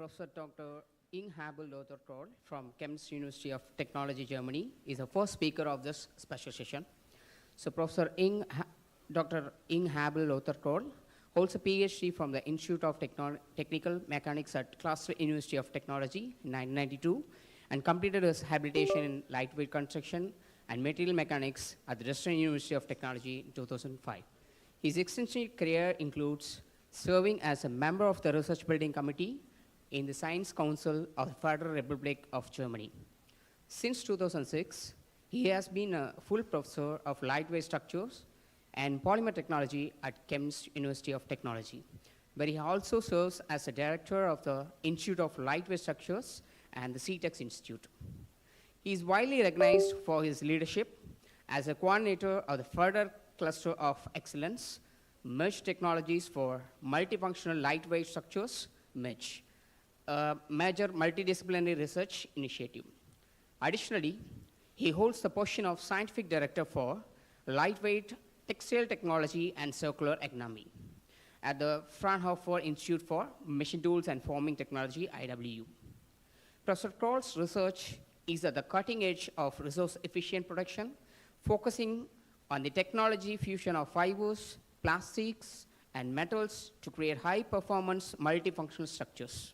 Professor Dr. Inhabel Lothar from KMUTNB University of Technology, Germany, is the first speaker of this special session. So Dr. Inhabel Lothar holds a PhD from the Institute of Technical Mechanics at Cluster University of Technology in 1992 and completed his habilitation in lightweight construction and material mechanics at the Western University of Technology in 2005. His extensive career includes serving as a member of the Research Building Committee in the Science Council of the Federal Republic of Germany. Since 2006, he has been a full professor of lightweight structures and polymer technology at KMUTNB University of Technology, where he also serves as a director of the Institute of Lightweight Structures and the CTEX Institute. He is widely recognized for his leadership as a coordinator of the Federal Cluster of Excellence, Merge Technologies for Multifunctional Lightweight Structures, MEDGE, a major multidisciplinary research initiative. Additionally, he holds the position of Scientific Director for Lightweight Textile Technology and Circular Economy at the Fraunhofer Institute for Machine Tools and Forming Technology, IWU. Professor Kroll's research is at the cutting edge of resource-efficient production, focusing on the technology fusion of fibers, plastics, and metals to create high-performance multifunctional structures.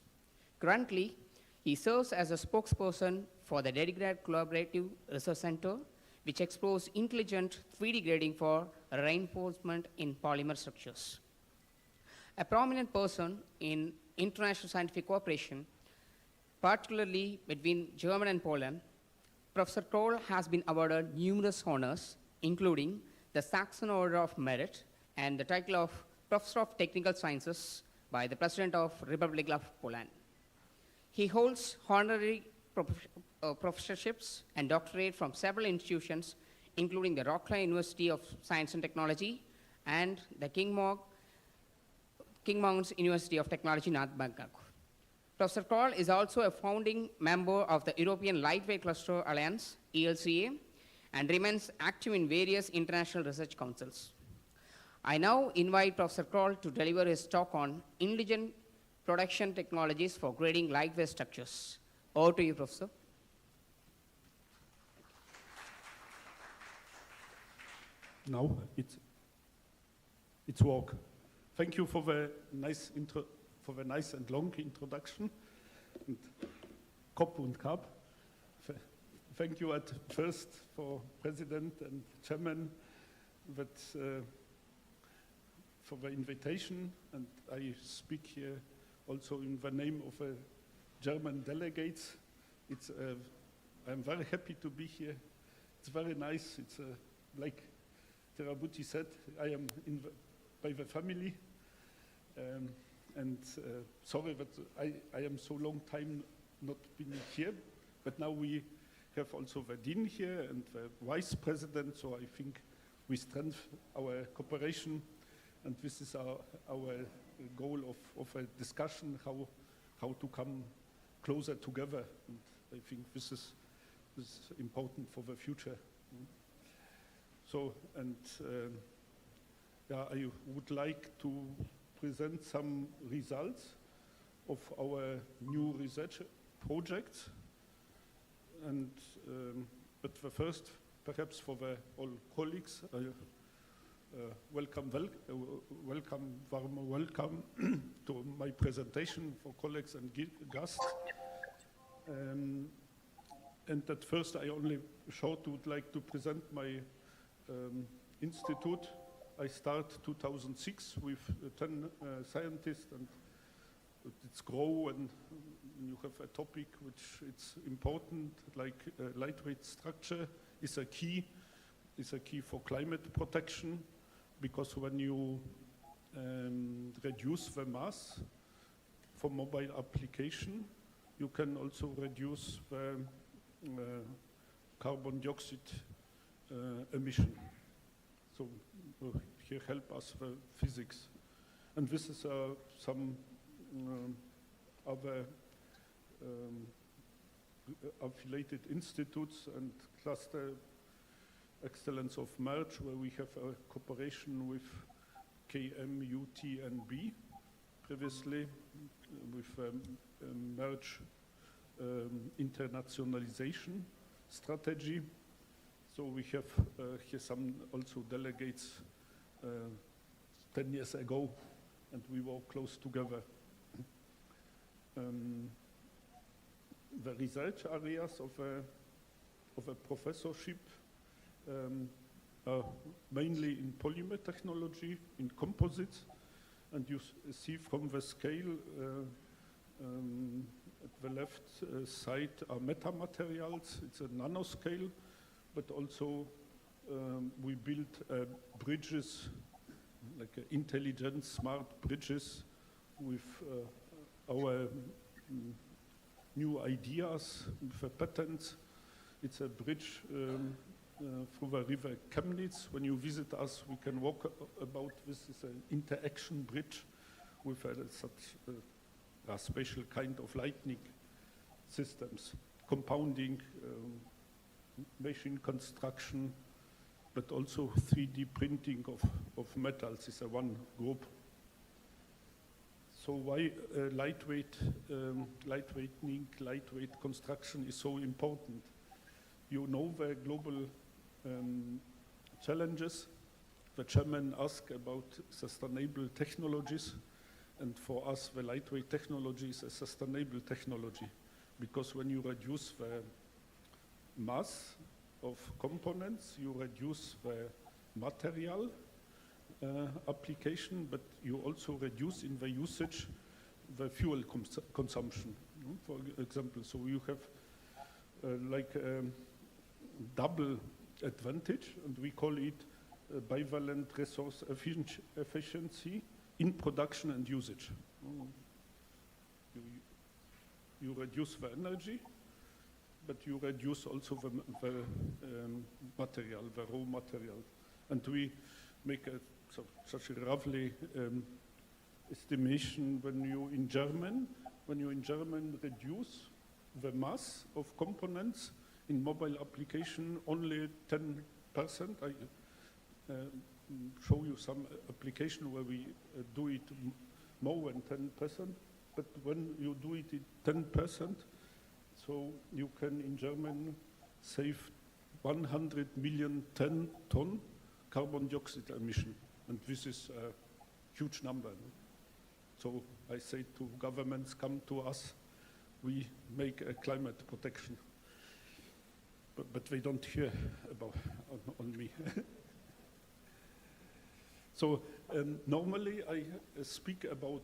Currently, he serves as a spokesperson for the dedicated Collaborative Research Center, which explores intelligent 3D grading for reinforcement in polymer structures. A prominent person in international scientific cooperation, particularly between Germany and Poland, Professor Kroll has been awarded numerous honors, including the Saxon Order of Merit and the title of Professor of Technical Sciences by the President of Republic of Poland. He holds honorary professorships and doctorate from several institutions, including the Rockland University of Science and Technology and the King Mount's University of Technology, North Bangkok. Professor Kroll is also a founding member of the European Lightweight Cluster Alliance, ELCA, and remains active in various international research councils. I now invite Professor Kroll to deliver his talk on intelligent production technologies for grading lightweight structures. Over to you, Professor. Now it's work. Thank you for the nice and long introduction. And Kop und Kap. Thank you at first for President and Chairman for the invitation, and I speak here also in the name of German delegates. I'm very happy to be here. It's very nice. It's like Terabuti said, I am by the family, and sorry that I am so long time not been here, but now we have also the Dean here and the Vice President, so I think we strengthen our cooperation, and this is our goal of a discussion, how to come closer together, and I think this is important for the future. So, and I would like to present some results of our new research projects, and but the first, perhaps for all colleagues, warm welcome to my presentation for colleagues and guests. And at first, I only would like to present my institute. I start 2006 with 10 scientists, and it's grow, and you have a topic which it's important, like lightweight structure is a key for climate protection, because when you reduce the mass for mobile application, you can also reduce the carbon dioxide emission. So here help us the physics. And this is some other affiliated institutes and cluster excellence of Merge, where we have a cooperation with KMUTNB previously, merge internationalization strategy. So we have here some also delegates 10 years ago, and we were close together. The research areas of a professorship are mainly in polymer technology, in composites, and you see from the scale at the left side are metamaterials. It's a nanoscale, but also we build bridges, like intelligent, smart bridges with our new ideas, the patents. It's a bridge through the river Chemnitz. When you visit us, we can walk about this. It's an interaction bridge with such a special kind of lightning systems, compounding, machine construction, but also 3D printing of metals is a one group. So why lightweight construction is so important? You know the global challenges. The chairman asked about sustainable technologies, and for us the lightweight technology is a sustainable technology, because when you reduce the mass of components, you reduce the material application, but you also reduce in the usage the fuel consumption, for example. So you have like double advantage, and we call it bivalent resource efficiency in production and usage. You reduce the energy, but you reduce also the material, the raw material. And we make such a roughly estimation when you in German reduce the mass of components in mobile application only 10%. I show you some application where we do it more than 10%, but when you do it in 10%, so you can in German save 100 million ton carbon dioxide emission, and this is a huge number. So I say to governments, come to us, we make a climate protection. But they don't hear about on me. So normally I speak about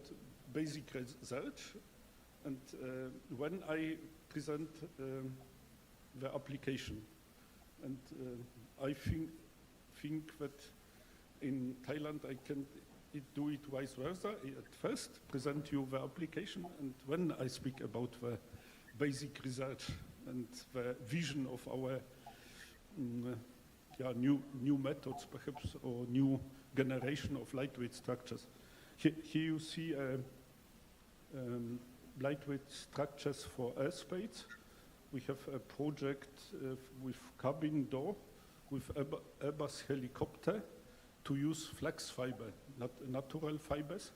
basic research, and when I present the application, and I think that in Thailand I can do it vice versa. At first present you the application, and when I speak about the basic research and the vision of our new methods, perhaps, or new generation of lightweight structures. Here you see lightweight structures for airspace. We have a project with cabin door, with Airbus helicopter, to use flex fiber, not natural fibers.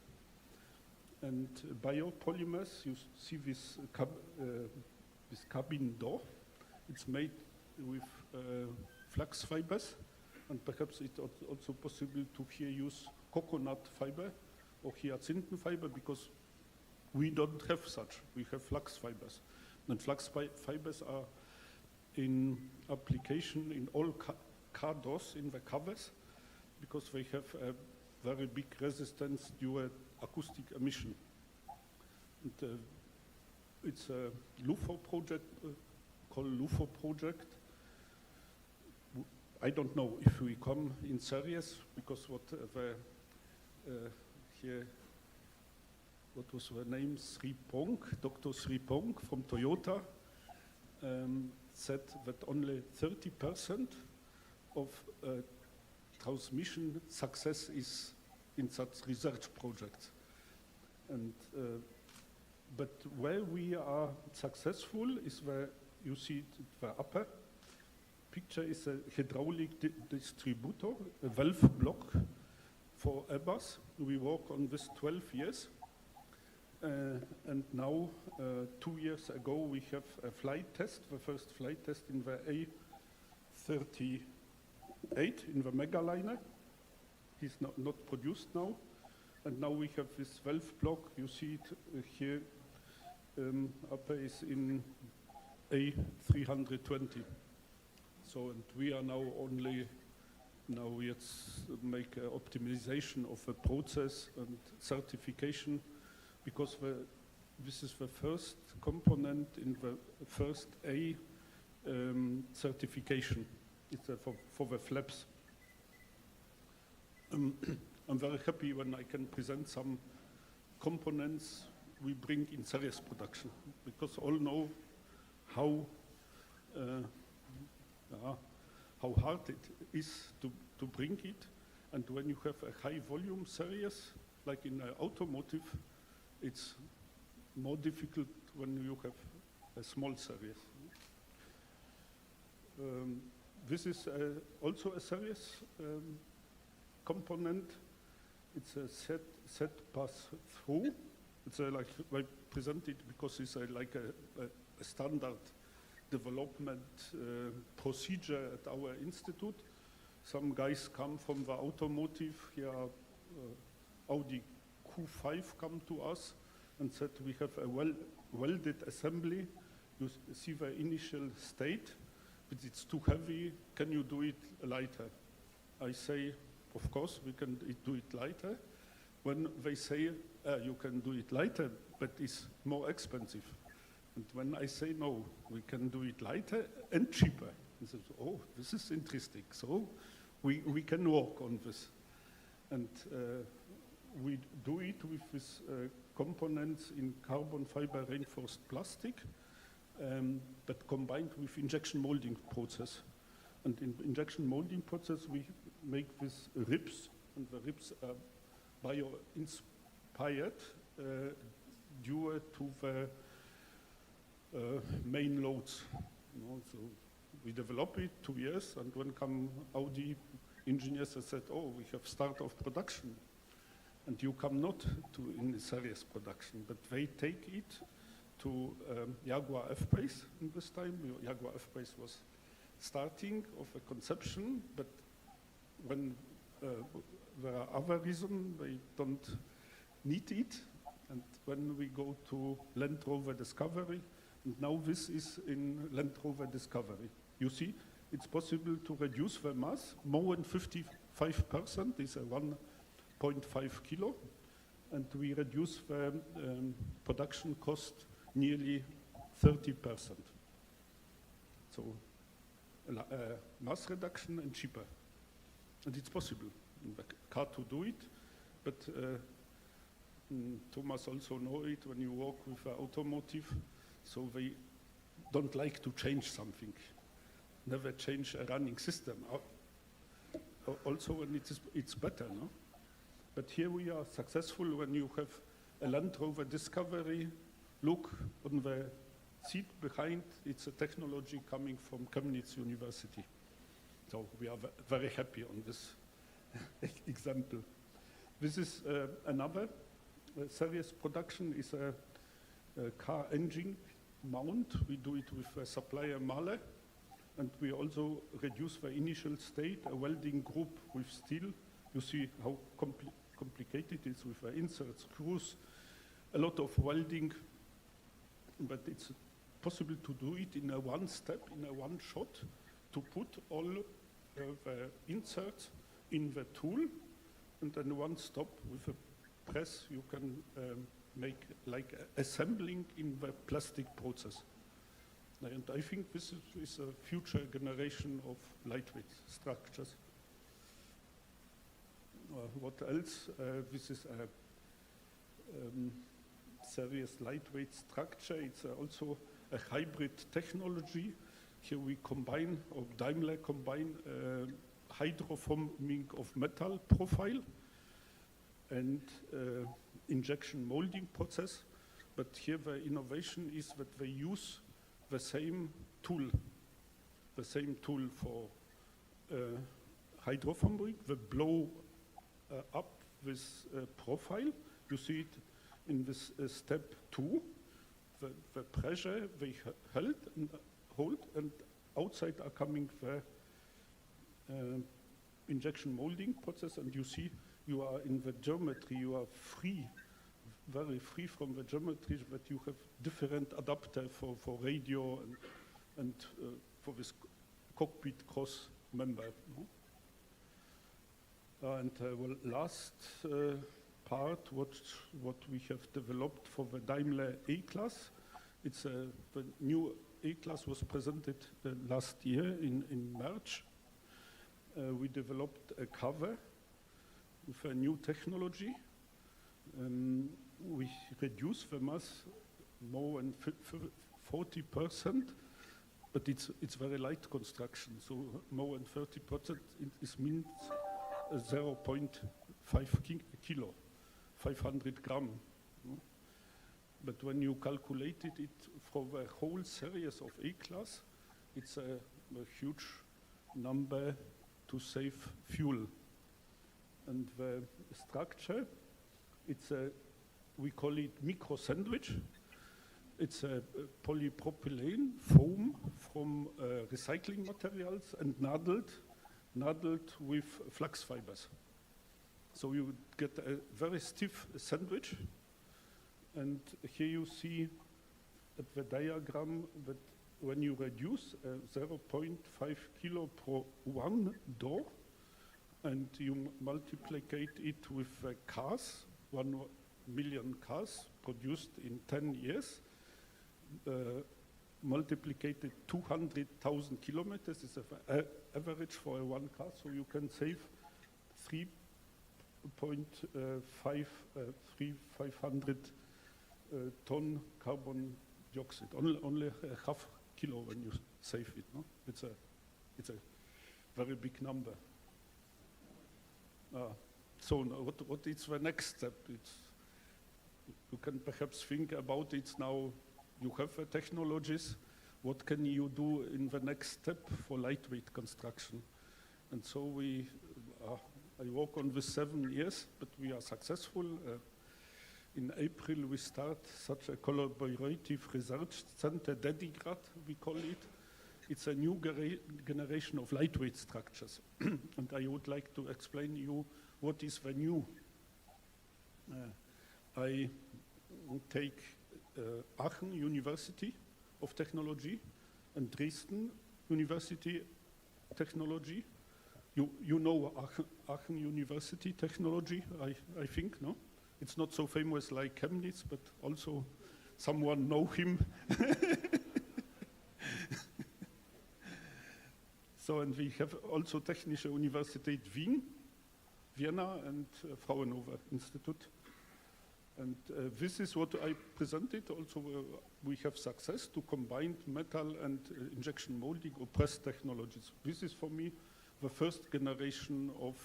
And biopolymers, you see this cabin door. It's made with flax fibers, and perhaps it's also possible to here use coconut fiber or hyacinth fiber, because we don't have such. We have flax fibers. And flax fibers are in application in all car doors in the covers, because they have a very big resistance due acoustic emission. And, it's a LUFO project called LUFO project. I don't know if we come in series, because what was her name? Dr. Sripong from Toyota said that only 30% of transmission success is in such research projects. And but where we are successful is where you see the upper picture is a hydraulic distributor, a valve block for Airbus. We work on this 12 years. And now, 2 years ago, we have a flight test, the first flight test in the A38 in the megaliner. He's not produced now. And now we have this valve block. You see it here. Upper is in A320. So, and we are now let's make optimization of the process and certification, because this is the first component in the first A certification. It's for the flaps. I'm very happy when I can present some components we bring in series production, because all know how hard it is to bring it. And when you have a high volume series, like in automotive, it's more difficult when you have a small series. This is also a series component. It's a set pass through. It's like I present it because it's like a standard development procedure at our institute. Some guys come from the automotive. Here, Audi Q5 come to us and said, we have a welded assembly. You see the initial state, but it's too heavy. Can you do it lighter? I say, of course, we can do it lighter. When they say, you can do it lighter, but it's more expensive. And when I say, no, we can do it lighter and cheaper, he says, oh, this is interesting. So we can work on this. And we do it with these components in carbon fiber reinforced plastic, but combined with injection molding process. And in injection molding process, we make these ribs, and the ribs are bio-inspired due to the main loads. So we develop it 2 years, and when come Audi engineers and said, oh, we have start of production, and you come not to in series production, but they take it to Jaguar F-Pace in this time. Jaguar F-Pace was starting of a conception, but when there are other reasons, they don't need it. And when we go to Land Rover Discovery, and now this is in Land Rover Discovery. You see, it's possible to reduce the mass more than 55%. It's a 1.5 kilo. And we reduce the production cost nearly 30%. So mass reduction and cheaper. And it's possible in the car to do it, but Thomas also know it when you work with automotive, so they don't like to change something, never change a running system. Also when it's better, no? But here we are successful when you have a Land Rover Discovery, look on the seat behind, it's a technology coming from Chemnitz University. So we are very happy on this example. This is another series production, is a car engine mount. We do it with a supplier Mahle, and we also reduce the initial state, a welding group with steel. You see how complicated it is with the insert screws, a lot of welding, but it's possible to do it in a one step, in a one shot, to put all the inserts in the tool, and then one stop with a press you can make like assembling in the plastic process. And I think this is a future generation of lightweight structures. What else? This is a serious lightweight structure. It's also a hybrid technology. Here we combine, or Daimler combine, hydroforming of metal profile and injection molding process. But here the innovation is that they use the same tool for hydroforming, the blow up with profile. You see it in this step 2, the pressure they hold, and outside are coming the injection molding process, and you see you are in the geometry, you are free, very free from the geometry, but you have different adapter for radio and for this cockpit cross member. No? And well, last part, what we have developed for the Daimler A-Class, it's the new A-Class was presented last year in March. We developed a cover with a new technology. We reduce the mass more than 40%, but it's very light construction. So more than 30% means 0.5 kilo, 500 gram. No? But when you calculated it for the whole series of A-Class, it's a huge number to save fuel. And the structure, we call it micro sandwich. It's a polypropylene foam from recycling materials and naddled with flax fibers. So you get a very stiff sandwich. And here you see at the diagram that when you reduce 0.5 kilo per one door, and you multiply it with cars, 1 million cars produced in 10 years, multiplied 200,000 kilometers is an average for one car, so you can save 3,500 ton carbon dioxide, only a half kilo when you save it. No? It's a very big number. So what is the next step? You can perhaps think about it now. You have the technologies. What can you do in the next step for lightweight construction? And so I work on this 7 years, but we are successful. In April, we start such a collaborative research center, Dedigrad, we call it. It's a new generation of lightweight structures. And I would like to explain you what is the new. I take Aachen University of Technology and Dresden University Technology. You know Aachen University Technology, I think, no? It's not so famous like Chemnitz, but also someone know him. So, and we have also Technische Universität Wien, Vienna, and Fraunhofer Institute. And this is what I presented. Also, we have success to combine metal and injection molding or press technologies. This is for me the first generation of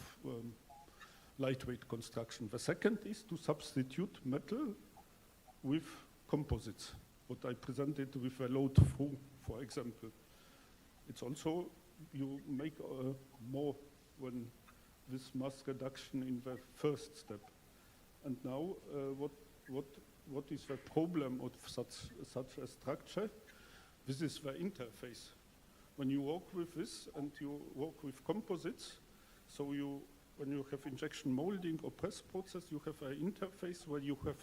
lightweight construction. The second is to substitute metal with composites, what I presented with a load through, for example. It's also, you make more when this mass reduction in the first step. And now, what is the problem of such a structure? This is the interface. When you work with this and you work with composites, so when you have injection molding or press process, you have an interface where you have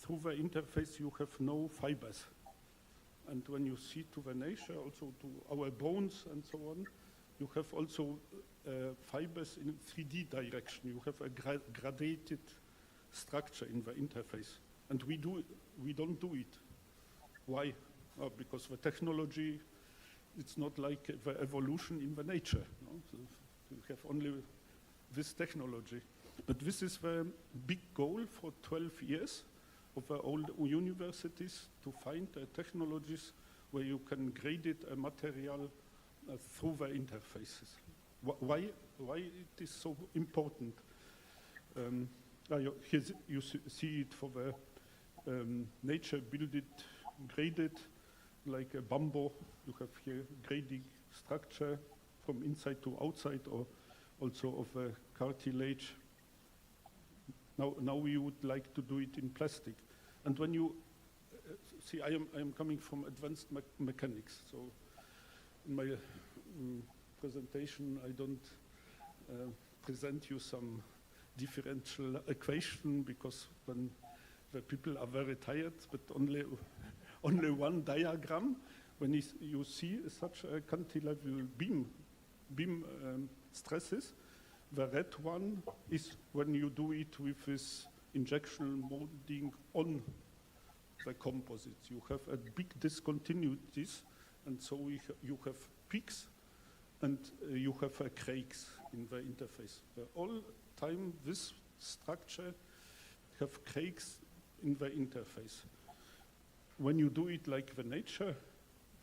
through the interface you have no fibers. And when you see to the nature, also to our bones and so on, you have also fibers in 3D direction. You have a gradated structure in the interface. And we don't do it. Why? Because the technology, it's not like the evolution in the nature. No? So you have only this technology. But this is the big goal for 12 years of all universities, to find technologies where you can grade a material through the interfaces. Why it is so important? Here you see it for the nature builded, graded, like a bamboo. You have here grading structure from inside to outside, or also of a cartilage Now we would like to do it in plastic. And when you see, I am coming from advanced mechanics, so in my presentation I don't present you some differential equation, because when the people are very tired, but only one diagram. When you see such a cantilever beam stresses, the red one is when you do it with this injection molding on the composites. You have a big discontinuities, and so you have peaks and you have cracks in the interface. All time this structure have cracks in the interface. When you do it like the nature,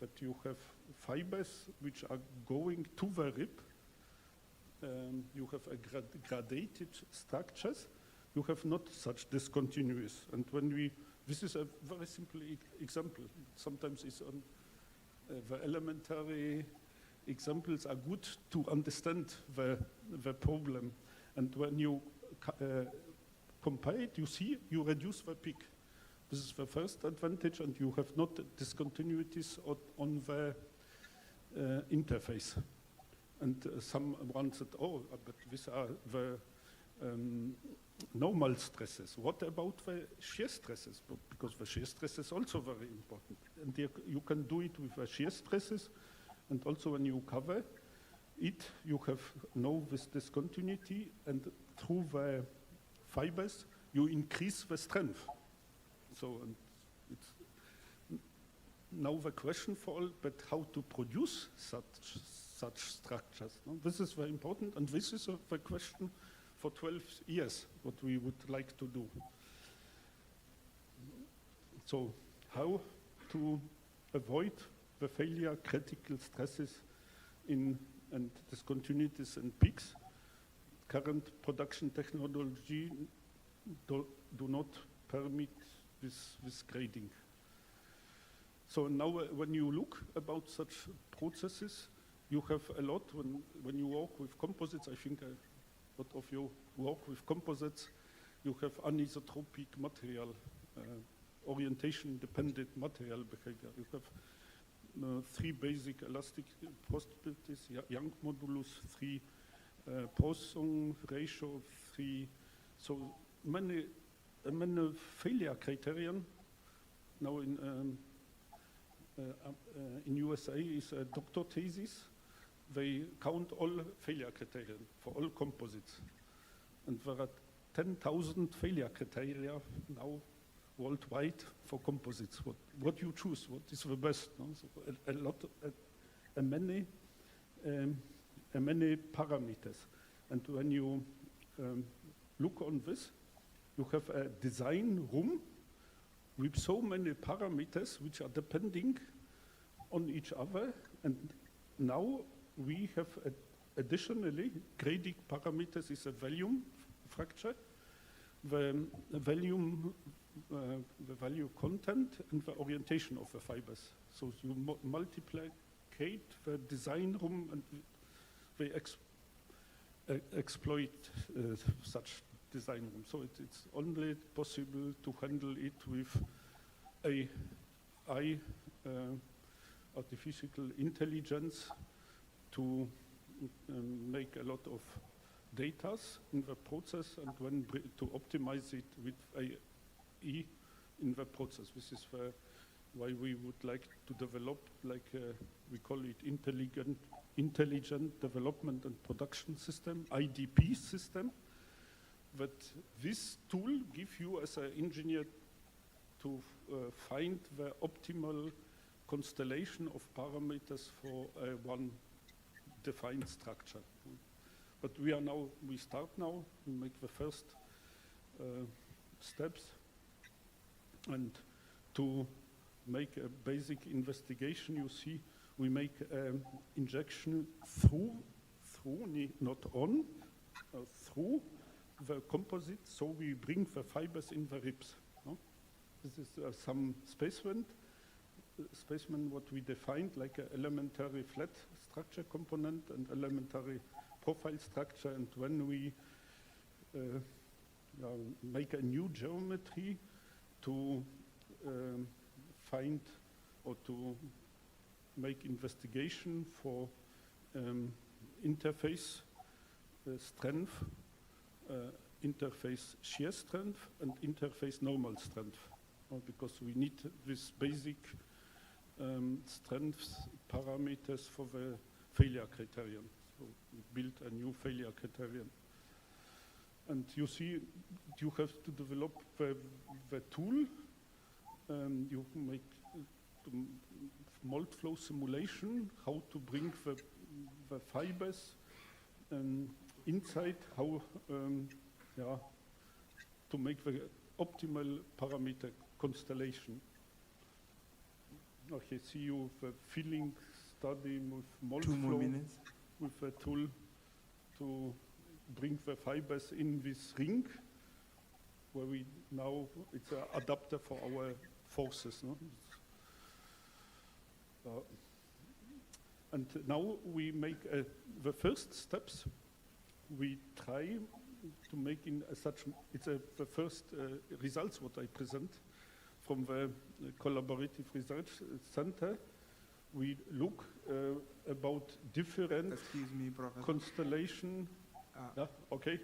that you have fibers which are going to the rib, you have a gradated structures, you have not such discontinuous. And when this is a very simple example. Sometimes it's on the elementary examples are good to understand the problem. And when you compare it, you see you reduce the peak. This is the first advantage, and you have not discontinuities on the interface. And someone said, oh, but these are the normal stresses. What about the shear stresses? Because the shear stress is also very important. And you can do it with the shear stresses, and also when you cover it, you have this discontinuity, and through the fibers, you increase the strength. So it's now the question for all, but how to produce such structures? No? This is very important, and this is the question for 12 years, what we would like to do. So how to avoid the failure, critical stresses and discontinuities and peaks. Current production technology do not permit this grading. So now when you look about such processes, you have a lot when you work with composites. I think a lot of you work with composites. You have anisotropic material, orientation-dependent material behavior. You have 3 basic elastic possibilities, Young modulus, 3 Poisson ratio, 3. So many failure criterion. Now in USA is a doctor thesis. They count all failure criteria for all composites. And there are 10,000 failure criteria now worldwide for composites. What you choose, what is the best? No? So many parameters. And when you look on this, you have a design room with so many parameters which are depending on each other. And now we have additionally grading parameters is a volume fracture, the volume, the value content, and the orientation of the fibers. So you multiply the design room, and they exploit such design room. So it's only possible to handle it with AI, artificial intelligence, to make a lot of data in the process, and when to optimize it with AI in the process. This is why we would like to develop, we call it intelligent development and production system, IDP system. That this tool gives you as an engineer to find the optimal constellation of parameters for one defined structure. But we start now, we make the first steps, and to make a basic investigation, you see, we make injection through, not on, through the composite, so we bring the fibers in the ribs. No? This is some specimen what we defined, like an elementary flat structure component and elementary profile structure. And when we make a new geometry to find or to make investigation for interface strength, interface shear strength, and interface normal strength, because we need this basic strength parameters for the failure criterion. So we built a new failure criterion. And you see, you have to develop the tool. You make mold flow simulation, how to bring the fibers inside, how to make the optimal parameter constellation. Okay, see you the filling study with mold 2 more flow minutes. with a tool to bring the fibers in this ring, where we now, it's an adapter for our forces. No? And now we make the first steps. We try to make in such, it's the first results what I present from the Collaborative Research Center. We look about different Excuse me, Professor. constellation. Yeah, okay,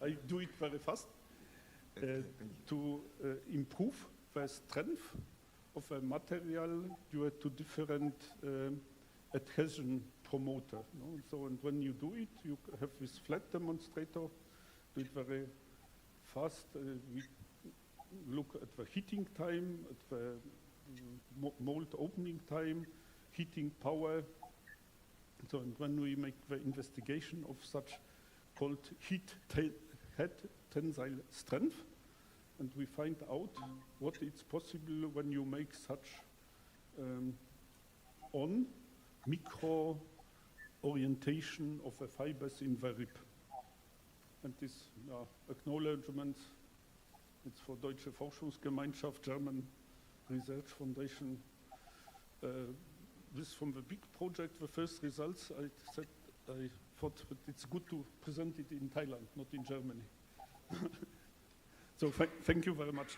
I do it very fast. Thank you. To improve the strength of a material due to different adhesion promoter. No? So, and when you do it, you have this flat demonstrator, do it very fast. We look at the heating time, at the mold opening time, heating power. So, and when we make the investigation of such called head tensile strength, and we find out what is possible when you make such on micro orientation of the fibers in the rib. And this acknowledgement, it's for Deutsche Forschungsgemeinschaft, German Research Foundation. This from the big project, the first results, I thought that it's good to present it in Thailand, not in Germany. So thank you very much.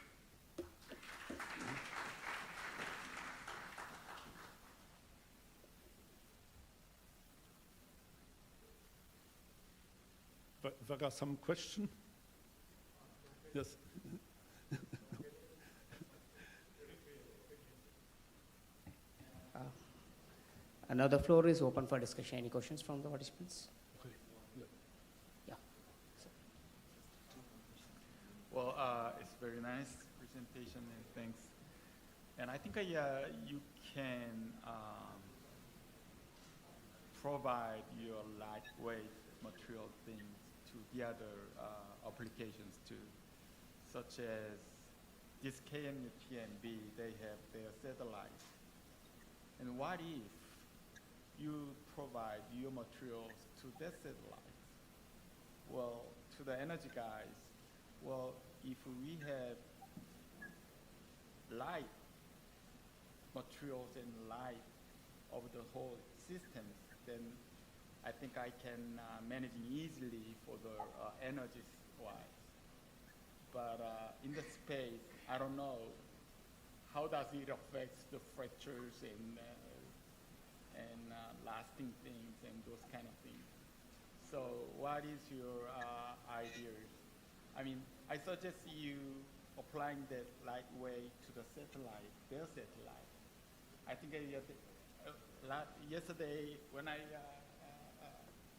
There are some questions? Yes. Now the floor is open for discussion. Any questions from the participants? Okay. Yeah. Well, it's very nice presentation, and thanks. And I think you can provide your lightweight material things to the other applications too, such as this KMUTNB, they have their satellites. And what if you provide your materials to their satellites? Well, to the energy guys, well, if we have light materials and light of the whole systems, then I think I can manage easily for the energy wise. But in the space, I don't know how does it affect the fractures and lasting things and those kind of things. So what is your ideas? I mean, I suggest you applying that lightweight to the satellite, their satellite. I think yesterday when I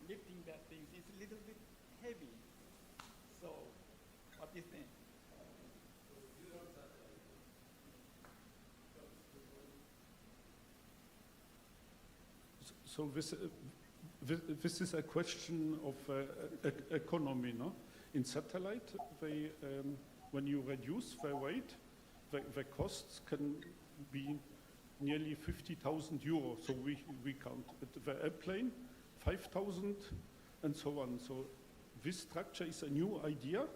lifting that thing, it's a little bit heavy. So what do you think? So this is a question of economy, no? In satellite, they, when you reduce the weight, the costs can be nearly 50,000 euros. So we count the airplane, 5,000, and so on. So this structure is a new idea,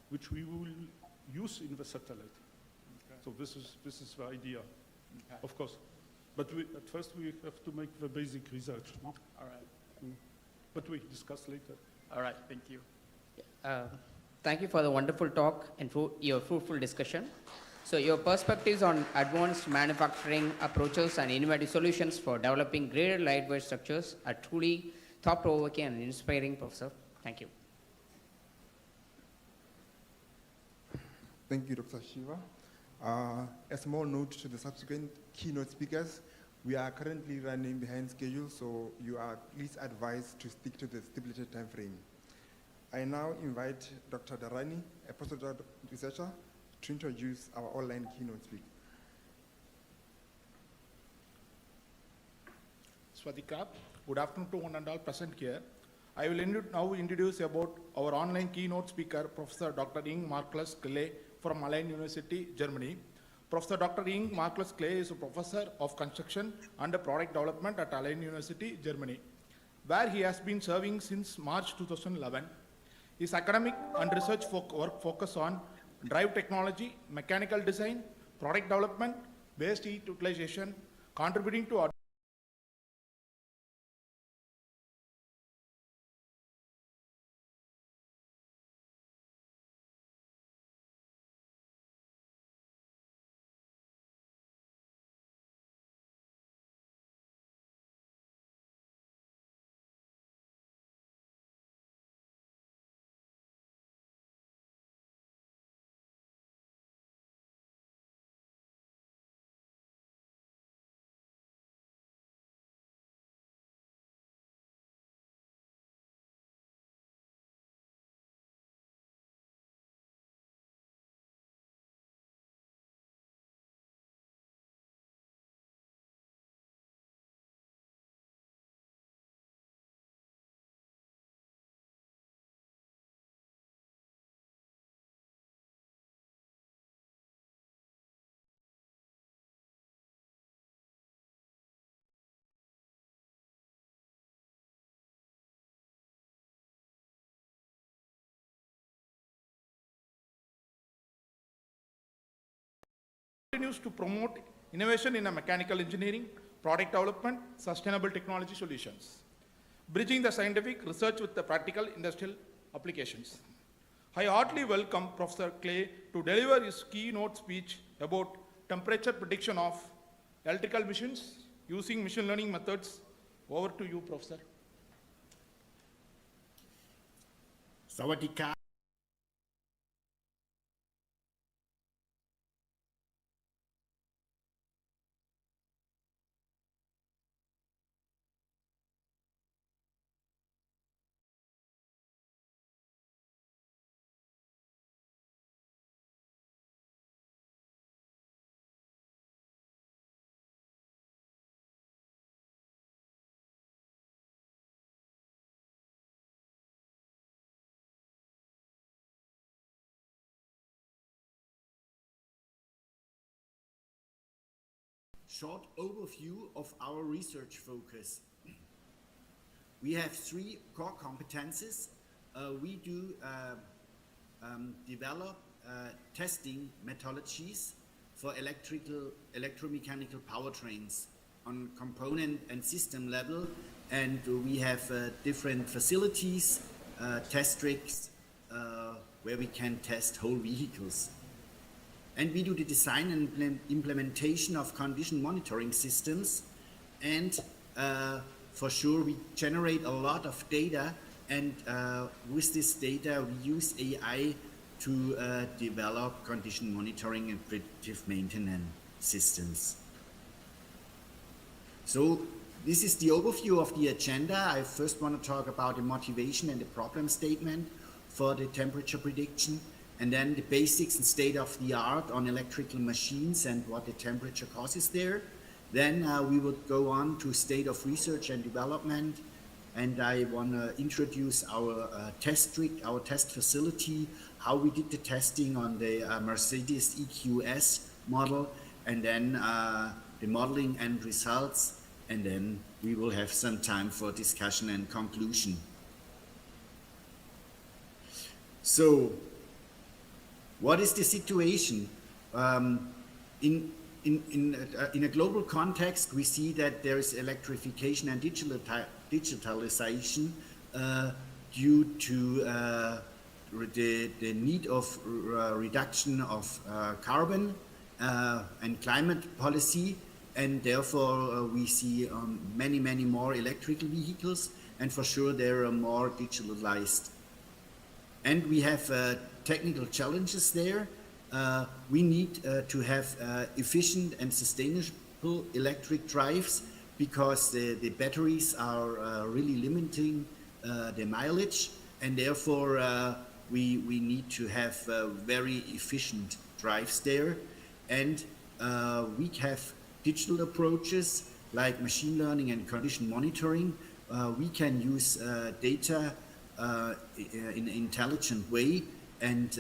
which we will use in the satellite. Okay. So this is the idea, okay. Of course. But at first we have to make the basic research. No? All right. But we discuss later. All right, thank you. Thank you for the wonderful talk and your fruitful discussion. So your perspectives on advanced manufacturing approaches and innovative solutions for developing greater lightweight structures are truly thought-provoking and inspiring, Professor. Thank you. Thank you, Dr. Shiva. A small note to the subsequent keynote speakers, we are currently running behind schedule, so you are please advised to stick to the stipulated time frame. I now invite Dr. Dharani, a postdoctoral researcher, to introduce our online keynote speaker. Swadika, good afternoon to one and all present here. I will now introduce about our online keynote speaker, Professor Dr. Ing Marcus Clay from Malayan University, Germany. Professor Dr. Ing Marcus Clay is a professor of construction and product development at Malayan University, Germany, where he has been serving since March 2011. His academic and research work focus on drive technology, mechanical design, product development, waste heat utilization, contributing to continues to promote innovation in mechanical engineering, product development, sustainable technology solutions, bridging the scientific research with the practical industrial applications. I heartily welcome Professor Clay to deliver his keynote speech about temperature prediction of electrical machines using machine learning methods. Over to you, Professor. Sawadika. Short overview of our research focus. We have three core competences. We do develop testing methodologies for electromechanical powertrains on component and system level, and we have different facilities, test rigs, where we can test whole vehicles. And we do the design and implementation of condition monitoring systems, and for sure we generate a lot of data, and with this data we use AI to develop condition monitoring and predictive maintenance systems. So this is the overview of the agenda. I first want to talk about the motivation and the problem statement for the temperature prediction, and then the basics and state of the art on electrical machines and what the temperature causes there. Then we would go on to state of research and development, and I want to introduce our test rig, our test facility, how we did the testing on the Mercedes EQS model, and then the modeling and results, and then we will have some time for discussion and conclusion. So, what is the situation? In a global context, we see that there is electrification and digitalization due to the need of reduction of carbon and climate policy, and therefore we see many more electrical vehicles, and for sure they are more digitalized. And we have technical challenges there. We need to have efficient and sustainable electric drives, because the batteries are really limiting the mileage, and therefore we need to have very efficient drives there. And we have digital approaches like machine learning and condition monitoring. We can use data in an intelligent way, and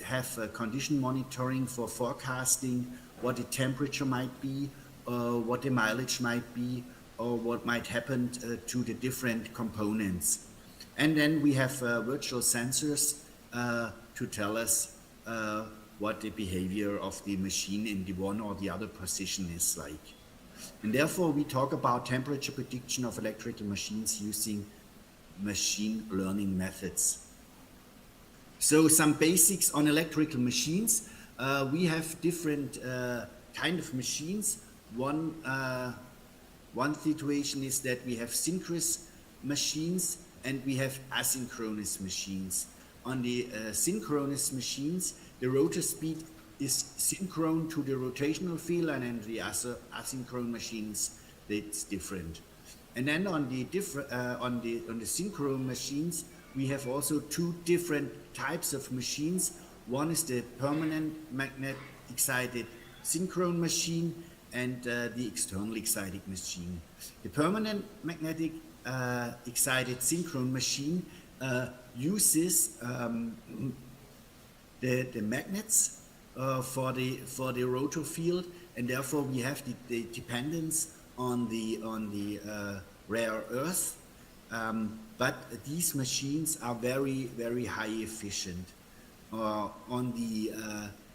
have condition monitoring for forecasting what the temperature might be, what the mileage might be, or what might happen to the different components. And then we have virtual sensors to tell us what the behavior of the machine in the one or the other position is like. And therefore we talk about temperature prediction of electrical machines using machine learning methods. So some basics on electrical machines. We have different kind of machines. One situation is that we have synchronous machines and we have asynchronous machines. On the synchronous machines, the rotor speed is synchronous to the rotational field, and in the asynchronous machines, it's different. And then on the synchronous machines, we have also two different types of machines. One is the permanent magnet excited synchronous machine, and the externally excited machine. The permanent magnetic excited synchronous machine uses the magnets for the rotor field, and therefore we have the dependence on the rare earth. But these machines are very high efficient. On the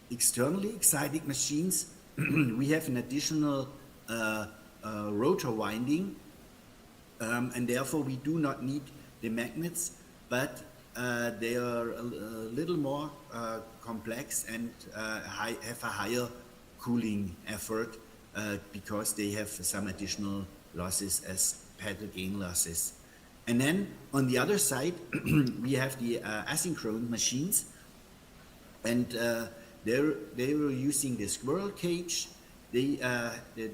externally excited machines, we have an additional rotor winding, and therefore we do not need the magnets, but they are a little more complex and have a higher cooling effort because they have some additional losses as pedal gain losses. And then on the other side, we have the asynchronous machines, and they were using the squirrel cage. The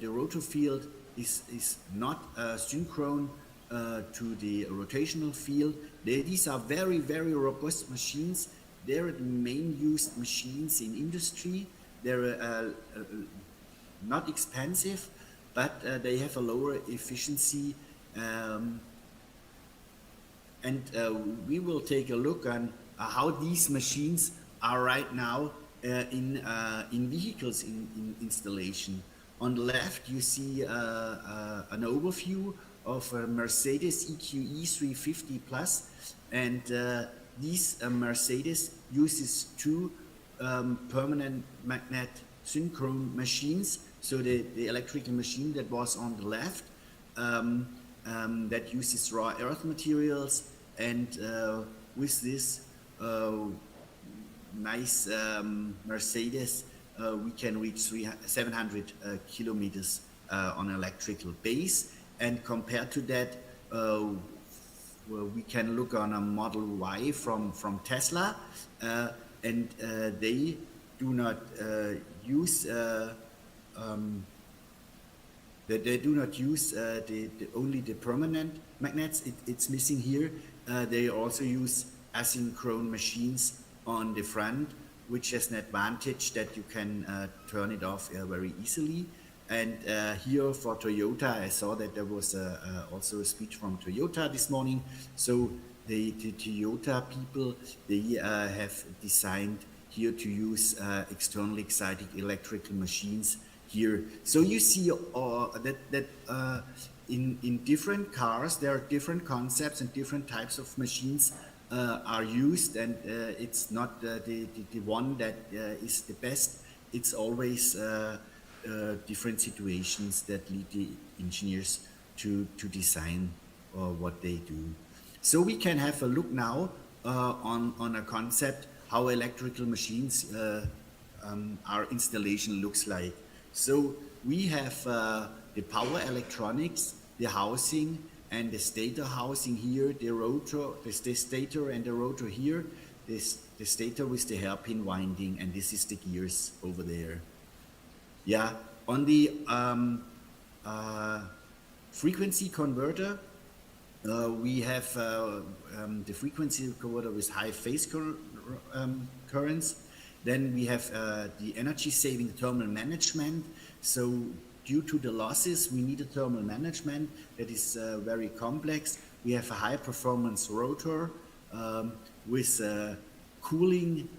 rotor field is not synchronous to the rotational field. These are very robust machines. They're the main used machines in industry. They're not expensive, but they have a lower efficiency. And we will take a look on how these machines are right now in vehicles in installation. On the left, you see an overview of a Mercedes EQE 350 Plus, and these Mercedes uses two permanent magnet synchronous machines. So the electrical machine that was on the left that uses raw earth materials, and with this nice Mercedes, we can reach 700 kilometers on electrical base. And compared to that, we can look on a Model Y from Tesla, and they do not use only the permanent magnets. It's missing here. They also use asynchronous machines on the front, which has an advantage that you can turn it off very easily. And here for Toyota, I saw that there was also a speech from Toyota this morning. So the Toyota people, they have designed here to use externally excited electrical machines here. So you see that in different cars, there are different concepts and different types of machines are used, and it's not the one that is the best. It's always different situations that lead the engineers to design what they do. So we can have a look now on a concept how electrical machines our installation looks like. So we have the power electronics, the housing, and the stator housing here, the rotor, the stator and the rotor here, the stator with the hairpin winding, and this is the gears over there. Yeah, on the frequency converter, we have the frequency converter with high phase currents. Then we have the energy saving thermal management. So due to the losses, we need a thermal management that is very complex. We have a high performance rotor with cooling,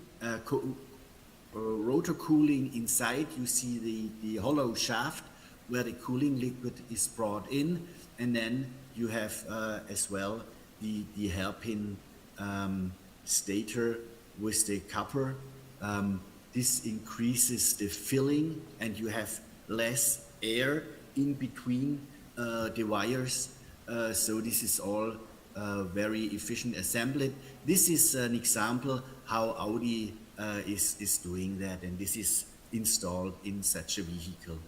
rotor cooling inside. You see the hollow shaft where the cooling liquid is brought in, and then you have as well the hairpin stator with the copper. This increases the filling, and you have less air in between the wires. So this is all very efficient assembly. This is an example how Audi is doing that, and this is installed in such a vehicle.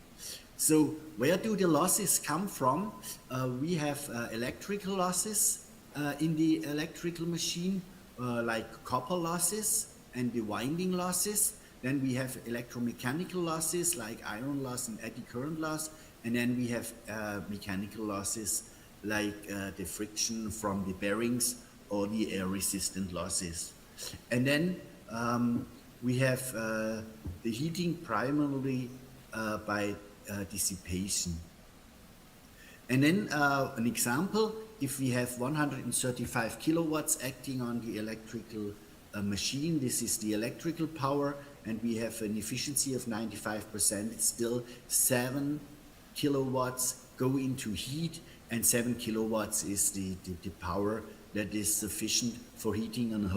So where do the losses come from? We have electrical losses in the electrical machine, like copper losses and the winding losses. Then we have electromechanical losses like iron loss and eddy current loss. And then we have mechanical losses like the friction from the bearings or the air resistant losses. And then we have the heating primarily by dissipation. And then an example, if we have 135 kilowatts acting on the electrical machine, this is the electrical power, and we have an efficiency of 95%, it's still 7 kilowatts go into heat, and 7 kilowatts is the power that is sufficient for heating a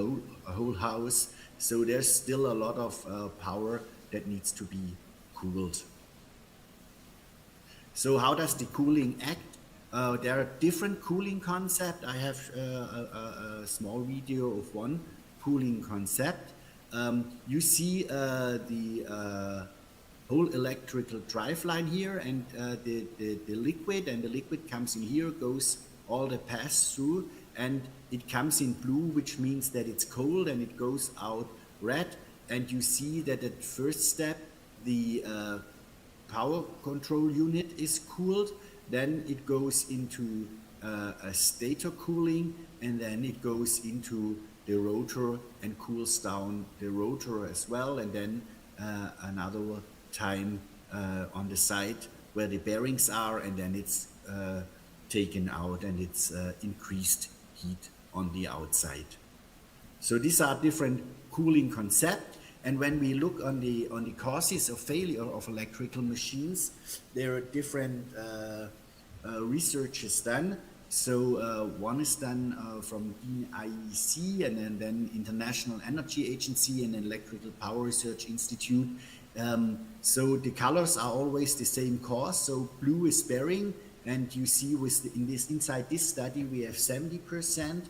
whole house. So there's still a lot of power that needs to be cooled. So how does the cooling act? There are different cooling concepts. I have a small video of one cooling concept. You see the whole electrical drive line here, and the liquid, and the liquid comes in here, goes all the pass through, and it comes in blue, which means that it's cold, and it goes out red. And you see that at first step, the power control unit is cooled, then it goes into a stator cooling, and then it goes into the rotor and cools down the rotor as well, and then another time on the side where the bearings are, and then it's taken out, and it's increased heat on the outside. So these are different cooling concepts. And when we look on the causes of failure of electrical machines, there are different researches done. So one is done from IEC, and then International Energy Agency and Electrical Power Research Institute. So the colors are always the same cause. So blue is bearing, and you see inside this study we have 70%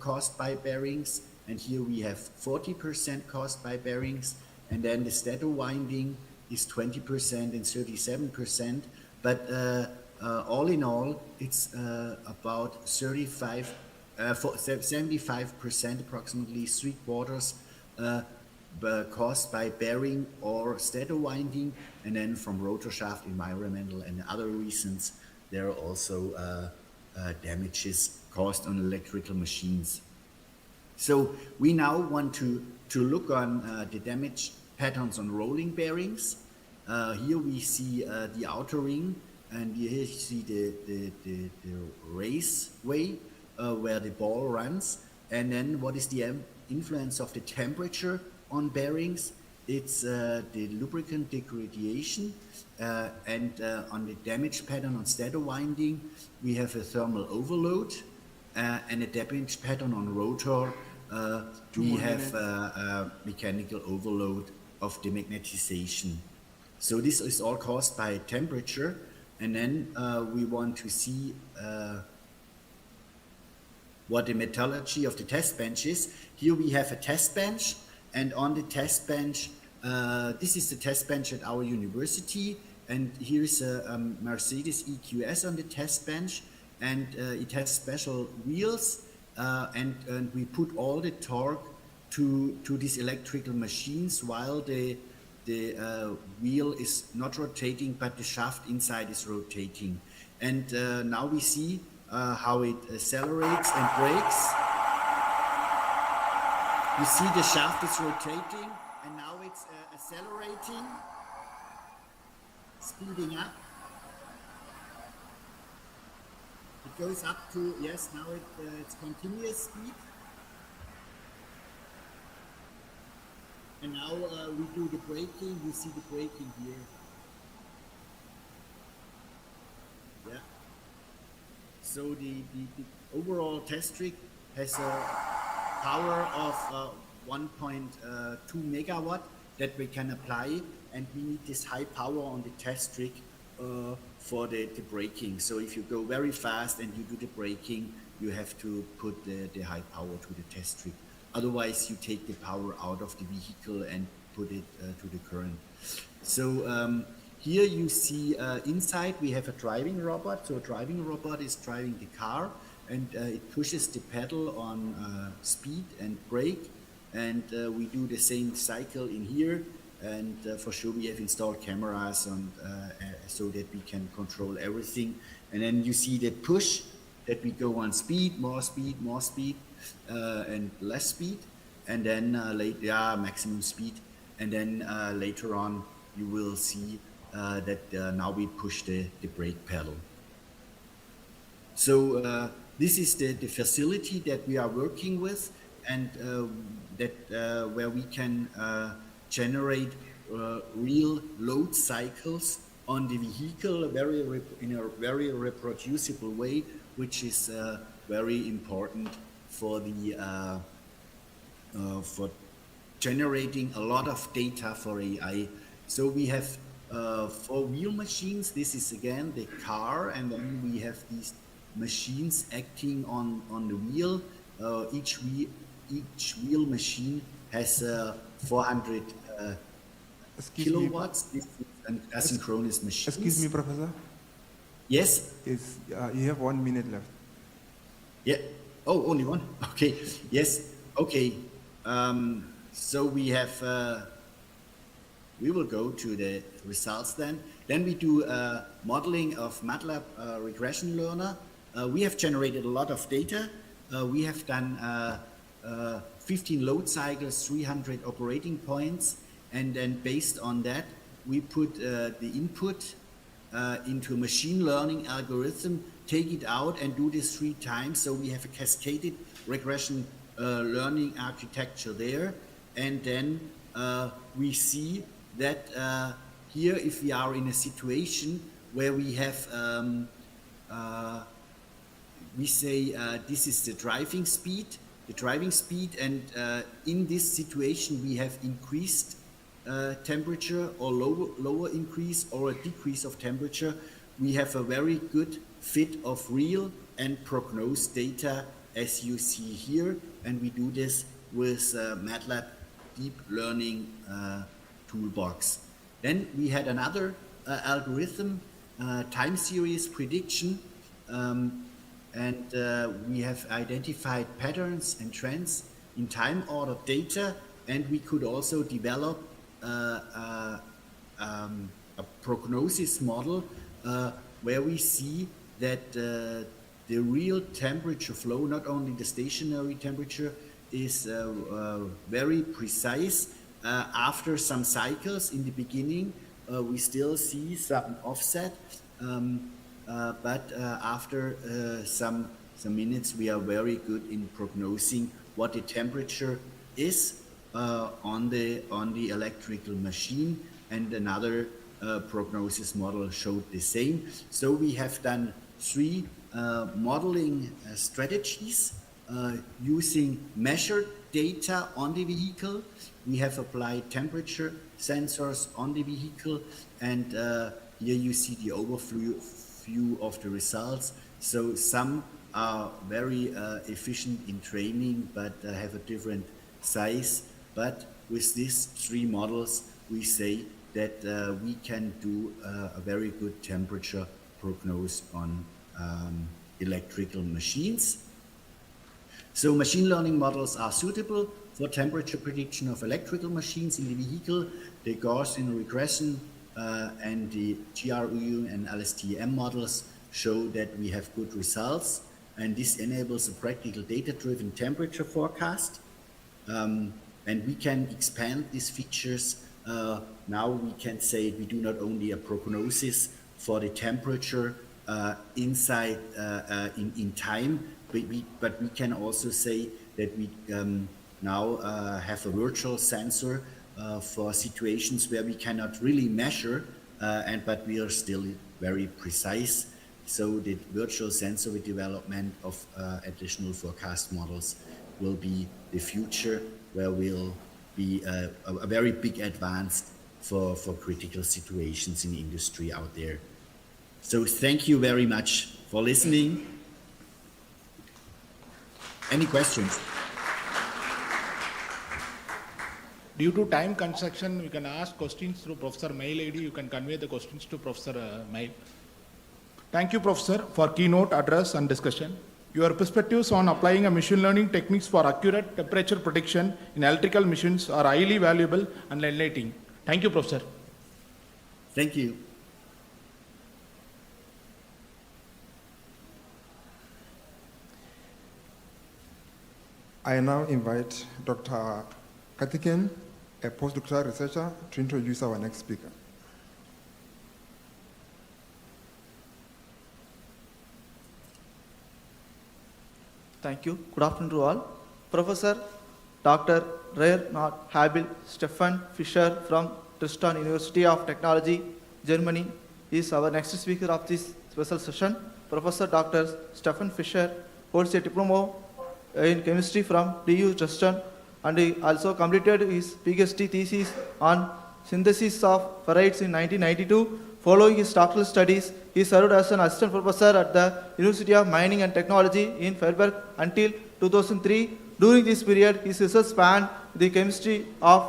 caused by bearings. And here we have 40% caused by bearings, and then the stator winding is 20% and 37%. But all in all, it's about 75% approximately, 3/4 caused by bearing or stator winding, and then from rotor shaft, environmental, and other reasons, there are also damages caused on electrical machines. So we now want to look on the damage patterns on rolling bearings. Here we see the outer ring, and here you see the raceway where the ball runs. And then what is the influence of the temperature on bearings? It's the lubricant degradation, and on the damage pattern on stator winding, we have a thermal overload, and a damage pattern on rotor. We have a mechanical overload of demagnetization. So this is all caused by temperature, and then we want to see what the methodology of the test bench is. Here we have a test bench, and on the test bench, this is the test bench at our university, and here's a Mercedes EQS on the test bench, and it has special wheels, and we put all the torque to these electrical machines while the wheel is not rotating, but the shaft inside is rotating. And now we see how it accelerates and brakes. You see the shaft is rotating, and now it's accelerating, speeding up. It goes up to, yes, now it's continuous speed. And now we do the braking. You see the braking here. Yeah. So the overall test rig has a power of 1.2 megawatt that we can apply, and we need this high power on the test rig for the braking. So if you go very fast and you do the braking, you have to put the high power to the test rig. Otherwise, you take the power out of the vehicle and put it to the current. So here you see inside we have a driving robot. So a driving robot is driving the car, and it pushes the pedal on speed and brake. And we do the same cycle in here. And for sure we have installed cameras on, so that we can control everything. And then you see the push, that we go on speed, more speed, and less speed, and then maximum speed, and then later on you will see that now we push the brake pedal. So this is the facility that we are working with, and that where we can generate real load cycles on the vehicle in a very reproducible way, which is very important for the for generating a lot of data for AI. So we have 4 wheel machines. This is again the car, and then we have these machines acting on the wheel. Each wheel machine has 400 kilowatts. This is an asynchronous machine. Excuse me, Professor. Yes. You have 1 minute left. Yeah. Oh, only one. Okay. Yes. Okay. So we have. We will go to the results then. Then we do modeling of MATLAB regression learner. We have generated a lot of data. We have done 15 load cycles, 300 operating points, and then based on that, we put the input into a machine learning algorithm, take it out and do this 3 times. So we have a cascaded regression learning architecture there. And then we see that here, if we are in a situation where we have, we say this is the driving speed, and in this situation we have increased temperature or lower increase or a decrease of temperature, we have a very good fit of real and prognosed data, as you see here, and we do this with MATLAB deep learning toolbox. Then we had another algorithm, time series prediction, and we have identified patterns and trends in time order data, and we could also develop a prognosis model where we see that the real temperature flow, not only the stationary temperature, is very precise. After some cycles in the beginning, we still see some offset, but after some minutes, we are very good in prognosing what the temperature is on the electrical machine, and another prognosis model showed the same. So we have done 3 modeling strategies using measured data on the vehicle. We have applied temperature sensors on the vehicle, and here you see the overview of the results. So some are very efficient in training, but have a different size. But with these 3 models, we say that we can do a very good temperature prognosis on electrical machines. So machine learning models are suitable for temperature prediction of electrical machines in the vehicle. The Gaussian regression and the GRU and LSTM models show that we have good results, and this enables a practical data-driven temperature forecast. And we can expand these features. Now we can say we do not only a prognosis for the temperature inside in time, but we can also say that we now have a virtual sensor for situations where we cannot really measure, but we are still very precise. So the virtual sensor development of additional forecast models will be the future, where we'll be a very big advance for critical situations in industry out there. So thank you very much for listening. Any questions? Due to time constraint, we can ask questions through Professor Mail ID. You can convey the questions to Professor Mail. Thank you, Professor, for keynote address and discussion. Your perspectives on applying a machine learning techniques for accurate temperature prediction in electrical machines are highly valuable and enlightening. Thank you, Professor. Thank you. I now invite Dr. Katiken, a postdoctoral researcher, to introduce our next speaker. Thank you. Good afternoon to all. Professor Dr. Reynhard Habil Stefan Fischer from Dresden University of Technology, Germany, is our next speaker of this special session. Professor Dr. Stefan Fischer holds a diploma in chemistry from TU Dresden, and he also completed his PhD thesis on synthesis of ferrites in 1992. Following his doctoral studies, he served as an assistant professor at the University of Mining and Technology in Freiburg until 2003. During this period, his research spanned the chemistry of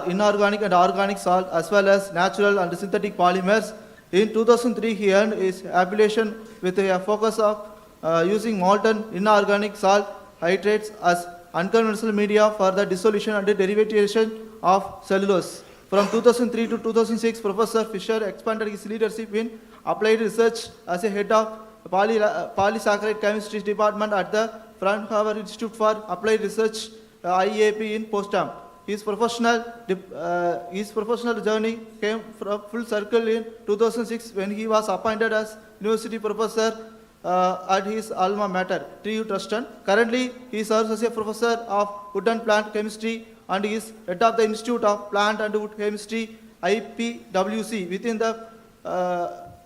inorganic and organic salt, as well as natural and synthetic polymers. In 2003, he earned his appellation with a focus of using molten inorganic salt hydrates as unconventional media for the dissolution and derivation of cellulose. From 2003 to 2006, Professor Fischer expanded his leadership in applied research as a head of polysaccharide chemistry department at the Fraunhofer Institute for Applied Research, IAP in Potsdam. His professional journey came from full circle in 2006 when he was appointed as university professor at his alma mater, TU Dresden. Currently, he serves as a professor of wood and plant chemistry and is head of the Institute of Plant and Wood Chemistry, IPWC, within the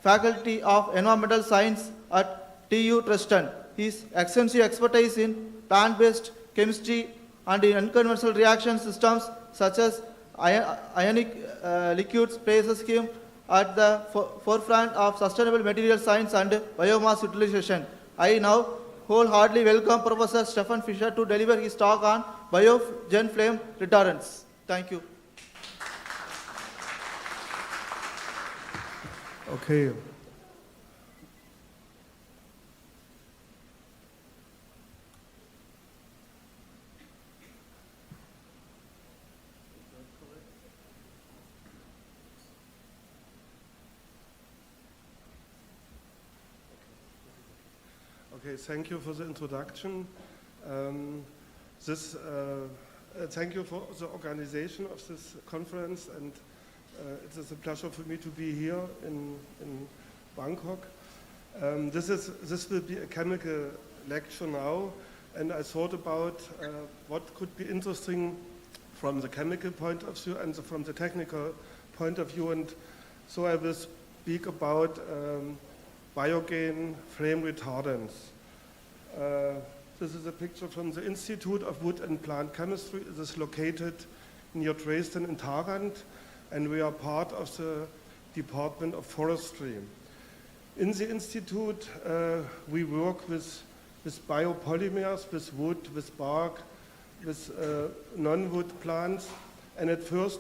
Faculty of Environmental Science at TU Dresden. His extensive expertise in plant-based chemistry and in unconventional reaction systems such as ionic liquids places him at the forefront of sustainable material science and biomass utilization. I now wholeheartedly welcome Professor Stefan Fischer to deliver his talk on biogen flame retardants. Thank you. Okay. Okay, thank you for the introduction. Thank you for the organization of this conference, and it is a pleasure for me to be here in Bangkok. This will be a chemical lecture now, and I thought about what could be interesting from the chemical point of view and from the technical point of view, and so I will speak about biogen flame retardants. This is a picture from the Institute of Wood and Plant Chemistry. It is located near Dresden in Tharandt, and we are part of the Department of Forestry. In the institute, we work with biopolymers, with wood, with bark, with non-wood plants. And at first,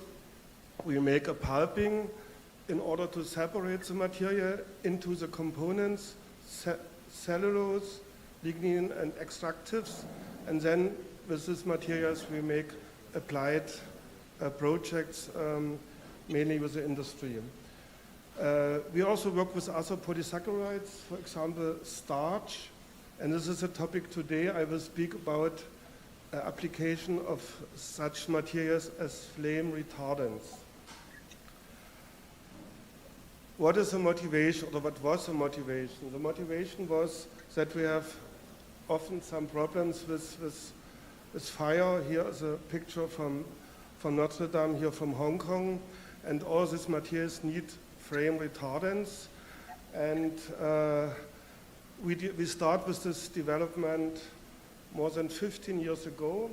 we make a pulping in order to separate the material into the components, cellulose, lignin, and extractives. And then with these materials, we make applied projects, mainly with the industry. We also work with other polysaccharides, for example, starch. And this is a topic today. I will speak about application of such materials as flame retardants. What is the motivation, or what was the motivation? The motivation was that we have often some problems with fire. Here is a picture from Notre Dame, here from Hong Kong. And all these materials need flame retardants. And we start with this development more than 15 years ago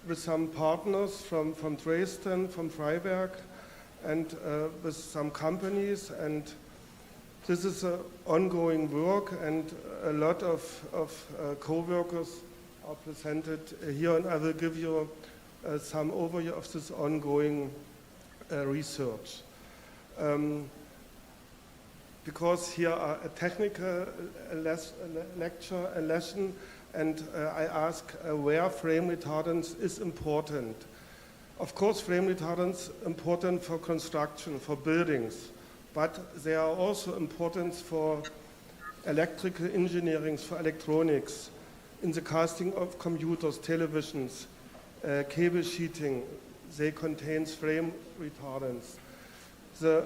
with some partners from Dresden, from Freiberg, and with some companies. And this is an ongoing work, and a lot of co-workers are presented here, and I will give you some overview of this ongoing research. Because here are a technical lecture, a lesson, and I ask where flame retardants is important. Of course, flame retardants important for construction, for buildings, but they are also important for electrical engineering, for electronics, in the casting of computers, televisions, cable sheeting. They contain flame retardants. The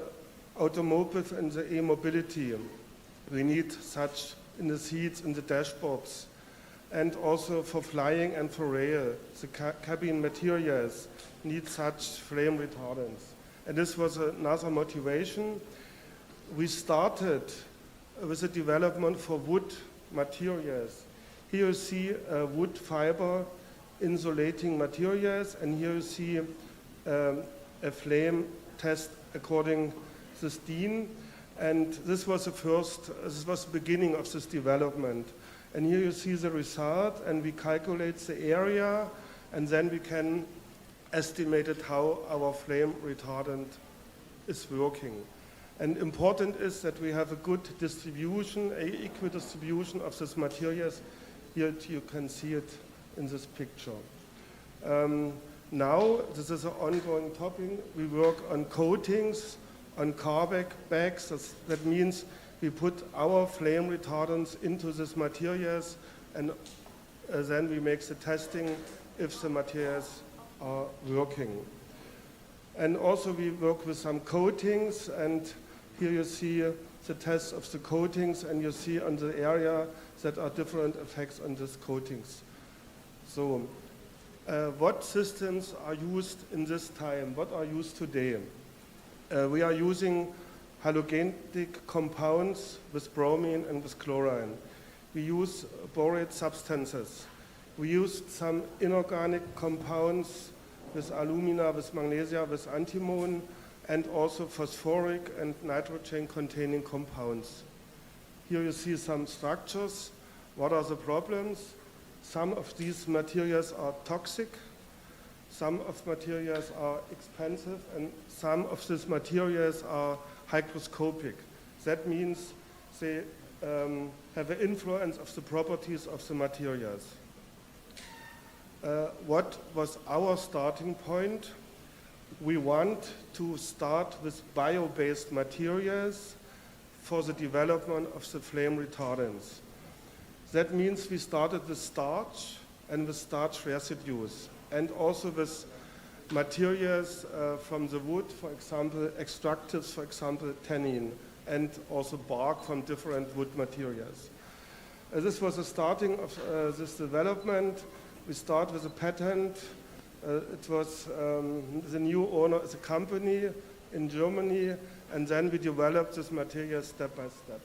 automotive and the e-mobility, we need such in the seats, in the dashboards, and also for flying and for rail. The cabin materials need such flame retardants. And this was another motivation. We started with the development for wood materials. Here you see wood fiber insulating materials, and here you see a flame test according to DIN. And this was the beginning of this development. And here you see the result, and we calculate the area, and then we can estimate how our flame retardant is working. And important is that we have a good distribution, equal distribution of these materials. Here you can see it in this picture. Now, this is an ongoing topic. We work on coatings, on car bags. That means we put our flame retardants into these materials, and then we make the testing if the materials are working. And also we work with some coatings, and here you see the tests of the coatings, and you see on the area that are different effects on these coatings. So what systems are used in this time? What are used today? We are using halogenic compounds with bromine and with chlorine. We use borate substances. We use some inorganic compounds with alumina, with magnesia, with antimony, and also phosphoric and nitrogen-containing compounds. Here you see some structures. What are the problems? Some of these materials are toxic, some of materials are expensive, and some of these materials are hygroscopic. That means they have an influence of the properties of the materials. What was our starting point? We want to start with bio-based materials for the development of the flame retardants. That means we started with starch and with starch residues, and also with materials from the wood, for example, extractives, for example, tannin, and also bark from different wood materials. This was the starting of this development. We start with a patent. It was the new owner is a company in Germany, and then we developed this material step by step.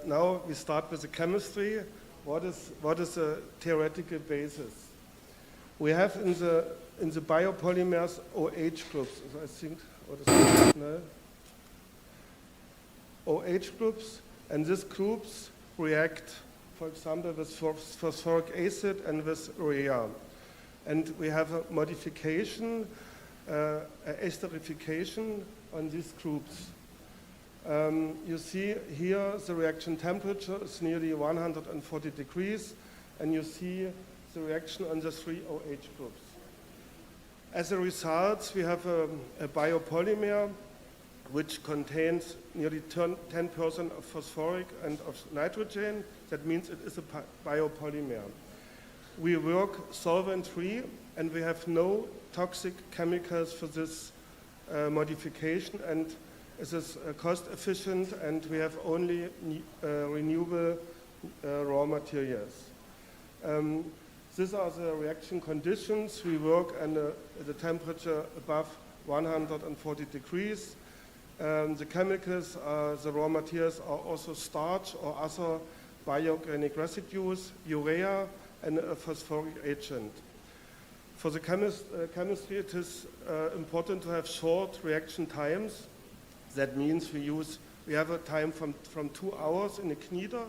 Now we start with the chemistry. What is the theoretical basis? We have in the biopolymers OH groups. I think what is that? No? OH groups, and these groups react, for example, with phosphoric acid and with urea. And we have a modification, esterification on these groups. You see here the reaction temperature is nearly 140 degrees, and you see the reaction on the 3 OH groups. As a result, we have a biopolymer which contains nearly 10% of phosphoric and of nitrogen. That means it is a biopolymer. We work solvent-free, and we have no toxic chemicals for this modification, and it is cost efficient, and we have only renewable raw materials. These are the reaction conditions. We work at the temperature above 140 degrees. The chemicals, the raw materials are also starch or other bioorganic residues, urea, and a phosphoric agent. For the chemistry, it is important to have short reaction times. That means we have a time from 2 hours in a kneader,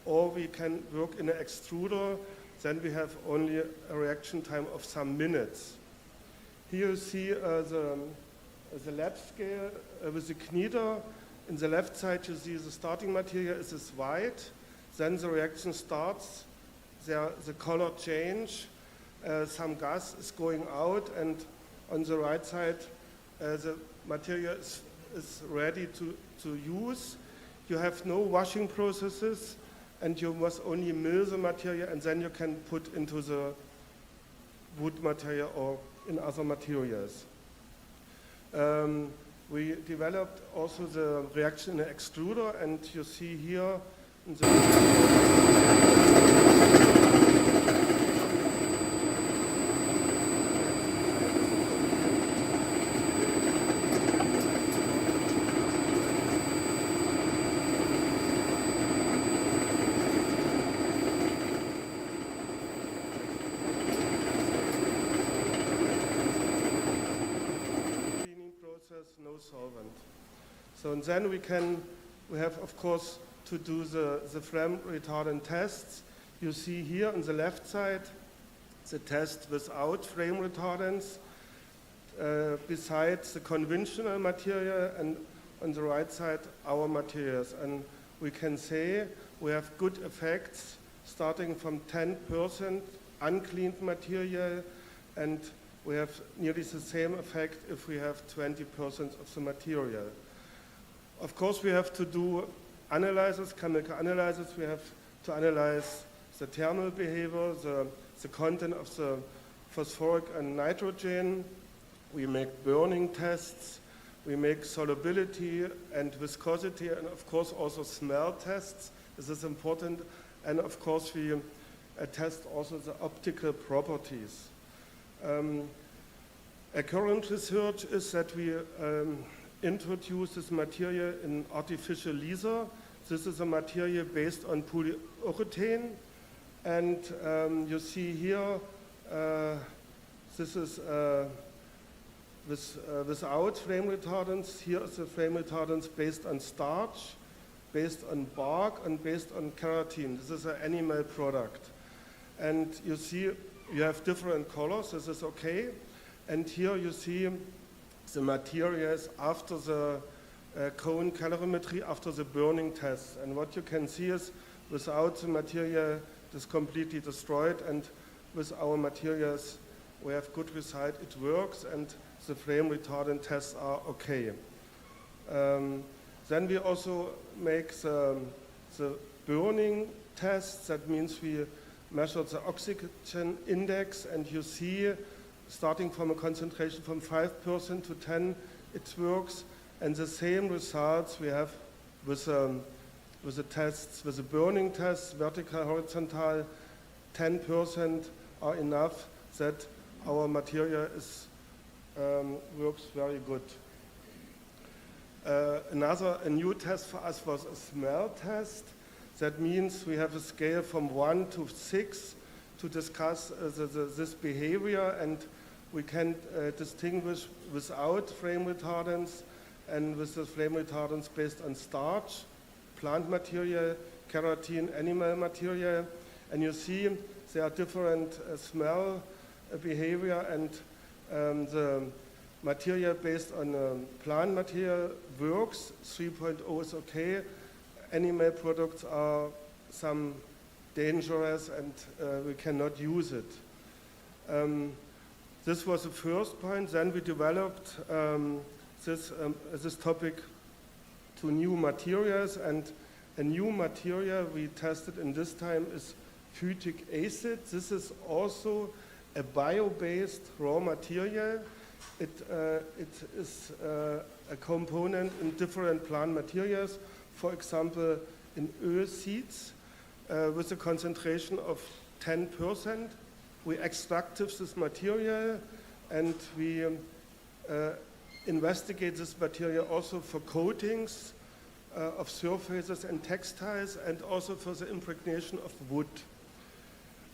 or we can work in an extruder. Then we have only a reaction time of some minutes. Here you see the lab scale with the kneader. In the left side, you see the starting material is white. Then the reaction starts. The color change. Some gas is going out, and on the right side, the material is ready to use. You have no washing processes, and you must only mill the material, and then you can put into the wood material or in other materials. We developed also the reaction in an extruder, and you see here in the no solvent. So and then we have of course to do the flame retardant tests. You see here on the left side the test without flame retardants, besides the conventional material, and on the right side our materials. And we can say we have good effects starting from 10% uncleaned material, and we have nearly the same effect if we have 20% of the material. Of course, we have to do analysis, chemical analysis. We have to analyze the thermal behavior, the content of the phosphoric and nitrogen. We make burning tests. We make solubility and viscosity, and of course also smell tests. This is important. And of course, we test also the optical properties. A current research is that we introduce this material in artificial leather. This is a material based on polyurethane, and you see here this is without flame retardants. Here is the flame retardants based on starch, based on bark, and based on keratin. This is an animal product. And you see you have different colors. This is okay. And here you see the materials after the cone calorimetry, after the burning test. And what you can see is without the material, it is completely destroyed. And with our materials, we have good result. It works, and the flame retardant tests are okay. Then we also make the burning tests. That means we measure the oxygen index, and you see starting from a concentration from 5% to 10, it works. And the same results we have with the tests, with the burning tests, vertical, horizontal, 10% are enough that our material works very good. A new test for us was a smell test. That means we have a scale from 1 to 6 to discuss this behavior, and we can distinguish without flame retardants and with the flame retardants based on starch, plant material, keratin, animal material. And you see there are different smell behavior, and the material based on plant material works. 3.0 is okay. Animal products are some dangerous, and we cannot use it. This was the first point. Then we developed this topic to new materials, and a new material we tested in this time is phytic acid. This is also a bio-based raw material. It is a component in different plant materials, for example, in oil seeds with a concentration of 10%. We extracted this material, and we investigate this material also for coatings of surfaces and textiles, and also for the impregnation of wood.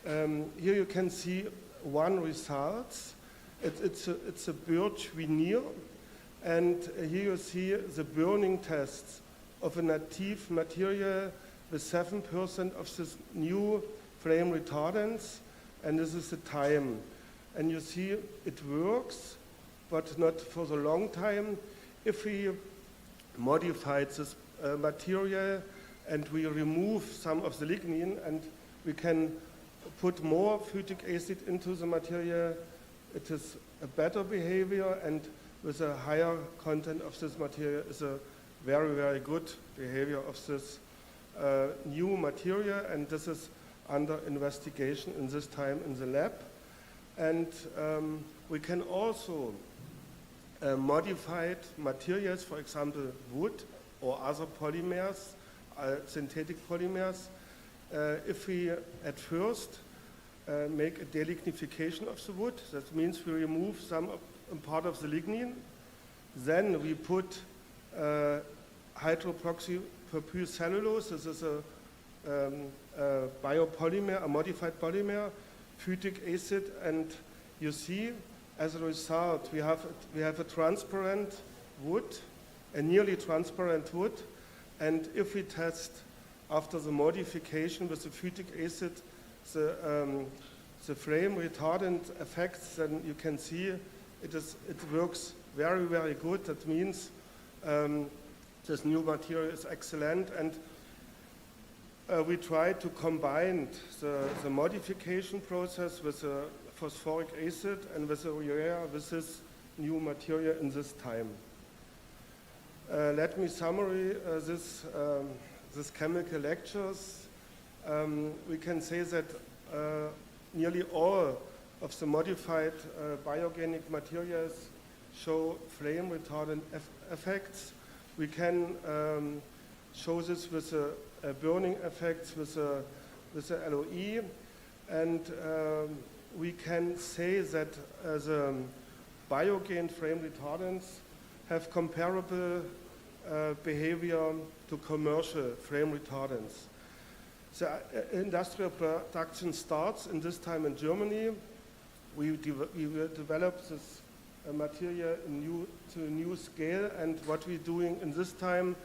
Here you can see one result. It's a birch veneer, and here you see the burning tests of a native material with 7% of this new flame retardants, and this is the time. And you see it works, but not for the long time. If we modified this material and we remove some of the lignin, and we can put more phytic acid into the material, it is a better behavior, and with a higher content of this material is a very, very good behavior of this new material, and this is under investigation in this time in the lab. And we can also modify materials, for example, wood or other polymers, synthetic polymers. If we at first make a delignification of the wood, that means we remove some part of the lignin, then we put hydroxypropyl cellulose. This is a biopolymer, a modified polymer, phytic acid, and you see, as a result, we have a transparent wood, a nearly transparent wood, and if we test after the modification with the phytic acid the flame retardant effects, then you can see it works very, very good. That means this new material is excellent, and we try to combine the modification process with the phosphoric acid and with the urea with this new material in this time. Let me summarize this chemical lectures. We can say that nearly all of the modified bioorganic materials show flame retardant effects. We can show this with burning effects with the LOE, and we can say that the biogain flame retardants have comparable behavior to commercial flame retardants. The industrial production starts in this time in Germany. We develop this material to a new scale, and what we're doing in this time,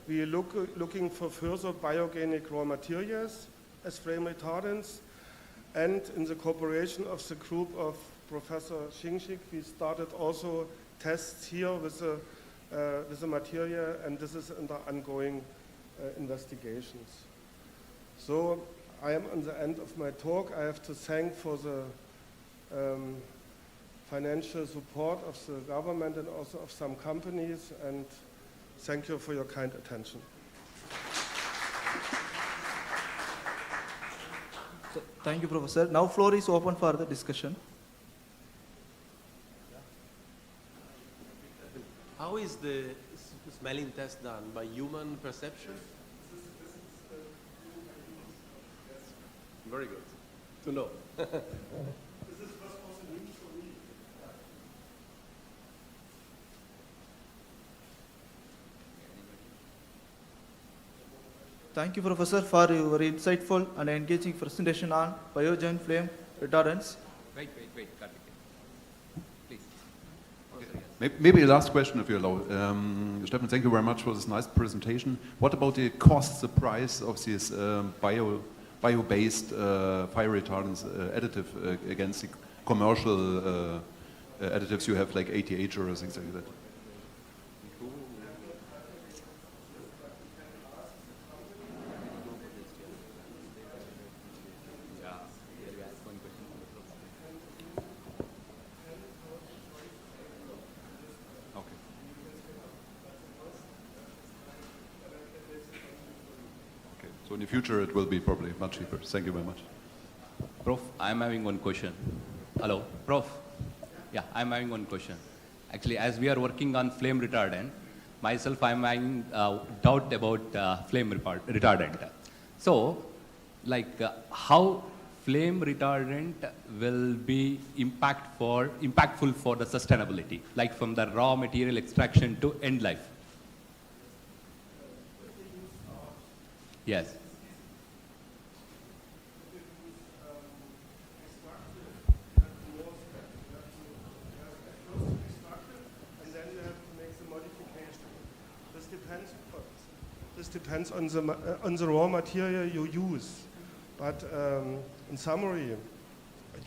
we are looking for further bioorganic raw materials as flame retardants, and in the cooperation of the group of Professor Xingxik, we started also tests here with the material, and this is under ongoing investigations. So I am on the end of my talk. I have to thank for the financial support of the government and also of some companies, and thank you for your kind attention. Thank you, Professor. Now floor is open for the discussion. How is the smelling test done? By human perception? Very good to know. Thank you, Professor, for your insightful and engaging presentation on biogen flame retardants. Wait, Karthik. Please. Maybe a last question, if you allow. Stefan, thank you very much for this nice presentation. What about the cost, the price of this bio-based fire retardants additive against the commercial additives you have, like ATH or things like that? So in the future, it will be probably much cheaper. Thank you very much. Prof, I'm having one question. Hello, Prof. Yeah, I'm having one question. Actually, as we are working on flame retardant, myself, I'm having doubt about flame retardant. So, like, how flame retardant will be impactful for the sustainability, like from the raw material extraction to end life? Yes. And then you have to make the modification. This depends on the raw material you use. But in summary, it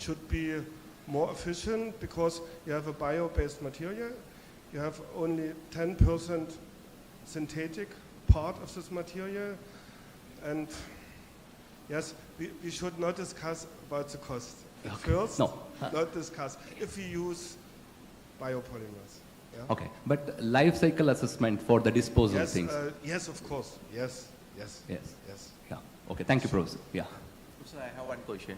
should be more efficient because you have a bio-based material. You have only 10% synthetic part of this material. And yes, we should not discuss about the cost. Okay. First, No. not discuss if we use biopolymers. Yeah? Okay, but life cycle assessment for the disposal Yes, things. yes, of course. Yes, yes, Yes. yes. Yeah. Okay, thank you, Professor. Yeah. So I have one question.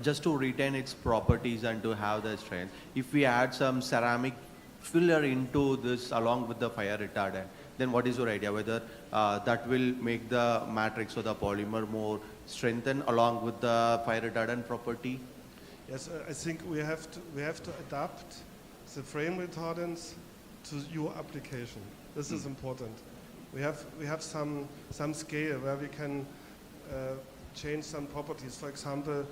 Just to retain its properties and to have the strength, if we add some ceramic filler into this along with the fire retardant, then what is your idea? Whether that will make the matrix or the polymer more strengthened along with the fire retardant property? Yes, I think we have to adapt the frame retardants to your application. This is important. We have some scale where we can change some properties. For example,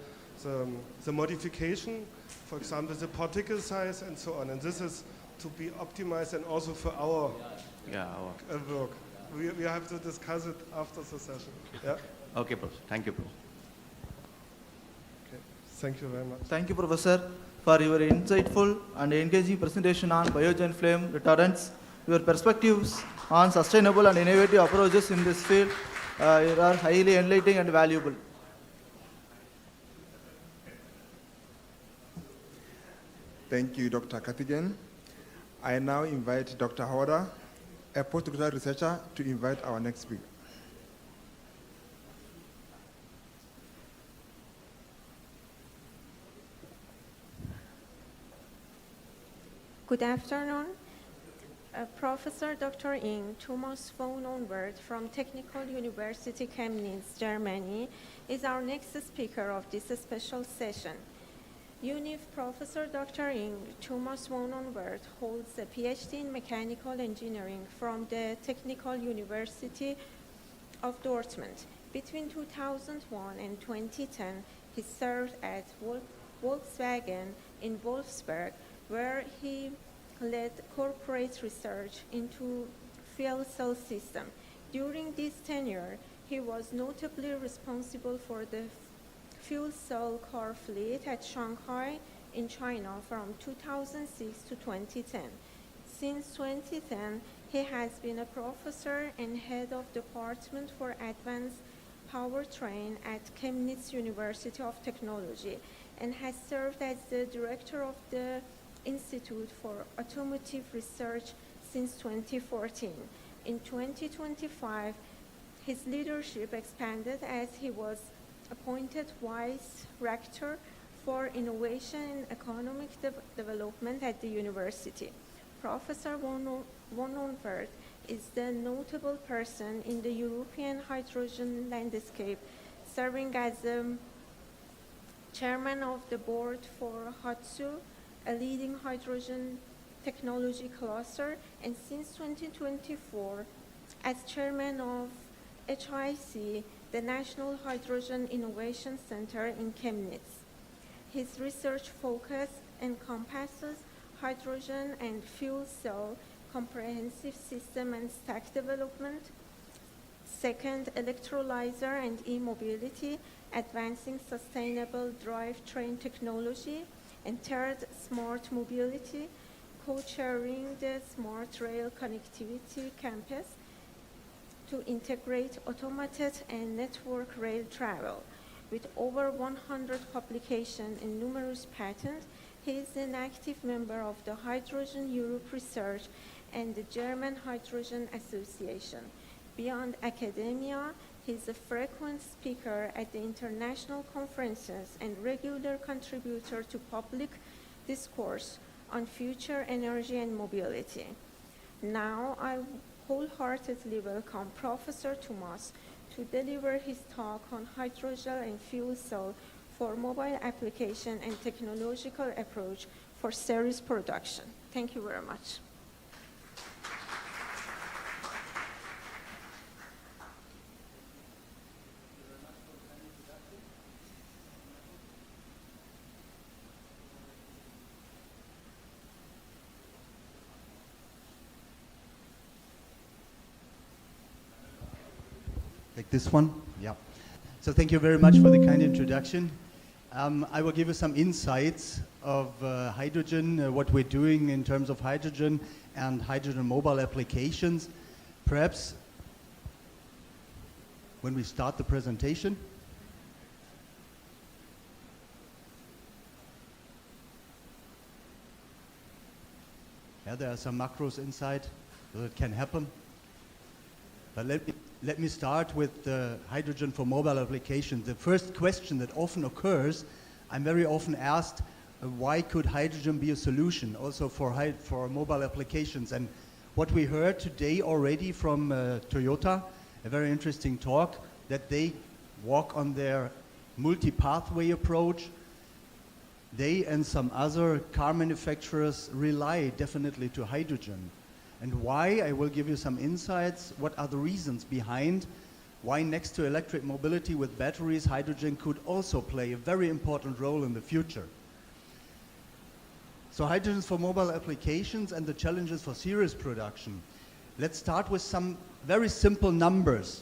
the modification, for example, the particle size and so on. And this is to be optimized and also for our work. We have to discuss it after the session. Yeah. Okay, Prof. Thank you, Prof. Okay. Thank you very much. Thank you, Professor, for your insightful and engaging presentation on biogen flame retardants. Your perspectives on sustainable and innovative approaches in this field are highly enlightening and valuable. Thank you, Dr. Kathigan. I now invite Dr. Howard, a postdoctoral researcher, to invite our next speaker. Good afternoon. Professor Dr. Ing Thomas von Onwert from Technical University Chemnitz, Germany, is our next speaker of this special session. UNIF Professor Dr. Ing Thomas von Onwert holds a PhD in mechanical engineering from the Technical University of Dortmund. Between 2001 and 2010, he served at Volkswagen in Wolfsburg, where he led corporate research into fuel cell system. During this tenure, he was notably responsible for the fuel cell car fleet at Shanghai in China from 2006 to 2010. Since 2010, he has been a professor and head of Department for Advanced Powertrain at Chemnitz University of Technology and has served as the director of the Institute for Automotive Research since 2014. In 2025, his leadership expanded as he was appointed Vice Rector for Innovation and Economic Development at the university. Professor von Onwert is the notable person in the European hydrogen landscape, serving as the chairman of the board for HOTSU, a leading hydrogen technology cluster, and since 2024, as chairman of HIC, the National Hydrogen Innovation Center in Chemnitz. His research focus encompasses hydrogen and fuel cell comprehensive system and stack development. Second, electrolyzer and e-mobility, advancing sustainable drivetrain technology. And third, smart mobility, co-chairing the smart rail connectivity campus to integrate automated and network rail travel. With over 100 publications and numerous patents, he is an active member of the Hydrogen Europe Research and the German Hydrogen Association. Beyond academia, he is a frequent speaker at the international conferences and regular contributor to public discourse on future energy and mobility. Now, I wholeheartedly welcome Professor Thomas to deliver his talk on hydrogen and fuel cell for mobile application and technological approach for series production. Thank you very much. Like this one? Yeah. So thank you very much for the kind introduction. I will give you some insights of hydrogen, what we're doing in terms of hydrogen and hydrogen mobile applications. Perhaps when we start the presentation. Yeah, there are some macros inside, so it can happen. But let me start with the hydrogen for mobile applications. The first question that often occurs, I'm very often asked, why could hydrogen be a solution also for mobile applications? And what we heard today already from Toyota, a very interesting talk, that they walk on their multi-pathway approach. They and some other car manufacturers rely definitely to hydrogen. And why? I will give you some insights. What are the reasons behind why next to electric mobility with batteries, hydrogen could also play a very important role in the future. So hydrogen for mobile applications and the challenges for series production. Let's start with some very simple numbers.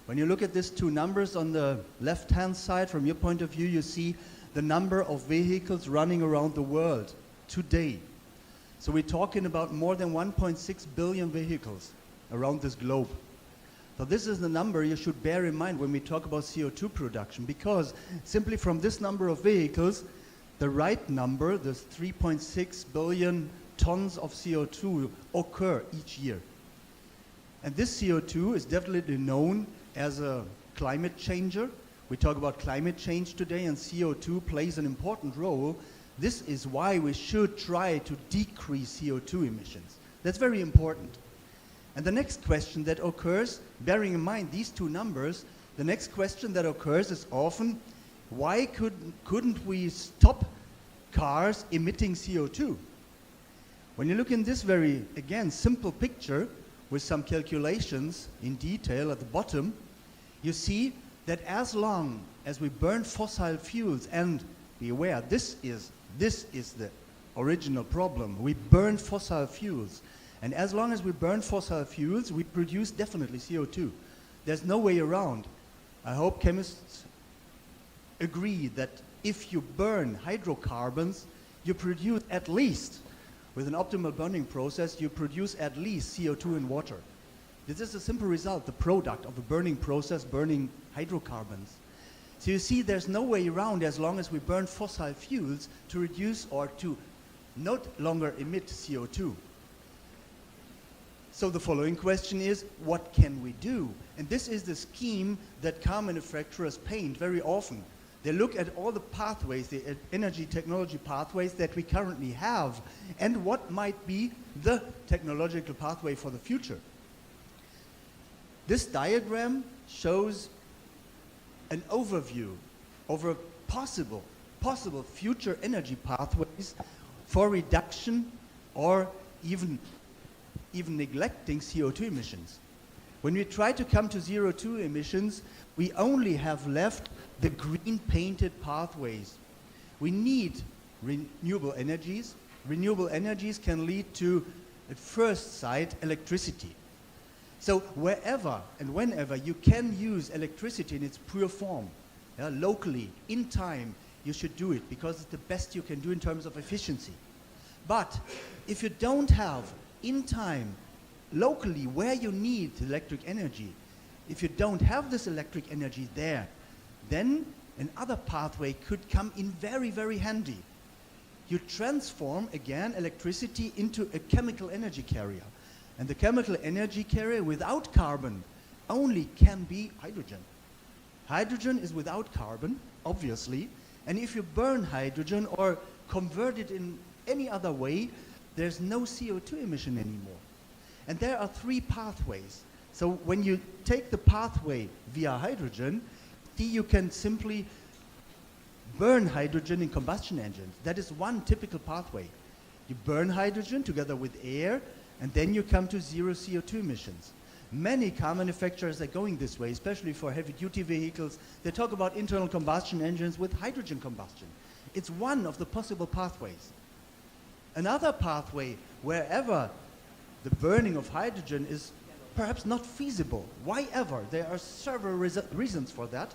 When you look at these two numbers on the left-hand side, from your point of view, you see the number of vehicles running around the world today. So we're talking about more than 1.6 billion vehicles around this globe. So this is the number you should bear in mind when we talk about CO2 production, because simply from this number of vehicles, the right number, the 3.6 billion tons of CO2 occur each year. And this CO2 is definitely known as a climate changer. We talk about climate change today, and CO2 plays an important role. This is why we should try to decrease CO2 emissions. That's very important. And the next question that occurs, bearing in mind these two numbers, the next question that occurs is often, why couldn't we stop cars emitting CO2? When you look in this very, again, simple picture with some calculations in detail at the bottom, you see that as long as we burn fossil fuels, and be aware, this is the original problem. We burn fossil fuels. And as long as we burn fossil fuels, we produce definitely CO2. There's no way around. I hope chemists agree that if you burn hydrocarbons, you produce at least, with an optimal burning process, you produce at least CO2 and water. This is a simple result, the product of a burning process, burning hydrocarbons. So you see, there's no way around as long as we burn fossil fuels to reduce or to not longer emit CO2. So the following question is, what can we do? And this is the scheme that car manufacturers paint very often. They look at all the pathways, the energy technology pathways that we currently have, and what might be the technological pathway for the future. This diagram shows an overview over possible future energy pathways for reduction or even neglecting CO2 emissions. When we try to come to CO2 emissions, we only have left the green painted pathways. We need renewable energies, renewable energies can lead to, at first sight, electricity. So wherever and whenever you can use electricity in its pure form, locally, in time, you should do it because it's the best you can do in terms of efficiency. But if you don't have in time, locally, where you need electric energy, if you don't have this electric energy there, then another pathway could come in very, very handy. You transform, again, electricity into a chemical energy carrier. And the chemical energy carrier without carbon only can be hydrogen. Hydrogen is without carbon, obviously, and if you burn hydrogen or convert it in any other way, there's no CO2 emission anymore. And there are three pathways. So when you take the pathway via hydrogen, you can simply burn hydrogen in combustion engines. That is one typical pathway. You burn hydrogen together with air, and then you come to zero CO2 emissions. Many car manufacturers are going this way, especially for heavy-duty vehicles. They talk about internal combustion engines with hydrogen combustion. It's one of the possible pathways. Another pathway, wherever the burning of hydrogen is perhaps not feasible, why ever? There are several reasons for that.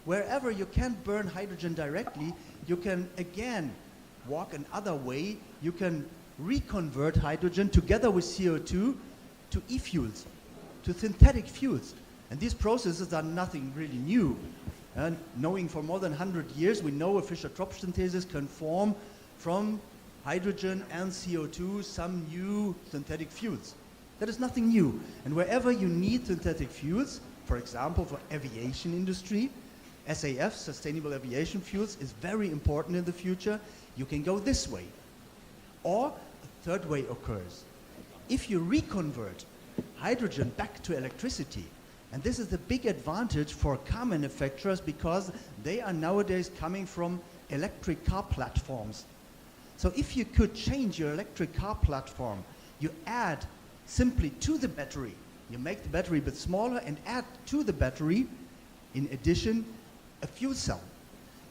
Wherever you can't burn hydrogen directly, you can again walk another way. You can reconvert hydrogen together with CO2 to e-fuels, to synthetic fuels. And these processes are nothing really new. And knowing for more than 100 years, we know a Fischer-Tropsch synthesis can form from hydrogen and CO2 some new synthetic fuels. That is nothing new. And wherever you need synthetic fuels, for example, for aviation industry, SAF, Sustainable Aviation Fuels, is very important in the future. You can go this way. Or a third way occurs. If you reconvert hydrogen back to electricity, and this is the big advantage for car manufacturers because they are nowadays coming from electric car platforms. So if you could change your electric car platform, you add simply to the battery, you make the battery a bit smaller and add to the battery, in addition, a fuel cell.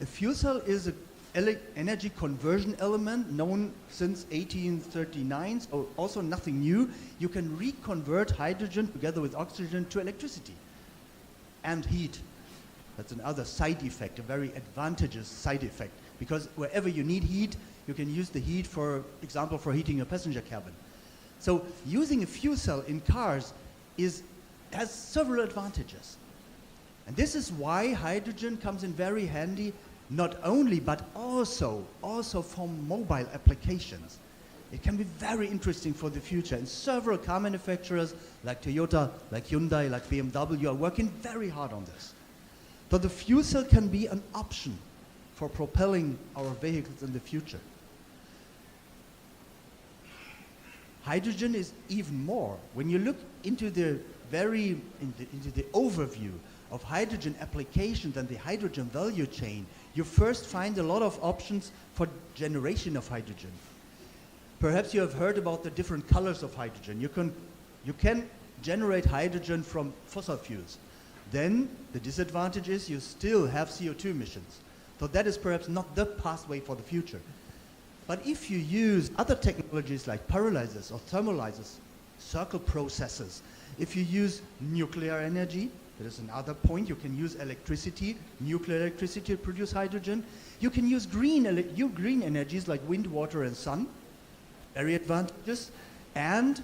A fuel cell is an energy conversion element known since 1839, so also nothing new. You can reconvert hydrogen together with oxygen to electricity and heat. That's another side effect, a very advantageous side effect, because wherever you need heat, you can use the heat, for example, for heating a passenger cabin. So using a fuel cell in cars has several advantages. And this is why hydrogen comes in very handy, not only, but also for mobile applications. It can be very interesting for the future. And several car manufacturers like Toyota, like Hyundai, like BMW are working very hard on this. So the fuel cell can be an option for propelling our vehicles in the future. Hydrogen is even more. When you look into the into the overview of hydrogen applications and the hydrogen value chain, you first find a lot of options for generation of hydrogen. Perhaps you have heard about the different colors of hydrogen. You can generate hydrogen from fossil fuels. Then the disadvantage is you still have CO2 emissions. So that is perhaps not the pathway for the future. But if you use other technologies like pyrolyzers or thermolyzers, circle processes, if you use nuclear energy, that is another point, you can use electricity, nuclear electricity to produce hydrogen. You can use green energies like wind, water, and sun, very advantageous. And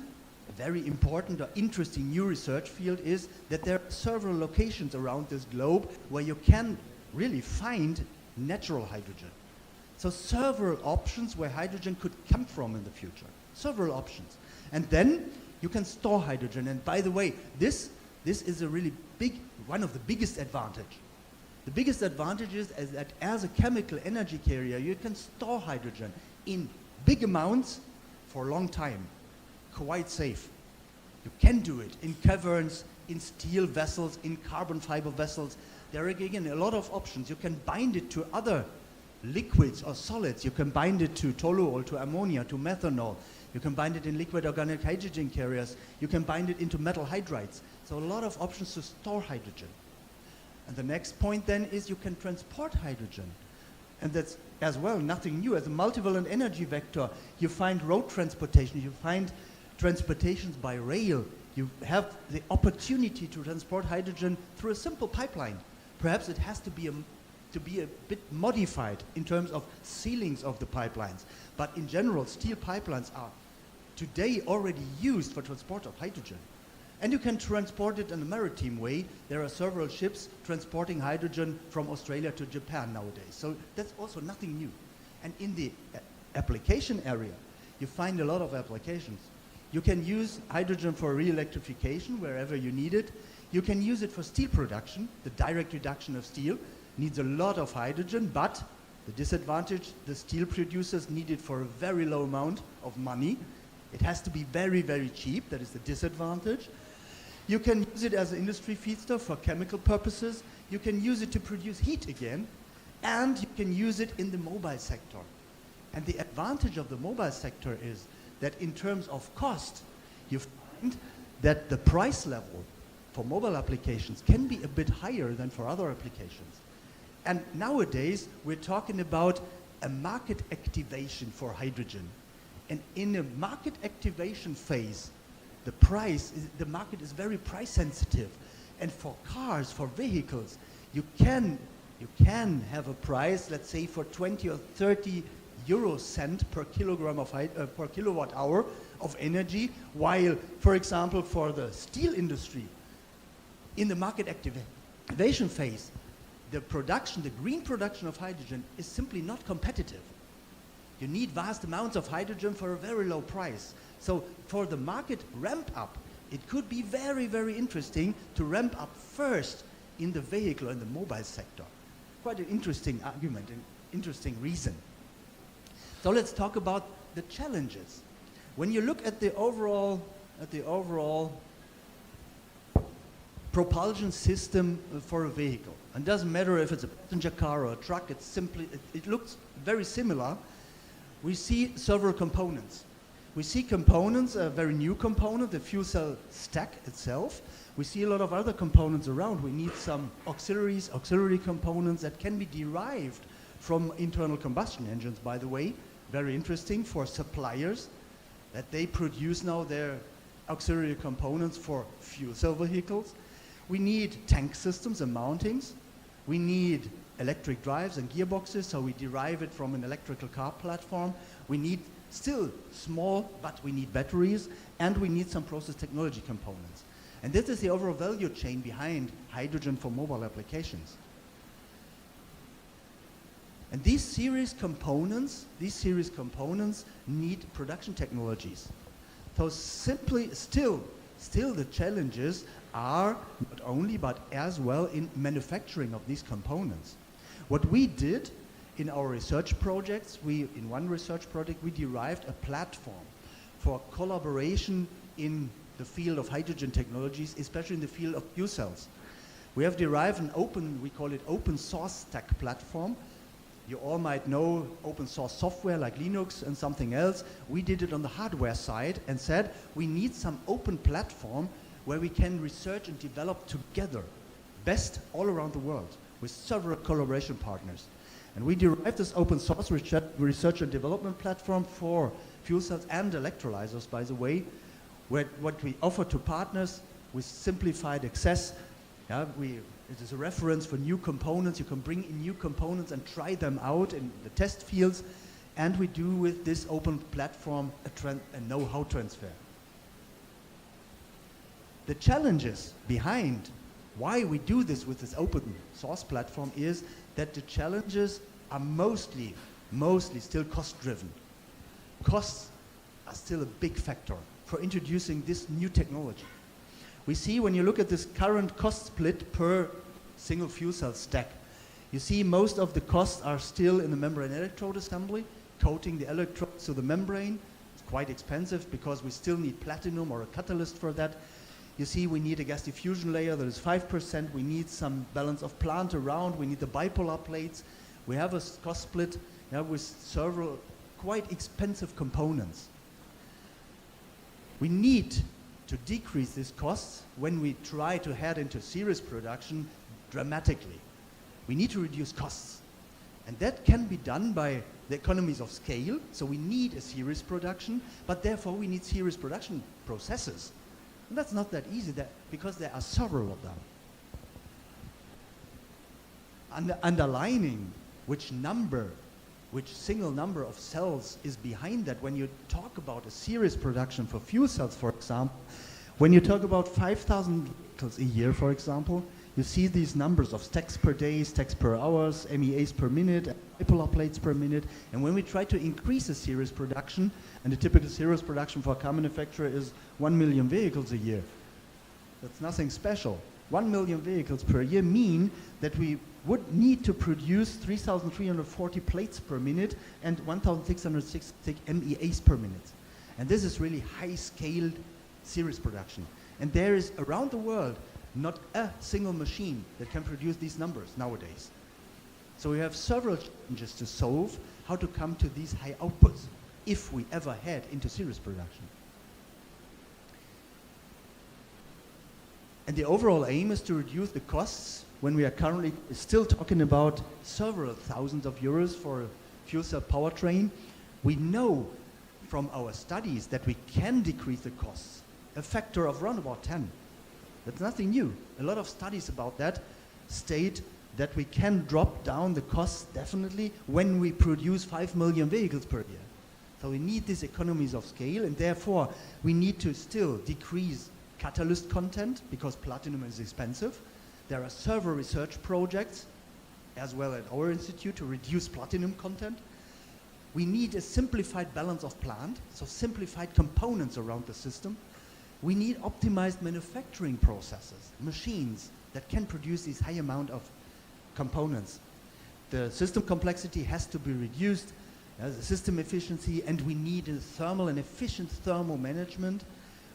a very important or interesting new research field is that there are several locations around this globe where you can really find natural hydrogen. So several options where hydrogen could come from in the future. Several options. And then you can store hydrogen. And by the way, this is a really one of the biggest advantage. The biggest advantage is that as a chemical energy carrier, you can store hydrogen in big amounts for a long time. Quite safe. You can do it in caverns, in steel vessels, in carbon fiber vessels. There are again a lot of options. You can bind it to other liquids or solids. You can bind it to toluol, to ammonia, to methanol. You can bind it in liquid organic hydrogen carriers. You can bind it into metal hydrides. So a lot of options to store hydrogen. And the next point then is you can transport hydrogen. And that's as well nothing new. As a multivalent energy vector, you find road transportation, you find transportations by rail, you have the opportunity to transport hydrogen through a simple pipeline. Perhaps it has to be a bit modified in terms of ceilings of the pipelines. But in general, steel pipelines are today already used for transport of hydrogen. And you can transport it in a maritime way. There are several ships transporting hydrogen from Australia to Japan nowadays. So that's also nothing new. And in the application area, you find a lot of applications. You can use hydrogen for re-electrification wherever you need it. You can use it for steel production. The direct reduction of steel needs a lot of hydrogen, but the disadvantage, the steel producers need it for a very low amount of money. It has to be very, very cheap. That is the disadvantage. You can use it as an industry feedstock for chemical purposes. You can use it to produce heat again, and you can use it in the mobile sector. And the advantage of the mobile sector is that in terms of cost, you find that the price level for mobile applications can be a bit higher than for other applications. And nowadays, we're talking about a market activation for hydrogen. And in a market activation phase, the market is very price sensitive. And for cars, for vehicles, you can have a price, let's say for 20 or 30 euro cent per kilogram of per kilowatt hour of energy, while, for example, for the steel industry, in the market activation phase, the green production of hydrogen is simply not competitive. You need vast amounts of hydrogen for a very low price. So for the market ramp up, it could be very, very interesting to ramp up first in the vehicle and the mobile sector. Quite an interesting argument, an interesting reason. So let's talk about the challenges. When you look at the overall propulsion system for a vehicle, and it doesn't matter if it's a passenger car or a truck, it looks very similar. We see several components. We see components, a very new component, the fuel cell stack itself. We see a lot of other components around. We need some auxiliary components that can be derived from internal combustion engines, by the way. Very interesting for suppliers that they produce now their auxiliary components for fuel cell vehicles. We need tank systems and mountings. We need electric drives and gearboxes, so we derive it from an electrical car platform. We need still small, but we need batteries, and we need some process technology components. And this is the overall value chain behind hydrogen for mobile applications. And these series components need production technologies. So simply, still the challenges are not only, but as well in manufacturing of these components. What we did in our research projects, in one research project, we derived a platform for collaboration in the field of hydrogen technologies, especially in the field of fuel cells. We have derived we call it open source stack platform. You all might know open source software like Linux and something else. We did it on the hardware side and said we need some open platform where we can research and develop together, best all around the world, with several collaboration partners. And we derived this open source research and development platform for fuel cells and electrolyzers, by the way, where what we offer to partners with simplified access. It is a reference for new components. You can bring in new components and try them out in the test fields. And we do with this open platform a know-how transfer. The challenges behind why we do this with this open source platform is that the challenges are mostly still cost-driven. Costs are still a big factor for introducing this new technology. We see when you look at this current cost split per single fuel cell stack, you see most of the costs are still in the membrane electrode assembly, coating the electrodes to the membrane. It's quite expensive because we still need platinum or a catalyst for that. You see we need a gas diffusion layer that is 5%. We need some balance of plant around. We need the bipolar plates. We have a cost split with several quite expensive components. We need to decrease these costs when we try to head into series production dramatically. We need to reduce costs. And that can be done by the economies of scale. So we need a series production, but therefore we need series production processes. And that's not that easy because there are several of them. Underlining which single number of cells is behind that. When you talk about a series production for fuel cells, for example, when you talk about 5,000 vehicles a year, for example, you see these numbers of stacks per day, stacks per hours, MEAs per minute, bipolar plates per minute. And when we try to increase the series production, and the typical series production for a car manufacturer is 1 million vehicles a year. That's nothing special. 1 million vehicles per year mean that we would need to produce 3,340 plates per minute and 1,660 MEAs per minute. And this is really high-scaled series production. And there is, around the world, not a single machine that can produce these numbers nowadays. So we have several challenges to solve how to come to these high outputs if we ever head into series production. And the overall aim is to reduce the costs when we are currently still talking about several thousands of euros for a fuel cell powertrain. We know from our studies that we can decrease the costs a factor of around about 10. That's nothing new. A lot of studies about that state that we can drop down the costs definitely when we produce 5 million vehicles per year. So we need these economies of scale, and therefore we need to still decrease catalyst content because platinum is expensive. There are several research projects as well at our institute to reduce platinum content. We need a simplified balance of plant, so simplified components around the system. We need optimized manufacturing processes, machines that can produce this high amount of components. The system complexity has to be reduced, the system efficiency, and we need a thermal and efficient thermal management.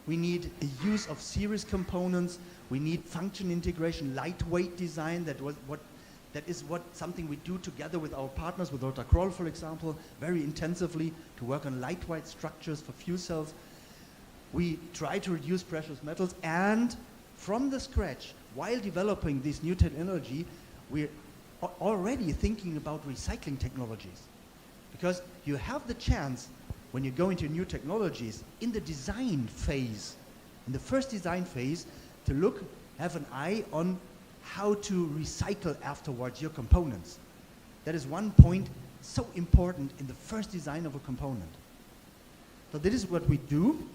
We need a use of series components. We need function integration, lightweight design. That is something we do together with our partners, with Dr. Kroll, for example, very intensively to work on lightweight structures for fuel cells. We try to reduce precious metals, and from the scratch, while developing this new technology, we're already thinking about recycling technologies. Because you have the chance, when you go into new technologies, in the design phase, in the first design phase, to have an eye on how to recycle afterwards your components. That is one point so important in the first design of a component. So this is what we do.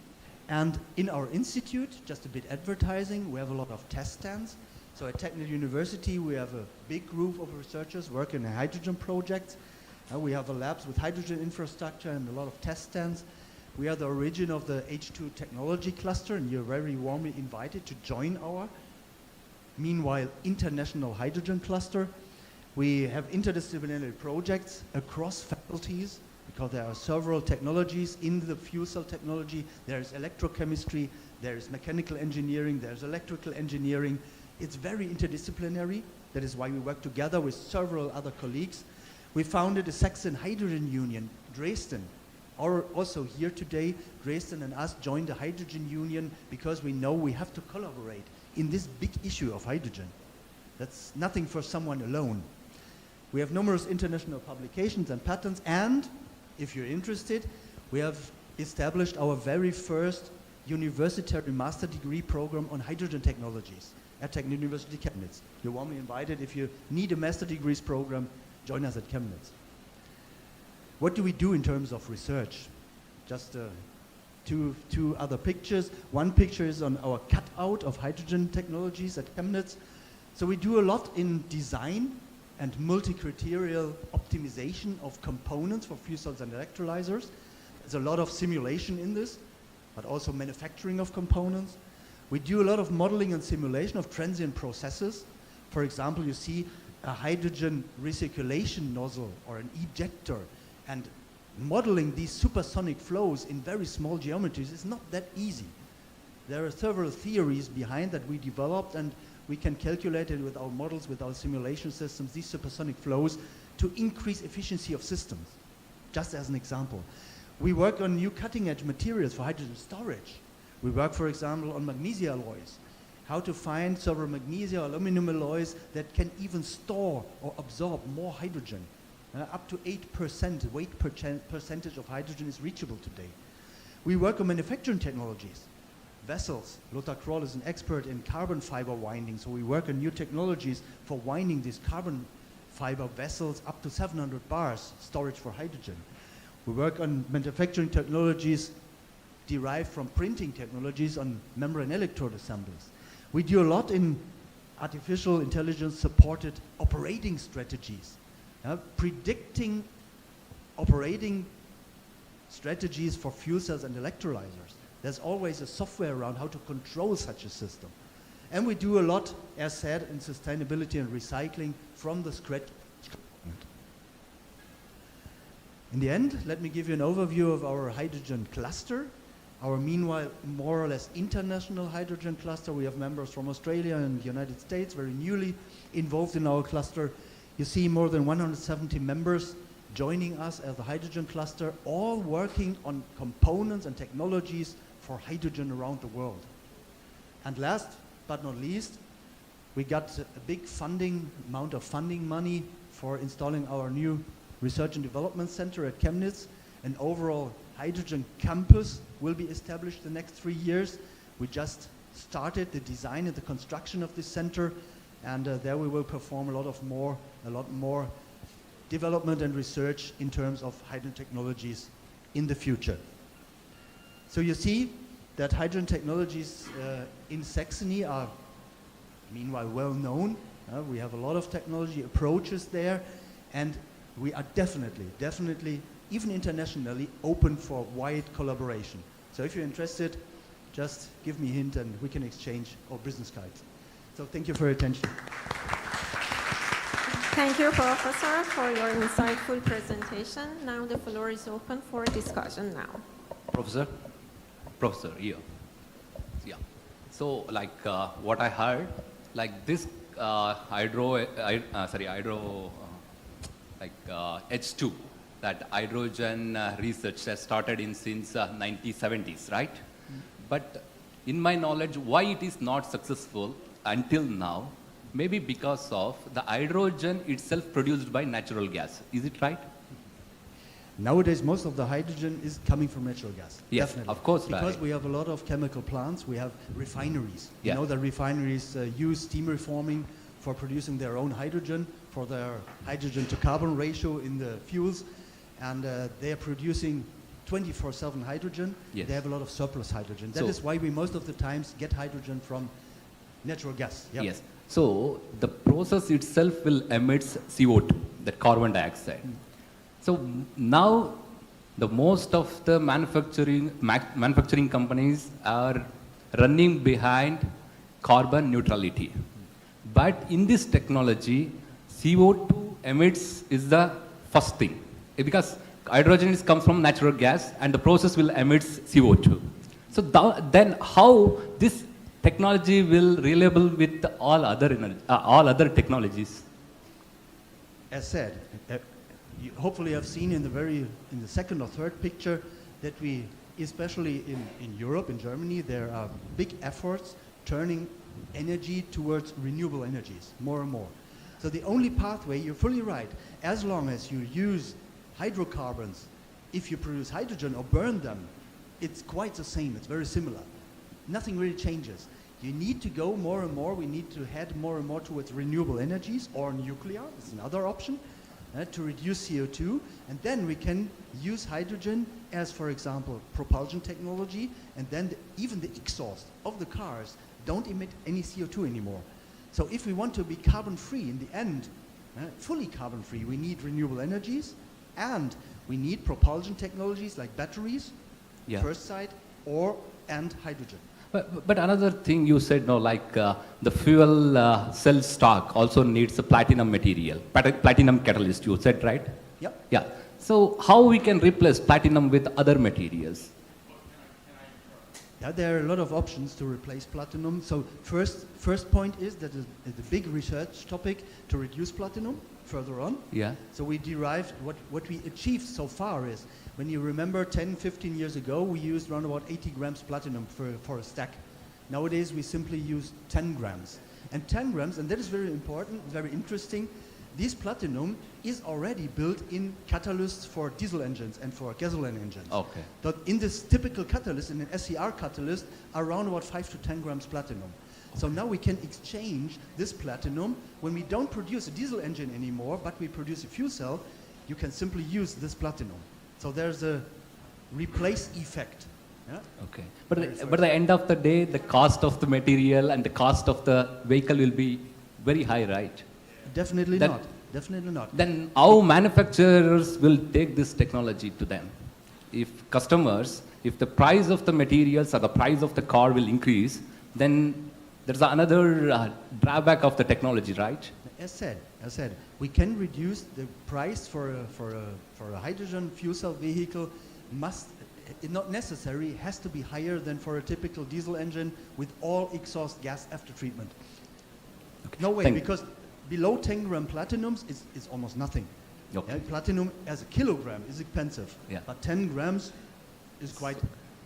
And in our institute, just a bit advertising, we have a lot of test stands. So at Technical University, we have a big group of researchers working on hydrogen projects. We have labs with hydrogen infrastructure and a lot of test stands. We are the origin of the H2 technology cluster, and you're very warmly invited to join our, meanwhile, international hydrogen cluster. We have interdisciplinary projects across faculties, because there are several technologies in the fuel cell technology. There's electrochemistry, there's mechanical engineering, there's electrical engineering. It's very interdisciplinary. That is why we work together with several other colleagues. We founded a Saxon Hydrogen Union, Dresden. Also here today, Dresden and us joined the Hydrogen Union because we know we have to collaborate in this big issue of hydrogen. That's nothing for someone alone. We have numerous international publications and patents, and if you're interested, we have established our very first university master degree program on hydrogen technologies at Technical University Chemnitz. You're warmly invited. If you need a master degrees program, join us at Chemnitz. What do we do in terms of research? Just two other pictures. One picture is on our cutout of hydrogen technologies at Chemnitz. So we do a lot in design and multi-criterial optimization of components for fuel cells and electrolyzers. There's a lot of simulation in this, but also manufacturing of components. We do a lot of modeling and simulation of transient processes. For example, you see a hydrogen recirculation nozzle or an ejector, and modeling these supersonic flows in very small geometries is not that easy. There are several theories behind that we developed, and we can calculate it with our models, with our simulation systems, these supersonic flows, to increase efficiency of systems, just as an example. We work on new cutting-edge materials for hydrogen storage. We work, for example, on magnesia alloys, how to find several magnesia or aluminum alloys that can even store or absorb more hydrogen. Up to 8% weight percentage of hydrogen is reachable today. We work on manufacturing technologies. Vessels. Lothar Kroll is an expert in carbon fiber winding, so we work on new technologies for winding these carbon fiber vessels up to 700 bars storage for hydrogen. We work on manufacturing technologies derived from printing technologies on membrane electrode assemblies. We do a lot in artificial intelligence supported operating strategies, predicting operating strategies for fuel cells and electrolyzers. There's always a software around how to control such a system. And we do a lot, as said, in sustainability and recycling from the scratch. In the end, let me give you an overview of our hydrogen cluster. Our meanwhile more or less international hydrogen cluster. We have members from Australia and the United States, very newly involved in our cluster. You see more than 170 members joining us as the hydrogen cluster, all working on components and technologies for hydrogen around the world. And last but not least, we got a big amount of funding money for installing our new research and development center at Chemnitz. An overall hydrogen campus will be established the next 3 years. We just started the design and the construction of this center, and there we will perform a lot more development and research in terms of hydrogen technologies in the future. So you see that hydrogen technologies in Saxony are meanwhile well known. We have a lot of technology approaches there, and we are definitely, even internationally, open for wide collaboration. So if you're interested, just give me a hint and we can exchange our business cards. So thank you for your attention. Thank you, Professor, for your insightful presentation. Now the floor is open for discussion now. Professor, here. Yeah. So, like what I heard, like this H2, that hydrogen research has started since 1970s, right? But in my knowledge, why it is not successful until now? Maybe because of the hydrogen itself produced by natural gas. Is it right? Nowadays, most of the hydrogen is coming from natural gas. Yes, definitely. of course. Because right. we have a lot of chemical plants, we have refineries. Yeah. You know that refineries use steam reforming for producing their own hydrogen, for their hydrogen to carbon ratio in the fuels, and they are producing 24/7 hydrogen. Yes. They have a lot of surplus hydrogen. That is why we most of the times get hydrogen from natural gas. Yep. Yes. So the process itself will emit CO2, that carbon dioxide. So now the most of the manufacturing companies are running behind carbon neutrality. But in this technology, CO2 emits is the first thing, because hydrogen comes from natural gas and the process will emit CO2. So then how this technology will reliable with all other technologies? As said, you hopefully have seen in the second or third picture that we, especially in Europe, in Germany, there are big efforts turning energy towards renewable energies, more and more. So the only pathway, you're fully right, as long as you use hydrocarbons, if you produce hydrogen or burn them, it's quite the same, it's very similar. Nothing really changes. You need to go more and more, we need to head more and more towards renewable energies or nuclear, it's another option, to reduce CO2, and then we can use hydrogen as, for example, propulsion technology, and then even the exhaust of the cars don't emit any CO2 anymore. So if we want to be carbon-free in the end, fully carbon-free, we need renewable energies, and we need propulsion technologies like batteries, first side, and hydrogen. But another thing you said, like the fuel cell stock also needs a platinum material, platinum catalyst, you said, right? Yep. Yeah. So how we can replace platinum with other materials? Yeah, there are a lot of options to replace platinum. So first point is that the big research topic to reduce platinum further on. Yeah. So we derived, what we achieved so far is, when you remember 10, 15 years ago, we used around about 80 grams platinum for a stack. Nowadays, we simply use 10 grams. And 10 grams, and that is very important, very interesting, This platinum is already built in catalysts for diesel engines and for gasoline engines. Okay. That in this typical catalyst, in an SCR catalyst, around about 5 to 10 grams platinum. So now we can exchange this platinum when we don't produce a diesel engine anymore, but we produce a fuel cell. You can simply use this platinum. So there's a replace effect. Yeah? Okay. But at the end of the day, the cost of the material and the cost of the vehicle will be very high, right? Definitely not. Definitely not. Then how manufacturers will take this technology to them? If customers, if the price of the materials or the price of the car will increase, then there's another drawback of the technology, right? As said, we can reduce the price for a hydrogen fuel cell vehicle. Not necessary, has to be higher than for a typical diesel engine with all exhaust gas after treatment. Okay. No way, because below 10 gram platinums is almost nothing. Okay. Yeah, platinum as a kilogram is expensive, Yeah. but 10 grams is quite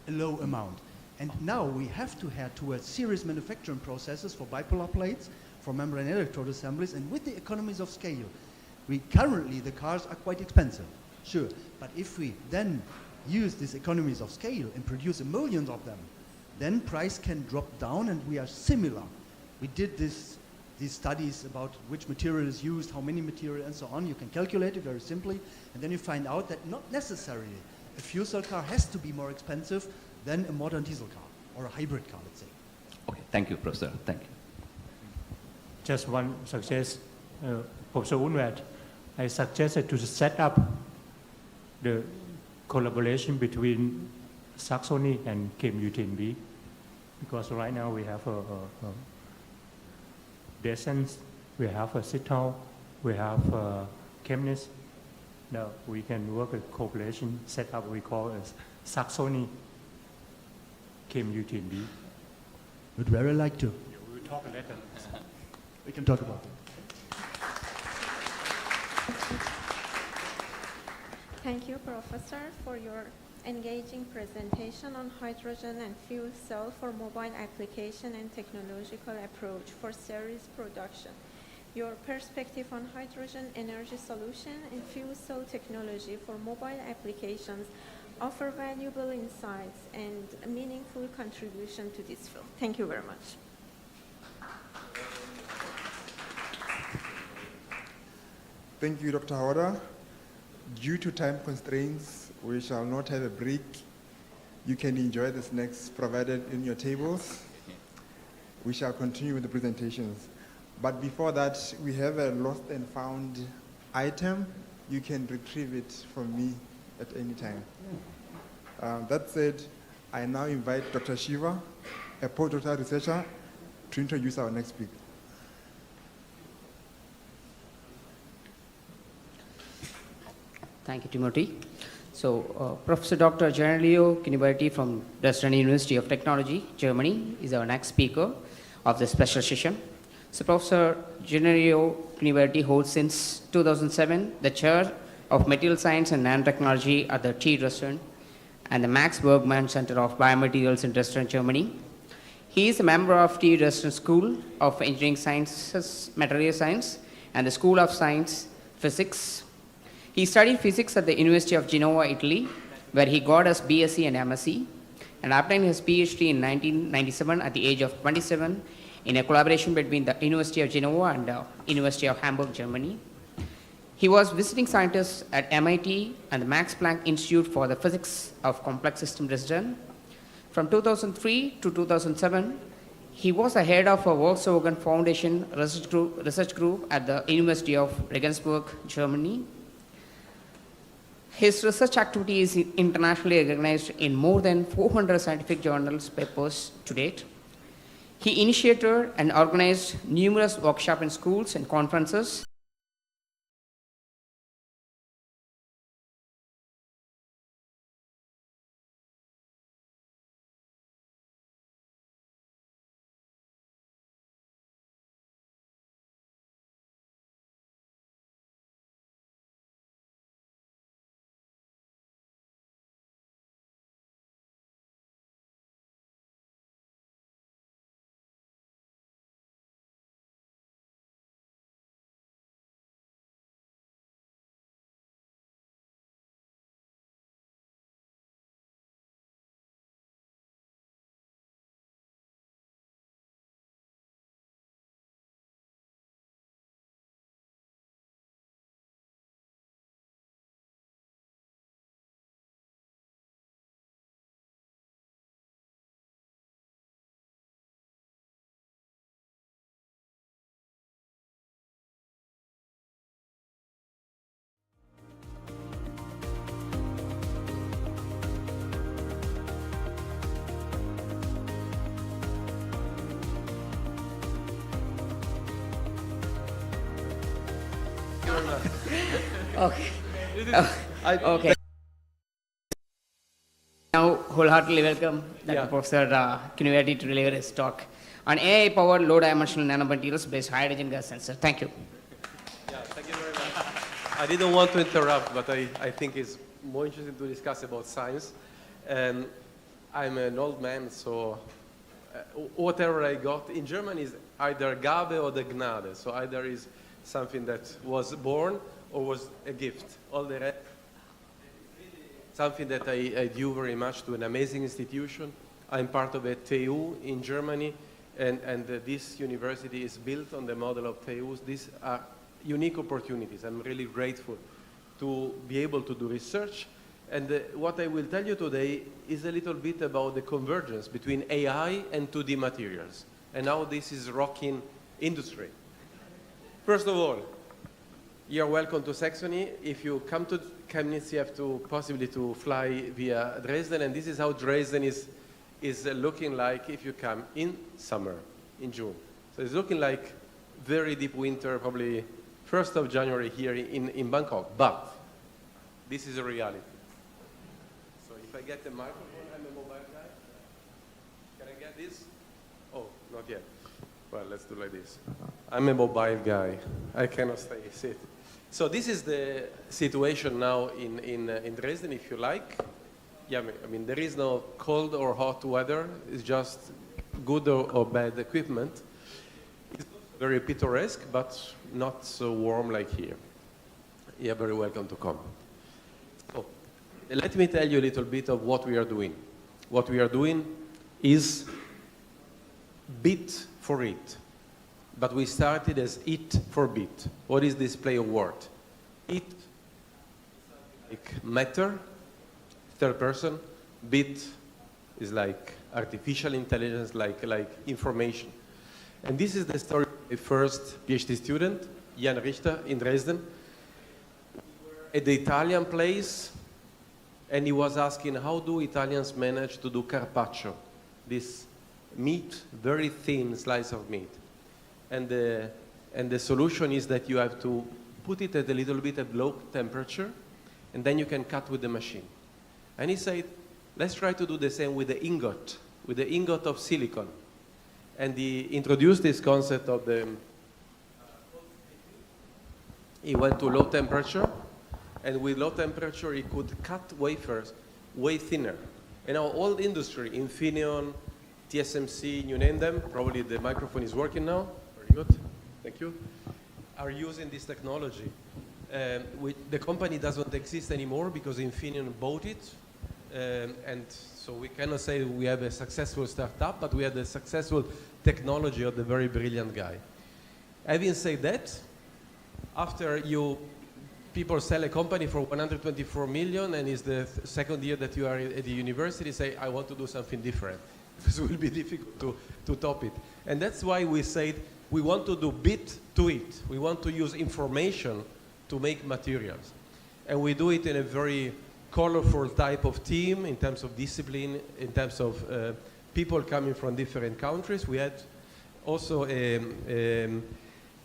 a low amount. And now we have to head towards serious manufacturing processes for bipolar plates, for membrane electrode assemblies, and with the economies of scale. Currently, the cars are quite expensive, sure, but if we then use these economies of scale and produce millions of them, then price can drop down and we are similar. We did these studies about which material is used, how many material and so on. You can calculate it very simply, and then you find out that not necessarily a fuel cell car has to be more expensive than a modern diesel car or a hybrid car, let's say. Okay, thank you, Professor. Thank you. Just one suggest, Professor Unwert, I suggested to set up the collaboration between Saxony and KMUTNB, because right now we have a Descent, we have a Sithal, we have a Chemnitz. Now we can work a cooperation set up we call as Saxony KMUTNB. Would very like to. Yeah, we will talk later. We can talk about it. Thank you, Professor, for your engaging presentation on hydrogen and fuel cell for mobile application and technological approach for series production. Your perspective on hydrogen energy solution and fuel cell technology for mobile applications offer valuable insights and a meaningful contribution to this field. Thank you very much. Thank you, Dr. Howard. Due to time constraints, we shall not have a break. You can enjoy the snacks provided in your tables. We shall continue with the presentations. But before that, we have a lost and found item. You can retrieve it from me at any time. That said, I now invite Dr. Shiva, a postdoctoral researcher, to introduce our next speaker. Thank you, Timothy. So, Professor Dr. Gianleo Kiniberti from Dresden University of Technology, Germany, is our next speaker of this special session. So, Professor Gianleo Kiniberti holds since 2007 the chair of Material Science and Nanotechnology at the TU Dresden and the Max Bergmann Center of Biomaterials in Dresden, Germany. He is a member of TU Dresden School of Engineering Sciences, Material Science, and the School of Science, Physics. He studied physics at the University of Genoa, Italy, where he got his BSc and MSc, and obtained his PhD in 1997 at the age of 27 in a collaboration between the University of Genoa and the University of Hamburg, Germany. He was visiting scientist at MIT and the Max Planck Institute for the Physics of Complex Systems, Dresden. From 2003 to 2007, he was the head of a Volkswagen Foundation research group at the University of Regensburg, Germany. His research activity is internationally recognized in more than 400 scientific journals papers to date. He initiated and organized numerous workshops in schools and conferences Okay. Okay. Now, wholeheartedly welcome Dr. Professor Kinuati to deliver his talk on AI-powered low-dimensional nanomaterials-based hydrogen gas sensor. Thank you. Yeah, thank you very much. I didn't want to interrupt, but I think it's more interesting to discuss about science. And I'm an old man, so whatever I got in German is either Gabe or the Gnade. So either is something that was born or was a gift. All the rest, something that I due very much to an amazing institution. I'm part of a TU in Germany, and this university is built on the model of TUs. These are unique opportunities. I'm really grateful to be able to do research. And what I will tell you today is a little bit about the convergence between AI and 2D materials, and how this is rocking industry. First of all, you're welcome to Saxony. If you come to Chemnitz, you have to possibly to fly via Dresden, and this is how Dresden is looking like if you come in summer, in June. So it's looking like very deep winter, probably 1st of January here in Bangkok, but this is a reality. So if I get the microphone, I'm a mobile guy. Can I get this? Oh, not yet. Well, let's do like this. I'm a mobile guy. I cannot sit. So this is the situation now in Dresden, if you like. Yeah, I mean, there is no cold or hot weather. It's just good or bad equipment. It's very picturesque, but not so warm like here. You're very welcome to come. So, let me tell you a little bit of what we are doing. What we are doing is bit for it. But we started as it for bit. What is this play of word? It, like matter, third person. Bit is like artificial intelligence, like information. And this is the story of the first PhD student, Jan Richter, in Dresden. We were at the Italian place, and he was asking, how do Italians manage to do carpaccio? This meat, very thin slice of meat. And the solution is that you have to put it at a little bit of low temperature, and then you can cut with the machine. And he said, let's try to do the same with the ingot of silicon. And he introduced this concept of he went to low temperature, and with low temperature he could cut wafers way thinner. And now all the industry, Infineon, TSMC, you name them, probably the microphone is working now. Very good, thank you. Are using this technology. The company doesn't exist anymore because Infineon bought it. And so we cannot say we have a successful startup, but we have the successful technology of the very brilliant guy. Having said that, after people sell a company for 124 million and it's the second year that you are at the university, say, I want to do something different. Because it will be difficult to top it. And that's why we said we want to do bit to it. We want to use information to make materials. And we do it in a very colorful type of team in terms of discipline, in terms of people coming from different countries. We had also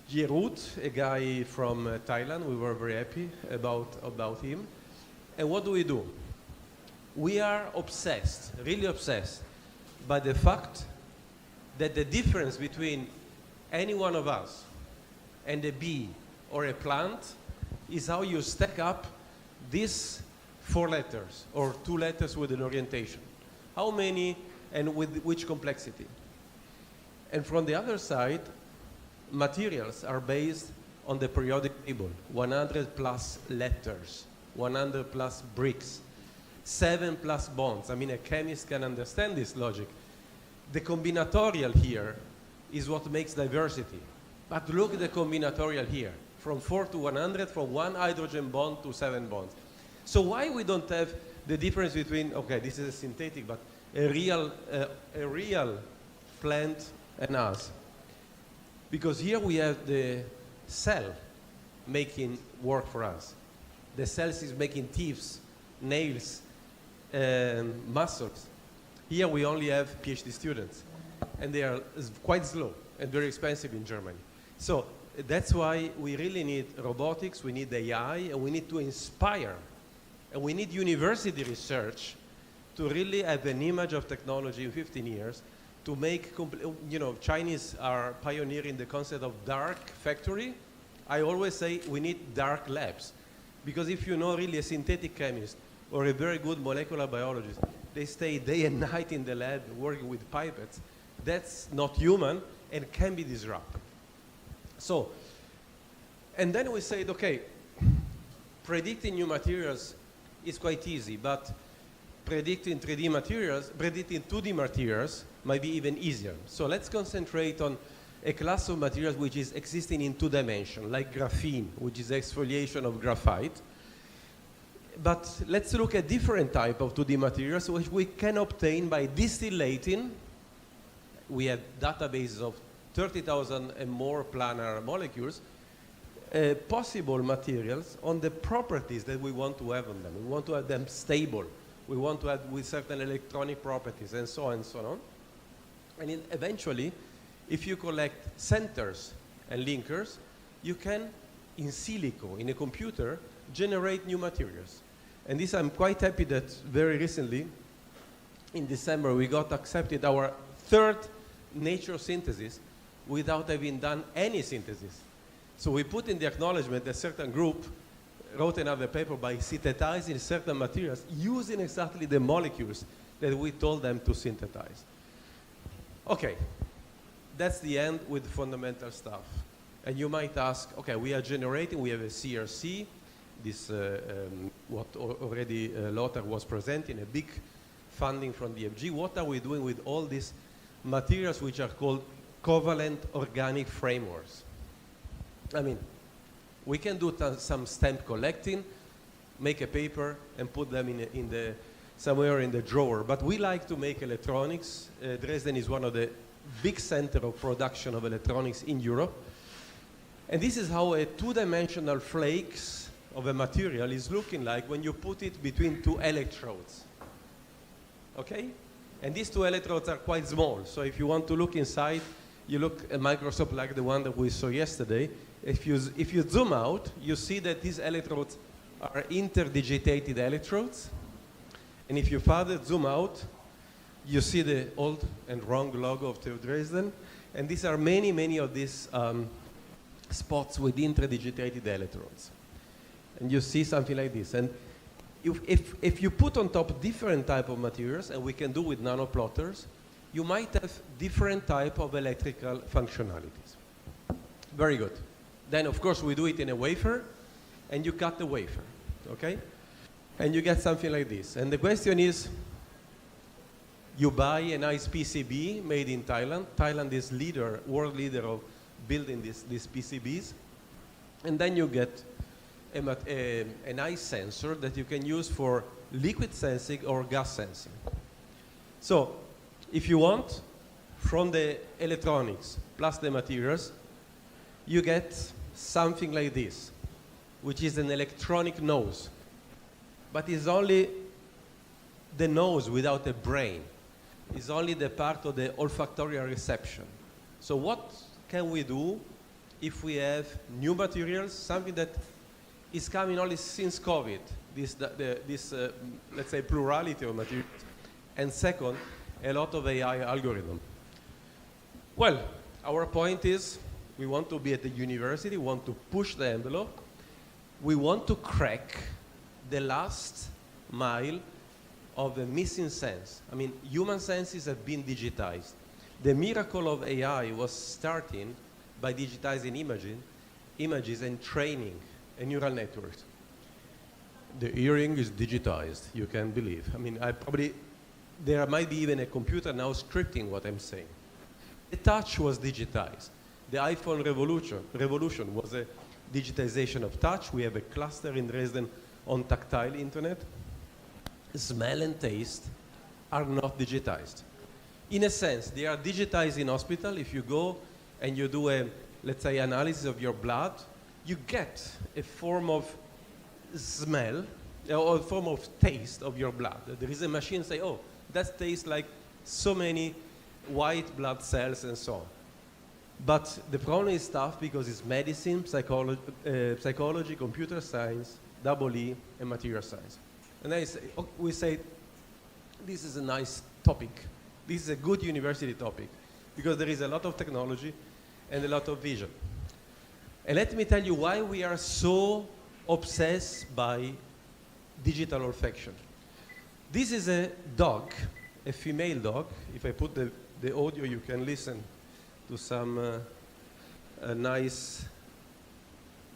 Jerut, a guy from Thailand. We were very happy about him. And what do? We are obsessed, really obsessed, by the fact that the difference between any one of us and a bee or a plant is how you stack up these 4 letters or 2 letters with an orientation. How many and with which complexity? And from the other side, materials are based on the periodic table, 100 plus letters, 100 plus bricks, 7 plus bonds. I mean, a chemist can understand this logic. The combinatorial here is what makes diversity. But look at the combinatorial here, from 4 to 100, from 1 hydrogen bond to 7 bonds. So why we don't have the difference between, okay, this is a synthetic, but a real plant and us? Because here we have the cell making work for us. The cells is making teeth, nails, muscles. Here we only have PhD students, and they are quite slow and very expensive in Germany. So that's why we really need robotics, we need AI, and we need to inspire. And we need university research to really have an image of technology in 15 years to make, Chinese are pioneering the concept of dark factory. I always say we need dark labs. Because if you know really a synthetic chemist or a very good molecular biologist, they stay day and night in the lab working with pipettes. That's not human and can be disrupted. So, and then we said, okay, predicting new materials is quite easy, but predicting 3D materials, predicting 2D materials might be even easier. So let's concentrate on a class of materials which is existing in 2 dimensions, like graphene, which is exfoliation of graphite. But let's look at different type of 2D materials which we can obtain by distillating. We have databases of 30,000 and more planar molecules, possible materials on the properties that we want to have on them. We want to have them stable. We want to have with certain electronic properties and so on and so on. And eventually, if you collect centers and linkers, you can, in silico, in a computer, generate new materials. And this I'm quite happy that very recently, in December, we got accepted our 3rd Nature synthesis without having done any synthesis. So we put in the acknowledgement that a certain group wrote another paper by synthesizing certain materials using exactly the molecules that we told them to synthesize. Okay, that's the end with fundamental stuff. And you might ask, okay, we are generating, we have a CRC, this what already Lothar was presenting, a big funding from the FG. What are we doing with all these materials which are called covalent organic frameworks? I mean, we can do some stamp collecting, make a paper, and put them somewhere in the drawer. But we like to make electronics. Dresden is one of the big centers of production of electronics in Europe. And this is how a 2-dimensional flakes of a material is looking like when you put it between 2 electrodes. Okay? And these 2 electrodes are quite small. So if you want to look inside, you look at a microscope like the one that we saw yesterday. If you zoom out, you see that these electrodes are interdigitated electrodes. And if you further zoom out, you see the old and wrong logo of TU Dresden. And these are many, many of these spots with interdigitated electrodes. And you see something like this. And if you put on top different type of materials, and we can do with nanoplotters, you might have different type of electrical functionalities. Very good. Then, of course, we do it in a wafer, and you cut the wafer, okay? And you get something like this. And the question is, you buy a nice PCB made in Thailand. Thailand is world leader of building these PCBs. And then you get a nice sensor that you can use for liquid sensing or gas sensing. So, if you want, from the electronics plus the materials, you get something like this, which is an electronic nose. But it's only the nose without a brain. It's only the part of the olfactory reception. So what can we do if we have new materials, something that is coming only since COVID, this let's say, plurality of materials, and second, a lot of AI algorithm? Well, our point is, we want to be at the university, we want to push the envelope, we want to crack the last mile of the missing sense. I mean, human senses have been digitized. The miracle of AI was starting by digitizing images and training a neural network. The hearing is digitized, you can believe. I mean, there might be even a computer now scripting what I'm saying. The touch was digitized. The iPhone revolution was a digitization of touch. We have a cluster in Dresden on tactile internet. Smell and taste are not digitized. In a sense, they are digitized in hospital. If you go and you do a, let's say, analysis of your blood, you get a form of smell or a form of taste of your blood. There is a machine say, oh, that tastes like so many white blood cells and so on. But the problem is tough because it's medicine, psychology, computer science, double E, and material science. And then we say, this is a nice topic. This is a good university topic because there is a lot of technology and a lot of vision. And let me tell you why we are so obsessed by digital olfaction. This is a dog, a female dog. If I put the audio, you can listen to some nice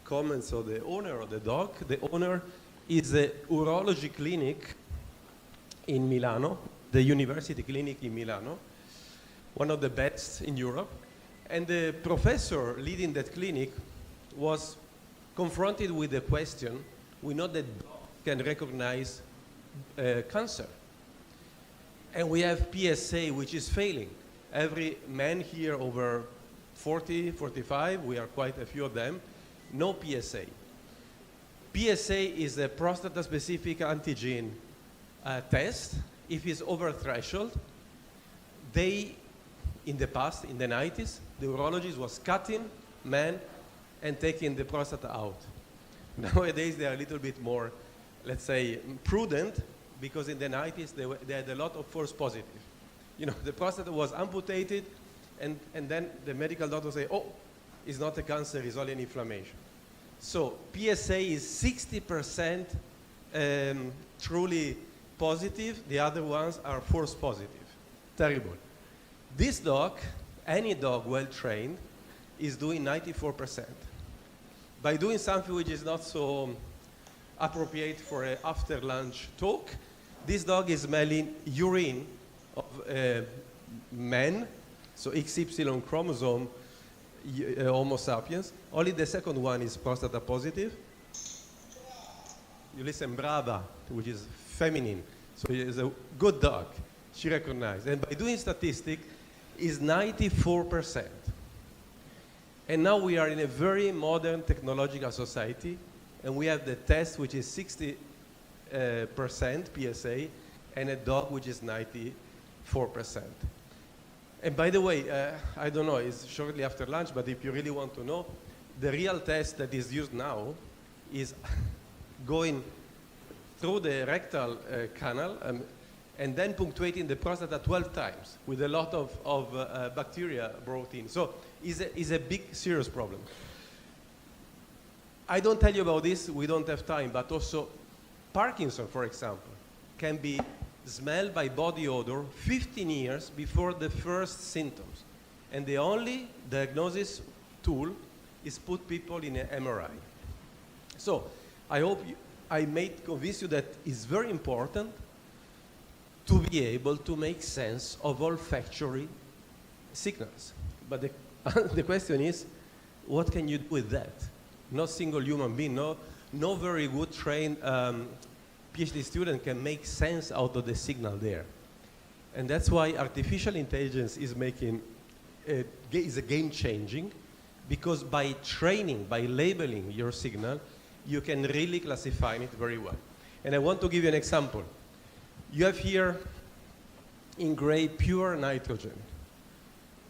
comments of the owner of the dog. The owner is a urology clinic in Milano, the university clinic in Milano, one of the best in Europe. And the professor leading that clinic was confronted with the question, we know that dogs can recognize cancer. And we have PSA, which is failing. Every man here over 40, 45, we are quite a few of them, no PSA. PSA is a prostata-specific antigen test. If it's over threshold, in the past, in the 90s, the urologist was cutting men and taking the prostata out. Nowadays, they are a little bit more, let's say, prudent, because in the 90s, they had a lot of false positive. You know, the prostata was amputated, and then the medical doctor say, oh, it's not a cancer, it's only an inflammation. So PSA is 60% truly positive, the other ones are false positive. Terrible. This dog, any dog well trained, is doing 94%. By doing something which is not so appropriate for an after lunch talk, this dog is smelling urine of men, so XY chromosome, Homo sapiens. Only the second one is prostata positive. You listen, Brava, which is feminine, so it is a good dog. She recognized. And by doing statistic, is 94%. And now we are in a very modern technological society, and we have the test which is 60% PSA, and a dog which is 94%. And by the way, I don't know, it's shortly after lunch, but if you really want to know, the real test that is used now is going through the rectal canal and then punctuating the prostata 12 times with a lot of bacteria brought in. So it's a big, serious problem. I don't tell you about this, we don't have time, but also Parkinson, for example, can be smelled by body odor 15 years before the first symptoms. And the only diagnosis tool is put people in an MRI. So I hope I made convince you that it's very important to be able to make sense of olfactory signals. But the question is, what can you do with that? No single human being, no very good trained PhD student can make sense out of the signal there. And that's why artificial intelligence is is a game changing, because by training, by labeling your signal, you can really classify it very well. And I want to give you an example. You have here in gray pure nitrogen.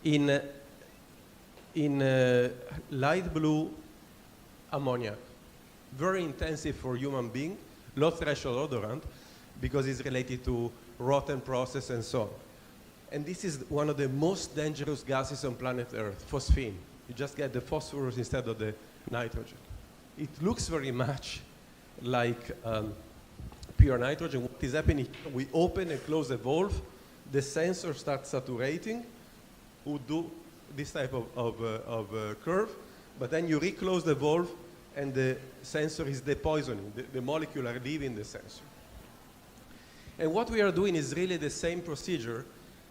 In light blue ammonia, very intensive for human being, low threshold odorant, because it's related to rotten process and so on. And this is one of the most dangerous gases on planet Earth, phosphine. You just get the phosphorus instead of the nitrogen. It looks very much like pure nitrogen. What is happening, we open and close a valve, the sensor starts saturating, we do this type of curve, but then you reclose the valve and the sensor is depoisoning. The molecule are leaving the sensor. And what we are doing is really the same procedure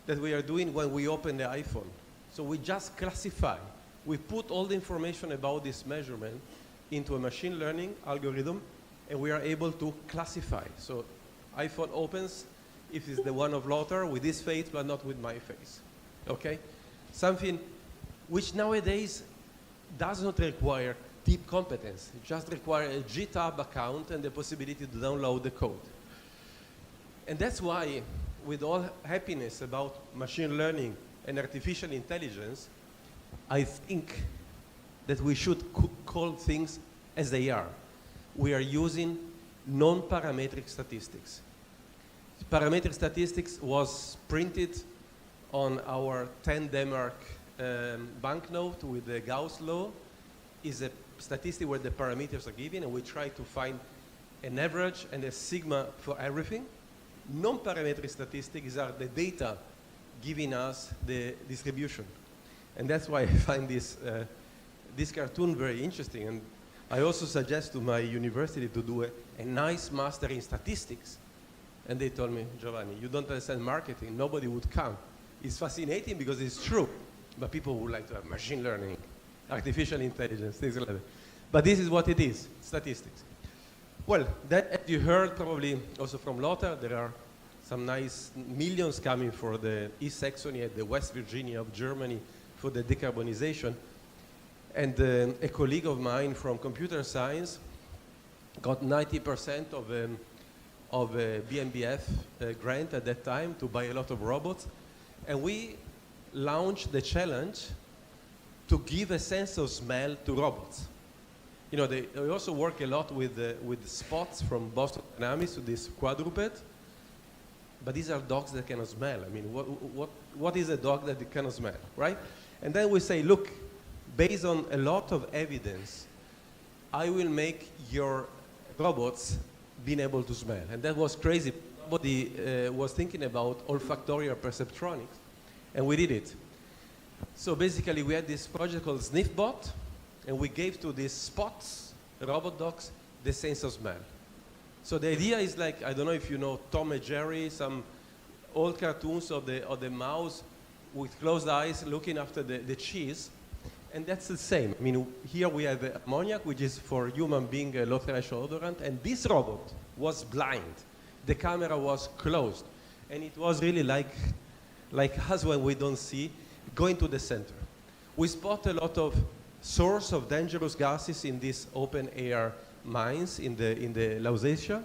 that we are doing when we open the iPhone. So we just classify. We put all the information about this measurement into a machine learning algorithm, and we are able to classify. So iPhone opens, if it's the one of Lothar, with his face, but not with my face. Okay? Something which nowadays does not require deep competence. It just requires a GitHub account and the possibility to download the code. And that's why, with all happiness about machine learning and artificial intelligence, I think that we should call things as they are. We are using non-parametric statistics. Parametric statistics was printed on our 10 Denmark banknote with the Gauss law. Is a statistic where the parameters are given and we try to find an average and a sigma for everything. Non-parametric statistics are the data giving us the distribution. And that's why I find this cartoon very interesting. And I also suggest to my university to do a nice master in statistics. And they told me, Giovanni, you don't understand marketing. Nobody would come. It's fascinating because it's true. But people would like to have machine learning, artificial intelligence, things like that. But this is what it is, statistics. Well, that, as you heard probably also from Lothar, there are some nice millions coming for the East Saxony and the West Virginia of Germany for the decarbonization. And a colleague of mine from computer science got 90% of a BMBF grant at that time to buy a lot of robots. And we launched the challenge to give a sense of smell to robots. You know, they also work a lot with Spots from Boston Dynamics, with this quadruped. But these are dogs that cannot smell. I mean, what is a dog that cannot smell, right? And then we say, look, based on a lot of evidence, I will make your robots being able to smell. And that was crazy. Nobody was thinking about olfactory or perceptronics, and we did it. So basically, we had this project called SniffBot, and we gave to these Spots, robot dogs, the sense of smell. So the idea is like, I don't know if you know Tom and Jerry, some old cartoons of the mouse with closed eyes looking after the cheese. And that's the same. I mean, here we have ammoniac, which is for human being a low threshold odorant, and this robot was blind. The camera was closed. And it was really like us when we don't see, going to the center. We spot a lot of source of dangerous gases in these open air mines in the Lausatia.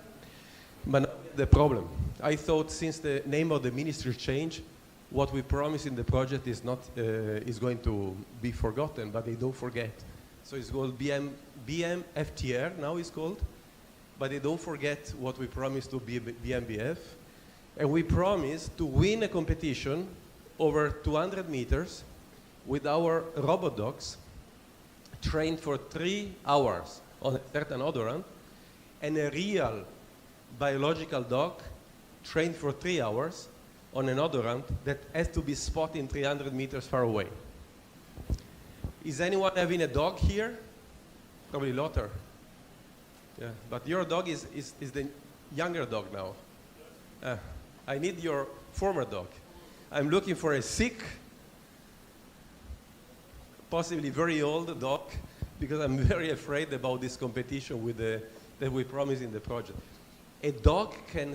But not the problem. I thought since the name of the ministry changed, what we promised in the project is not is going to be forgotten, but they don't forget. So it's called BMFTR, now it's called, but they don't forget what we promised to be BMBF. And we promised to win a competition over 200 meters with our robot dogs trained for 3 hours on a certain odorant, and a real biological dog trained for 3 hours on an odorant that has to be spotted 300 meters far away. Is anyone having a dog here? Probably Lothar. Yeah, but your dog is the younger dog now. I need your former dog. I'm looking for a sick, possibly very old dog, because I'm very afraid about this competition with that we promised in the project. A dog can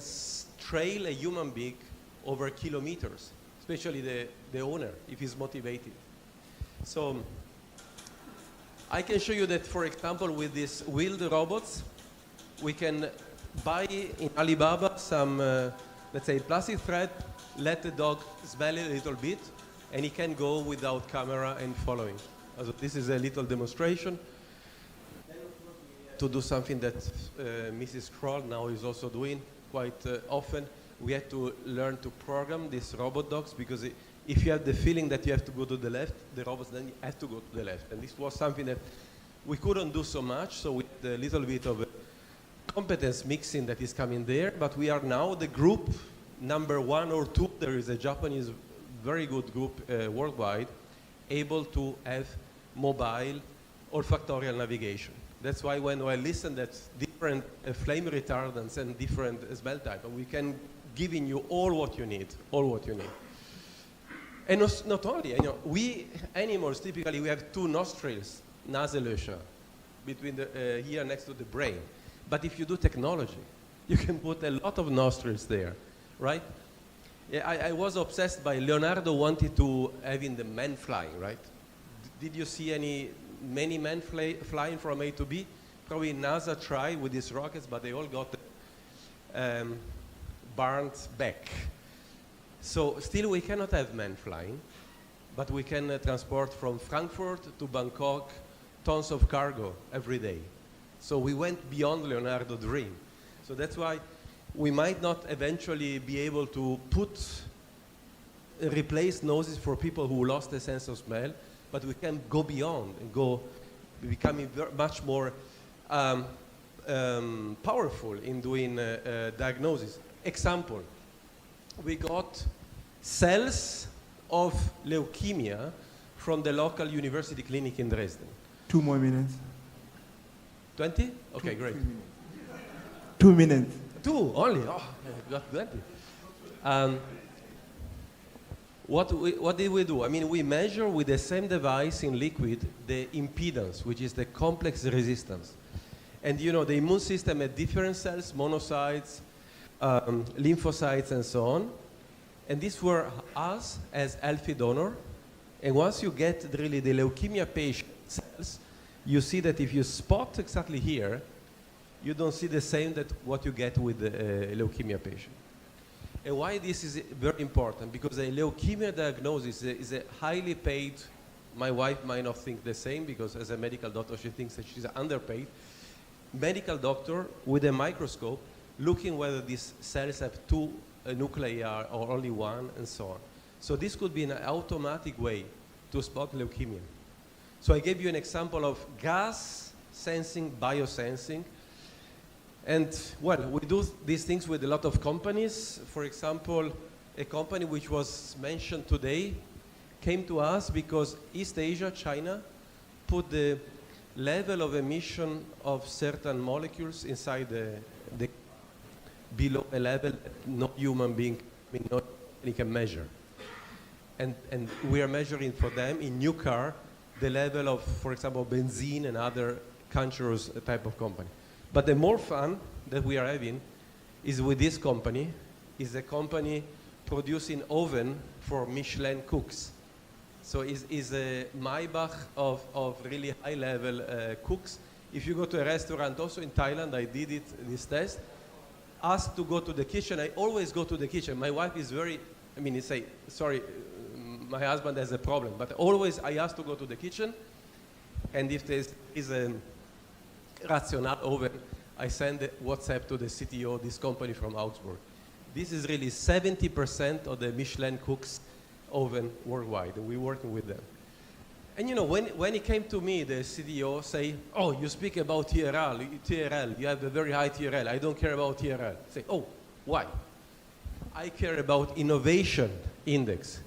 trail a human being over kilometers, especially the owner, if he's motivated. So I can show you that, for example, with these wheeled robots, we can buy in Alibaba some, let's say, plastic thread, let the dog smell it a little bit, and he can go without camera and following. So this is a little demonstration. To do something that Mrs. Kroll now is also doing quite often. We had to learn to program these robot dogs, because if you have the feeling that you have to go to the left, the robots then have to go to the left. And this was something that we couldn't do so much, so with a little bit of competence mixing that is coming there. But we are now the group number 1 or 2. There is a Japanese very good group worldwide able to have mobile olfactorial navigation. That's why when I listen that different flame retardants and different smell type, we can give in you all what you need, And not only, you know, we animals typically we have 2 nostrils, Nasenlöcher, between the here next to the brain. But if you do technology, you can put a lot of nostrils there, right? Yeah, I was obsessed by Leonardo wanted to having the man flying, right? Did you see many men flying from A to B? Probably NASA tried with these rockets, but they all got burned back. So still we cannot have men flying, but we can transport from Frankfurt to Bangkok tons of cargo every day. So we went beyond Leonardo's dream. So that's why we might not eventually be able to replace noses for people who lost the sense of smell, but we can go beyond and go becoming much more powerful in doing diagnosis. Example, we got cells of leukemia from the local university clinic in Dresden. 2 more minutes. 20? Okay, great. 2 minutes. 2 only? Oh, I got 20. What did we do? I mean, we measure with the same device in liquid the impedance, which is the complex resistance. And you know, the immune system had different cells, monocytes, lymphocytes, and so on. And these were us as healthy donor. And once you get really the leukemia patient cells, you see that if you spot exactly here, you don't see the same that what you get with the leukemia patient. And why this is very important? Because a leukemia diagnosis is a highly paid, my wife might not think the same because as a medical doctor she thinks that she's underpaid, medical doctor with a microscope looking whether these cells have 2 nuclei or only 1 and so on. So this could be an automatic way to spot leukemia. So I gave you an example of gas sensing, biosensing. And, well, we do these things with a lot of companies. For example, a company which was mentioned today came to us because East Asia, China, put the level of emission of certain molecules inside the below a level that no human being can measure. And we are measuring for them in new car the level of, for example, benzene and other cancerous type of company. But the more fun that we are having is with this company, is a company producing oven for Michelin cooks. So is a Maybach of really high level cooks. If you go to a restaurant, also in Thailand, I did this test, asked to go to the kitchen, I always go to the kitchen. My wife is very, I mean, say, sorry, my husband has a problem, but always I ask to go to the kitchen, and if there is a Rational oven, I send a WhatsApp to the CTO of this company from Augsburg. This is really 70% of the Michelin cooks oven worldwide, and we're working with them. And you know, when he came to me, the CTO say, oh, you speak about TRL, you have a very high TRL, I don't care about TRL. I say, oh, why? I care about innovation index.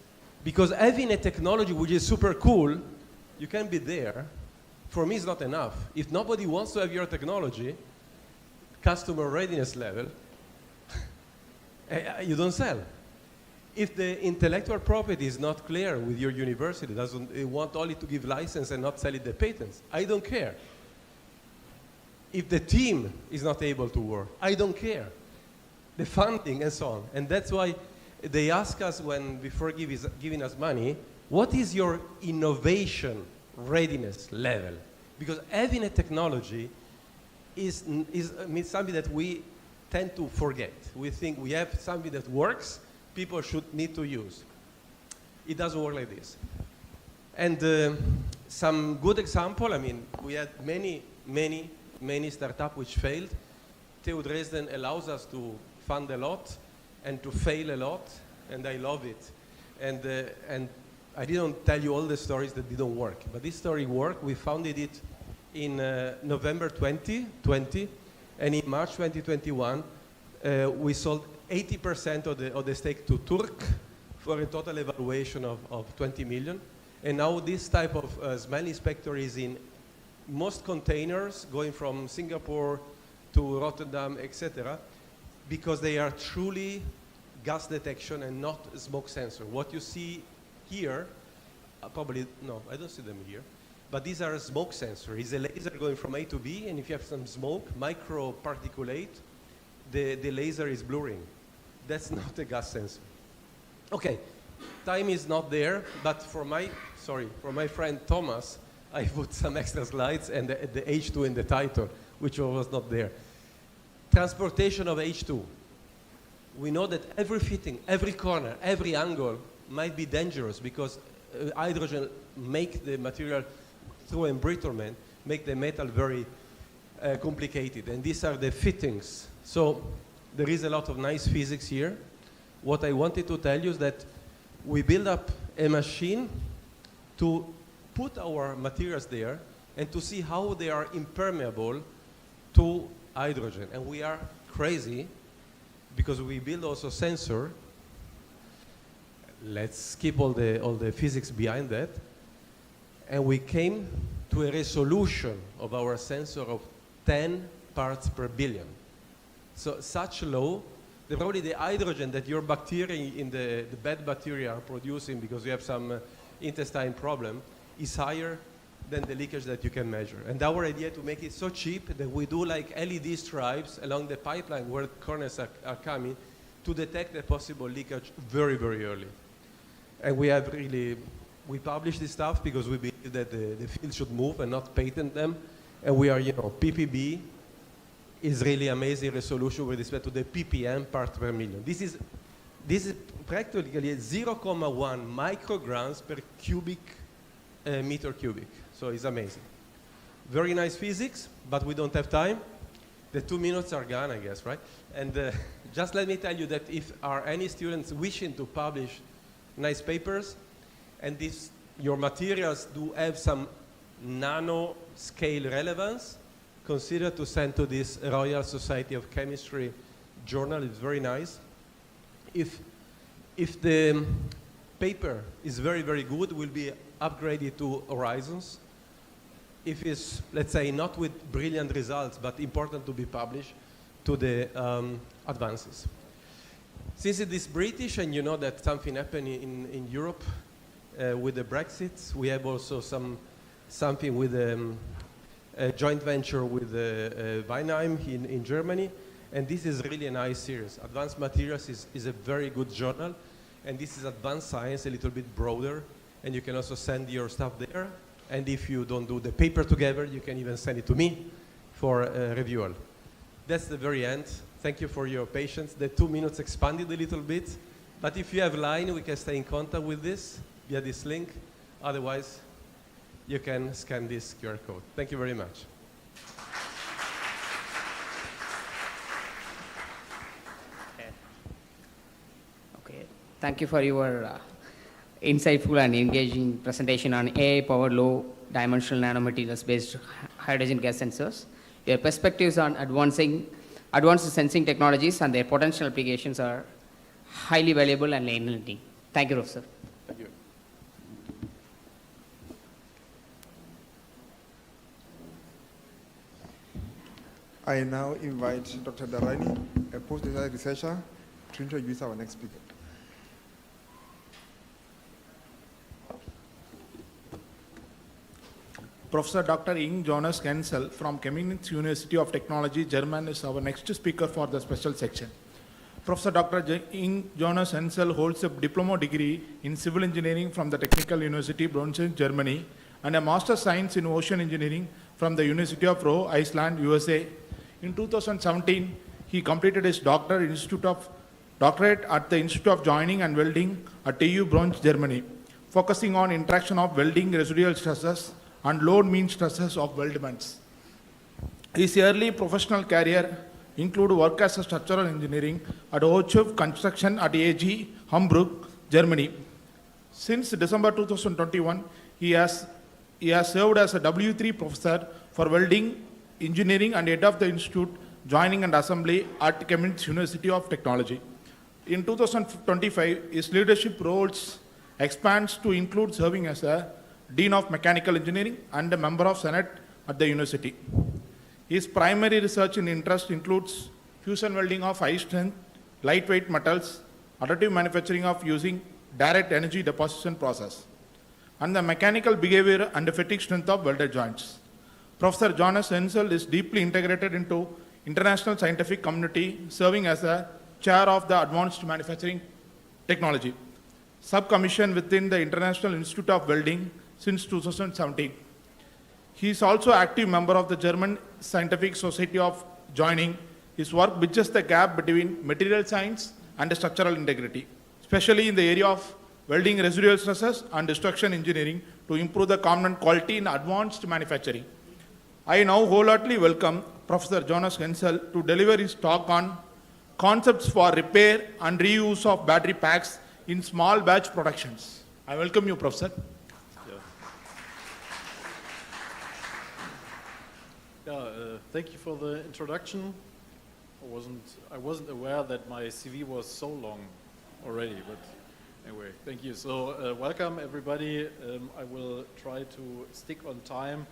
Because having a technology which is super cool, you can be there. For me, it's not enough. If nobody wants to have your technology, customer readiness level, you don't sell. If the intellectual property is not clear with your university, they want only to give license and not sell it the patents, I don't care. If the team is not able to work, I don't care. The funding and so on. And that's why they ask us before giving us money, what is your innovation readiness level? Because having a technology means something that we tend to forget. We think we have something that works, people need to use. It doesn't work like this. And some good example, I mean, we had many startups which failed. TU Dresden allows us to fund a lot and to fail a lot, and I love it. And I didn't tell you all the stories that didn't work, but this story worked. We founded it in November 2020, and in March 2021, we sold 80% of the stake to Turk for a total evaluation of 20 million. And now this type of smell inspector is in most containers going from Singapore to Rotterdam, etc., because they are truly gas detection and not smoke sensor. What you see here, probably, no, I don't see them here, but these are a smoke sensor. It's a laser going from A to B, and if you have some smoke, microparticulate, the laser is blurring. That's not a gas sensor. Okay, time is not there, but for my friend Thomas, I put some extra slides and the H2 in the title, which was not there. Transportation of H2. We know that every fitting, every corner, every angle might be dangerous because hydrogen make the material through embrittlement, make the metal very complicated. And these are the fittings. So there is a lot of nice physics here. What I wanted to tell you is that we build up a machine to put our materials there and to see how they are impermeable to hydrogen. And we are crazy because we build also sensor. Let's skip all the physics behind that. And we came to a resolution of our sensor of 10 parts per billion. So such low, probably the hydrogen that your bacteria in the bad bacteria are producing because you have some intestine problem is higher than the leakage that you can measure. And our idea to make it so cheap that we do like LED stripes along the pipeline where corners are coming to detect the possible leakage very, very early. And we have really, we publish this stuff because we believe that the field should move and not patent them. And we are, PPB is really amazing resolution with respect to the ppm part per million. This is practically 0.1 micrograms per cubic meter cubic. So it's amazing. Very nice physics, but we don't have time. The 2 minutes are gone, I guess, right? And just let me tell you that if are any students wishing to publish nice papers, and if your materials do have some nano scale relevance, consider to send to this Royal Society of Chemistry journal. It's very nice. If the paper is very, very good, will be upgraded to Horizons. If it's, let's say, not with brilliant results, but important to be published, to the advances. Since it is British, and you know that something happened in Europe with the Brexit, we have also something with a joint venture with Weinheim in Germany, and this is really a nice series. Advanced Materials is a very good journal, and this is advanced science, a little bit broader, and you can also send your stuff there, and if you don't do the paper together, you can even send it to me for review. That's the very end. Thank you for your patience. The 2 minutes expanded a little bit, but if you have line, we can stay in contact with this via this link. Otherwise, you can scan this QR code. Thank you very much. Okay. Thank you for your insightful and engaging presentation on AI-powered low-dimensional nanomaterials-based hydrogen gas sensors. Your perspectives on advanced sensing technologies and their potential applications are highly valuable and enlightening. Thank you, Professor. Thank you. I now invite Dr. Darani, a postdoctoral researcher, to introduce our next speaker. Professor Dr. Ing Jonas Hensel from KMUTNB University of Technology, Germany is our next speaker for the special section. Professor Dr. Ing Jonas Hensel holds a diploma degree in civil engineering from the Technical University Braunschweig, Germany, and a Master's Science in Ocean Engineering from the University of Roe, Iceland, USA. In 2017, he completed his doctorate at the Institute of Joining and Welding at TU Braunschweig, Germany, focusing on interaction of welding residual stresses and load mean stresses of weldments. His early professional career include work as a structural engineering at Hochschiff Construction at AG Hamburg, Germany. Since December 2021, he has served as a W3 professor for welding engineering and head of the Institute Joining and Assembly at KMUTNB University of Technology. In 2025, his leadership roles expands to include serving as a Dean of Mechanical Engineering and a member of Senate at the university. His primary research and interest includes fusion welding of high-strength, lightweight metals, additive manufacturing of using direct energy deposition process, and the mechanical behavior and fatigue strength of welded joints. Professor Jonas Hensel is deeply integrated into international scientific community, serving as a chair of the Advanced Manufacturing Technology subcommission within the International Institute of Welding since 2017. He is also an active member of the German Scientific Society of Joining. His work bridges the gap between material science and structural integrity, especially in the area of welding residual stresses, and destruction engineering to improve the component quality in advanced manufacturing. I now wholeheartedly welcome Professor Jonas Hensel to deliver his talk on concepts for repair and reuse of battery packs in small batch productions. I welcome you, Professor. Thank you for the introduction. I wasn't aware that my CV was so long already, but anyway, thank you. So welcome everybody. I will try to stick on time.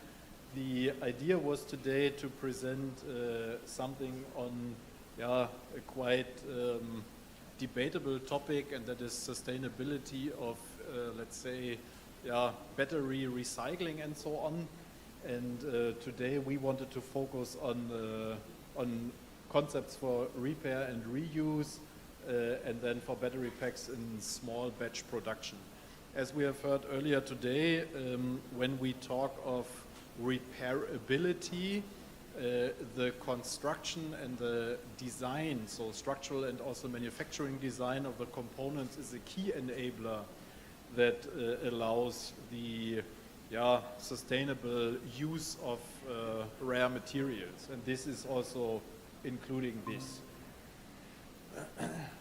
The idea was today to present something on a quite debatable topic, and that is sustainability of, let's say, battery recycling and so on. And today we wanted to focus on concepts for repair and reuse, and then for battery packs in small batch production. As we have heard earlier today, when we talk of repairability, the construction and the design, so structural and also manufacturing design of the components, is a key enabler that allows the sustainable use of rare materials, and this is also including this.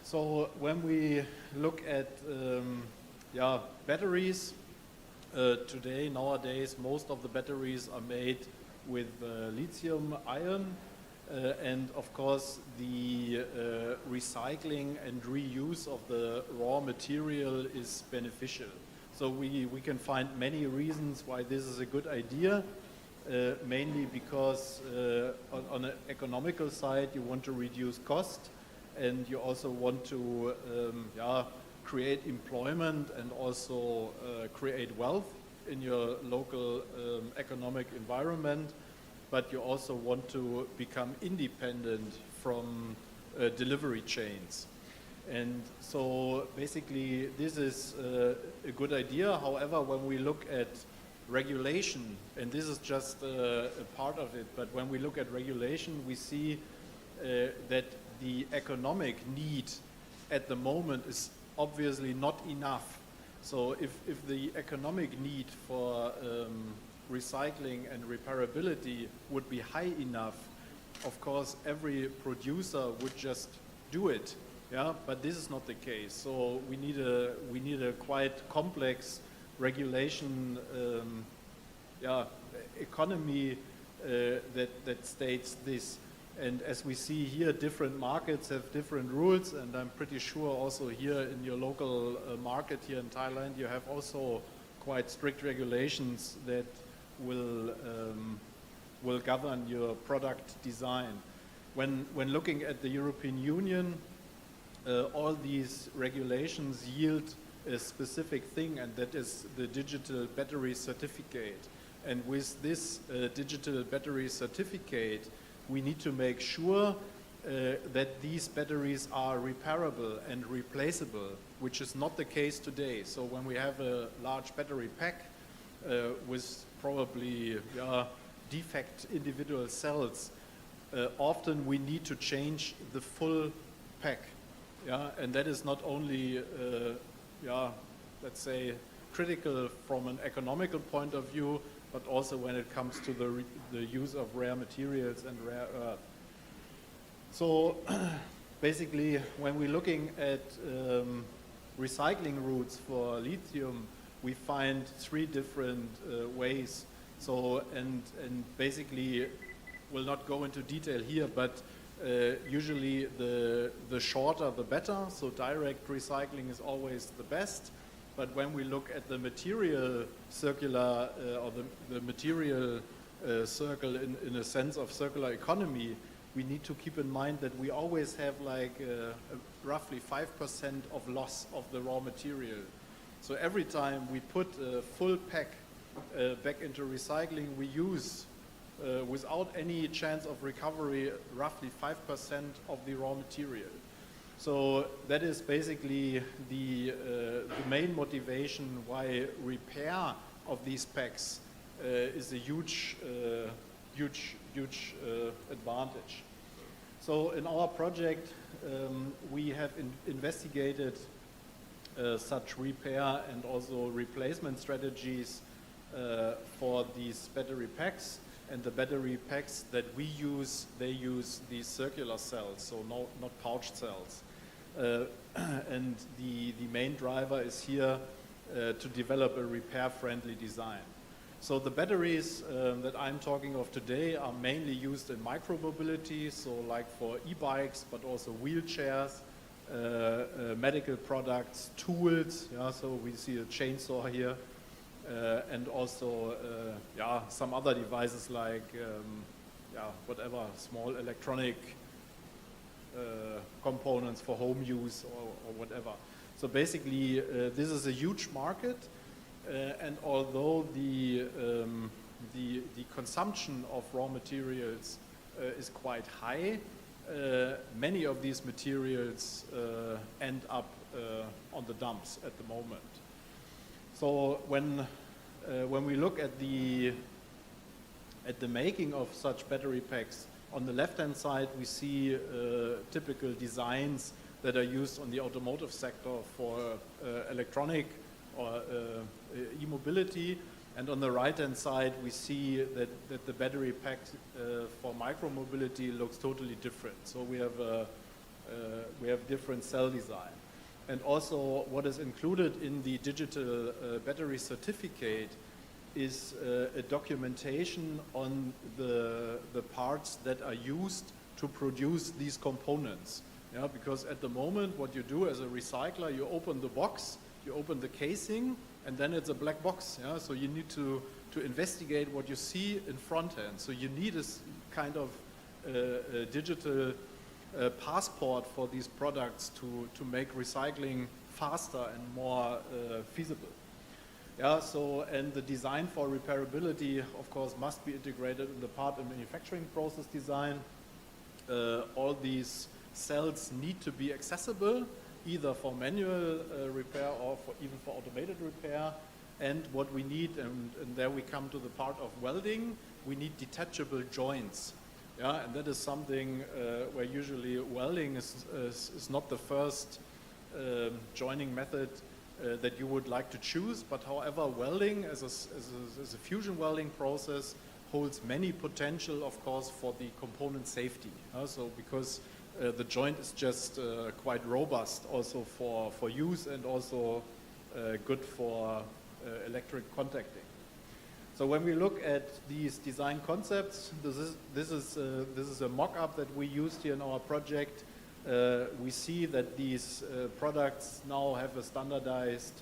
So when we look at batteries, today, nowadays, most of the batteries are made with lithium ion, and of course the recycling and reuse of the raw material is beneficial. So we can find many reasons why this is a good idea, mainly because on an economical side you want to reduce cost, and you also want to create employment and also create wealth in your local economic environment, but you also want to become independent from delivery chains. And so basically this is a good idea. However, when we look at regulation, and this is just a part of it, but when we look at regulation, we see that the economic need at the moment is obviously not enough. So if the economic need for recycling and repairability would be high enough, of course every producer would just do it. But this is not the case. So we need a quite complex regulation economy that states this. And as we see here, different markets have different rules, and I'm pretty sure also here in your local market here in Thailand, you have also quite strict regulations that will govern your product design. When looking at the European Union, all these regulations yield a specific thing, and that is the digital battery certificate. And with this digital battery certificate, we need to make sure that these batteries are repairable and replaceable, which is not the case today. So when we have a large battery pack with probably defect individual cells, often we need to change the full pack. And that is not only, let's say, critical from an economical point of view, but also when it comes to the use of rare materials and rare earth. So basically, when we're looking at recycling routes for lithium, we find three different ways. So, and basically, we'll not go into detail here, but usually the shorter the better, so direct recycling is always the best. But when we look at the material circular or the material circle in a sense of circular economy, we need to keep in mind that we always have like roughly 5% of loss of the raw material. So every time we put a full pack back into recycling, we use without any chance of recovery roughly 5% of the raw material. So that is basically the main motivation why repair of these packs is a huge advantage. So in our project, we have investigated such repair and also replacement strategies for these battery packs. And the battery packs that we use, they use these circular cells, so not pouched cells. And the main driver is here to develop a repair-friendly design. So the batteries that I'm talking of today are mainly used in micromobility, so like for e-bikes, but also wheelchairs, medical products, tools. Yeah, so we see a chainsaw here, and also some other devices like whatever small electronic components for home use or whatever. So basically, this is a huge market, and although the consumption of raw materials is quite high, many of these materials end up on the dumps at the moment. So when we look at the making of such battery packs, on the left-hand side we see typical designs that are used on the automotive sector for electronic or e-mobility, and on the right-hand side we see that the battery pack for micromobility looks totally different. So we have different cell design. And also what is included in the digital battery certificate is a documentation on the parts that are used to produce these components. Yeah, because at the moment what you do as a recycler, you open the box, you open the casing, and then it's a black box. Yeah? So you need to investigate what you see in front end. So you need a kind of a digital passport for these products to make recycling faster and more feasible. Yeah, so, and the design for repairability, of course, must be integrated in the part and manufacturing process design. All these cells need to be accessible, either for manual repair or even for automated repair. And what we need, and there we come to the part of welding, we need detachable joints. Yeah, and that is something where usually welding is not the first joining method that you would like to choose, but however, welding as a fusion welding process holds many potential, of course, for the component safety. So because the joint is just quite robust also for use, and also good for electric contacting. So when we look at these design concepts, this is a mock-up that we used here in our project. We see that these products now have a standardized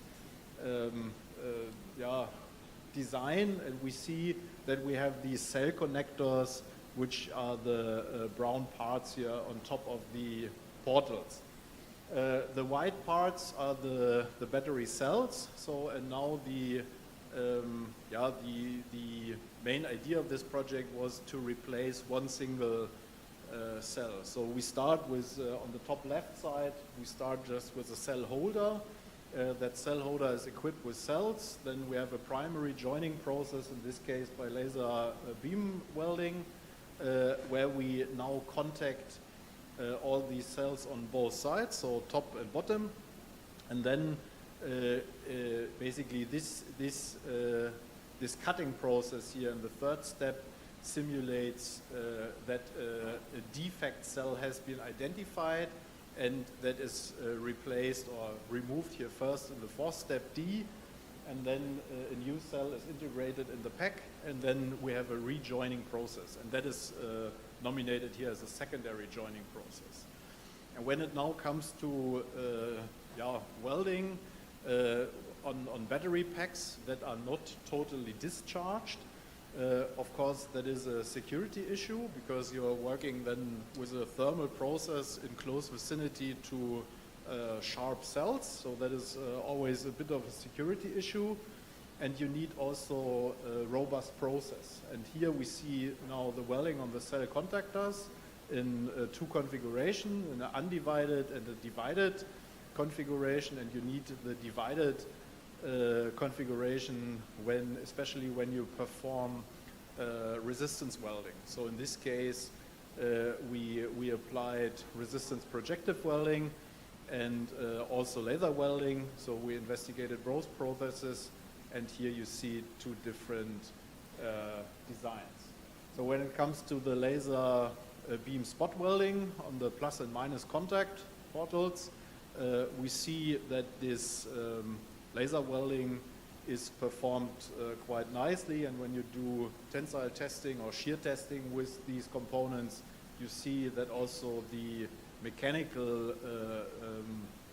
design, and we see that we have these cell connectors, which are the brown parts here on top of the portals. The white parts are the battery cells. So, and now the main idea of this project was to replace one single cell. So we start with, on the top left side, we start just with a cell holder. That cell holder is equipped with cells. Then we have a primary joining process, in this case by laser beam welding, where we now contact all these cells on both sides, so top and bottom. And then basically this cutting process here in the third step simulates that a defect cell has been identified, and that is replaced or removed here first in the fourth step D, and then a new cell is integrated in the pack, and then we have a rejoining process, and that is nominated here as a secondary joining process. And when it now comes to welding on battery packs that are not totally discharged, of course that is a security issue, because you're working then with a thermal process in close vicinity to sharp cells, so that is always a bit of a security issue, and you need also a robust process. And here we see now the welding on the cell contactors in two configurations, an undivided and a divided configuration, and you need the divided configuration especially when you perform resistance welding. So in this case we applied resistance projective welding, and also laser welding. So we investigated both processes, and here you see two different designs. So when it comes to the laser beam spot welding on the plus and minus contact portals, we see that this laser welding is performed quite nicely, and when you do tensile testing or shear testing with these components, you see that also the mechanical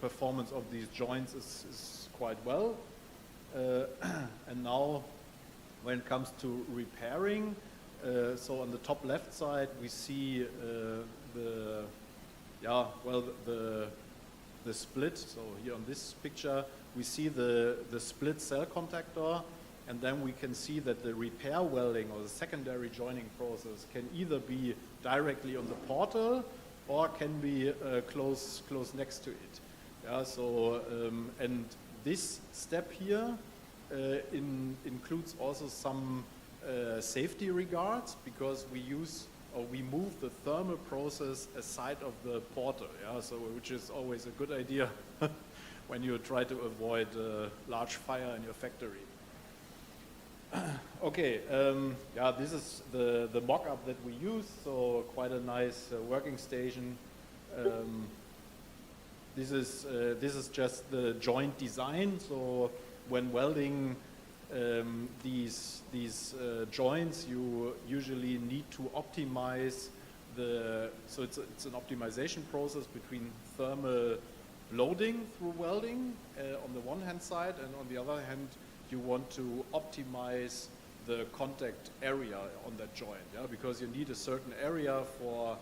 performance of these joints is quite well. And now when it comes to repairing, so on the top left side we see the split. So here on this picture we see the split cell contactor, and then we can see that the repair welding or the secondary joining process can either be directly on the portal or can be close next to it. Yeah, so and this step here includes also some safety regards, because we move the thermal process aside of the portal, yeah, so which is always a good idea when you try to avoid large fire in your factory. Okay, yeah, this is the mock-up that we use, so quite a nice working station. This is just the joint design. So when welding these joints, you usually need to optimize so it's an optimization process between thermal loading through welding on the one hand side, and on the other hand you want to optimize the contact area on that joint, yeah, because you need a certain area for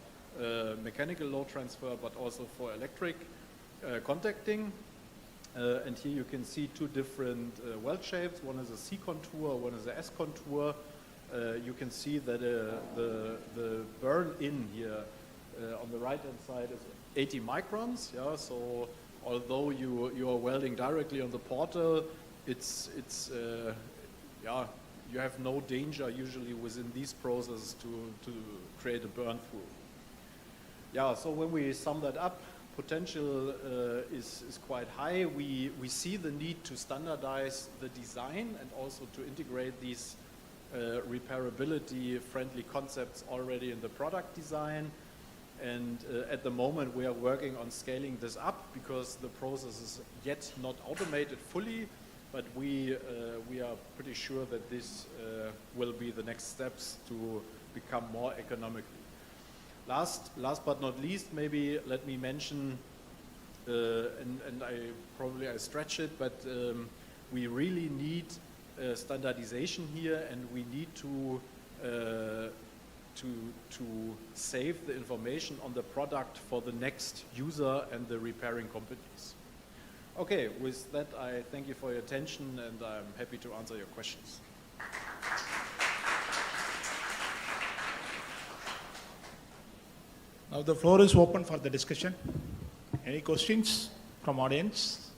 mechanical load transfer, but also for electric contacting. And here you can see two different weld shapes. One is a C contour, one is a S contour. You can see that the burn-in here on the right-hand side is 80 microns. Yeah, so although you are welding directly on the portal, yeah, you have no danger usually within these processes to create a burn through. Yeah, so when we sum that up, potential is quite high. We see the need to standardize the design and also to integrate these repairability friendly concepts already in the product design. And at the moment we are working on scaling this up, because the process is yet not automated fully, but we are pretty sure that this will be the next steps to become more economical. Last but not least, maybe let me mention, and I stretch it, but we really need standardization here, and we need to save the information on the product for the next user and the repairing companies. Okay, with that I thank you for your attention, and I'm happy to answer your questions. Now the floor is open for the discussion. Any questions from audience?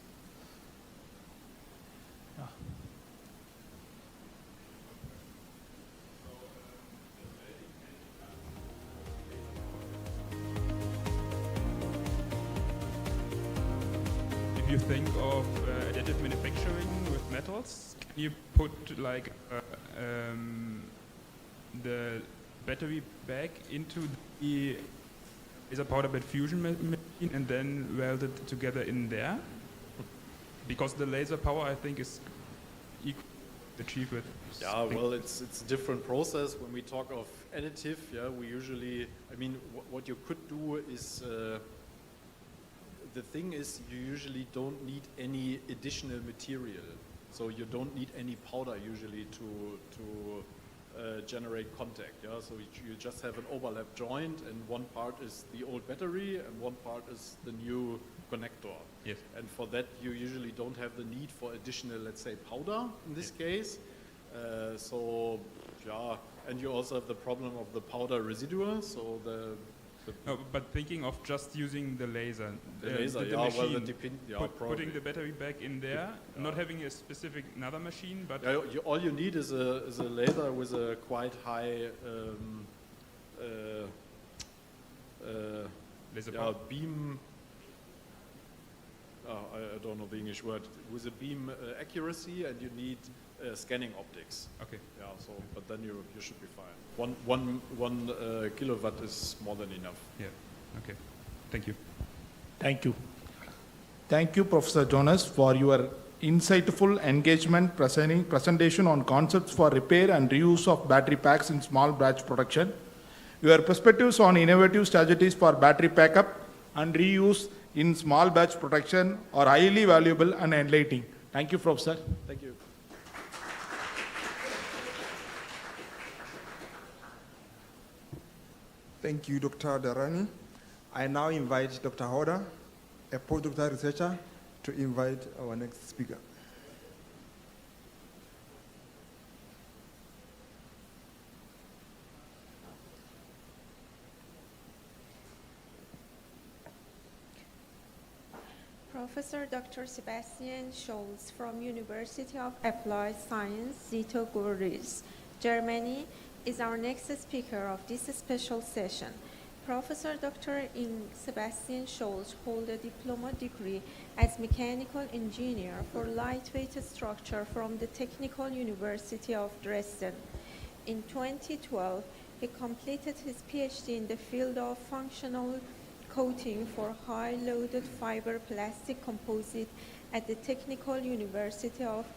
Yeah. If you think of additive manufacturing with metals, can you put like the battery back into the laser powder bed fusion machine and then weld it together in there? Because the laser power, I think, is equal to achieve it. Yeah, well, it's a different process. When we talk of additive, yeah, we usually, I mean, what you could do is, the thing is, you usually don't need any additional material. So you don't need any powder usually to generate contact. Yeah, so you just have an overlap joint, and one part is the old battery and one part is the new connector. Yes. And for that you usually don't have the need for additional, let's say, powder in this case. So yeah, and you also have the problem of the powder residue. So no, but thinking of just using the laser, the machine, well, putting the battery back in there, not having a specific another machine, but all you need is a laser with a quite high laser power. beam. I don't know the English word, with a beam accuracy, and you need scanning optics. Okay. Yeah. So, but then you should be fine. One kilowatt is more than enough. Yeah. Okay. Thank you. Thank you. Thank you, Professor Jonas, for your insightful engagement presentation on concepts for repair and reuse of battery packs in small batch production. Your perspectives on innovative strategies for battery backup and reuse in small batch production are highly valuable and enlightening. Thank you, Professor. Thank you. Thank you, Dr. Dharani. I now invite Dr. Hoda, a postdoctoral researcher, to invite our next speaker. Professor Dr. Sebastian Scholz from University of Applied Science, Zito-Görlitz, Germany, is our next speaker of this special session. Professor Dr. Sebastian Scholz holds a diploma degree as mechanical engineer for lightweight structure from the Technical University of Dresden. In 2012, he completed his PhD in the field of functional coating for high-loaded fiber plastic composite at the Technical University of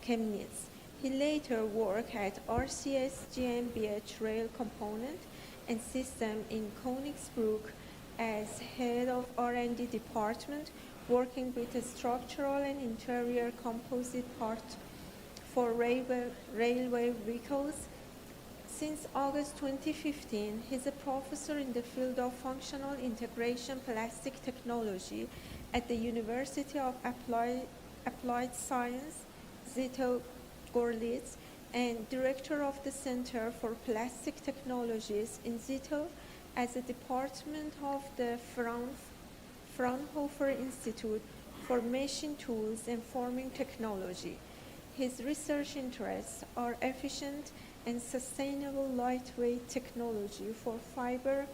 Chemnitz. He later worked at RCS GmbH Rail Component and System in Königsbrück as head of R&D department, working with the structural and interior composite parts for railway vehicles. Since August 2015, he's a professor in the field of functional integration plastic technology at the University of Applied Science, Zito-Görlitz, and director of the Center for Plastic Technologies in Zito as a department of the Fraunhofer Institute for Machine Tools and Forming Technology. His research interests are efficient and sustainable lightweight technology for fiber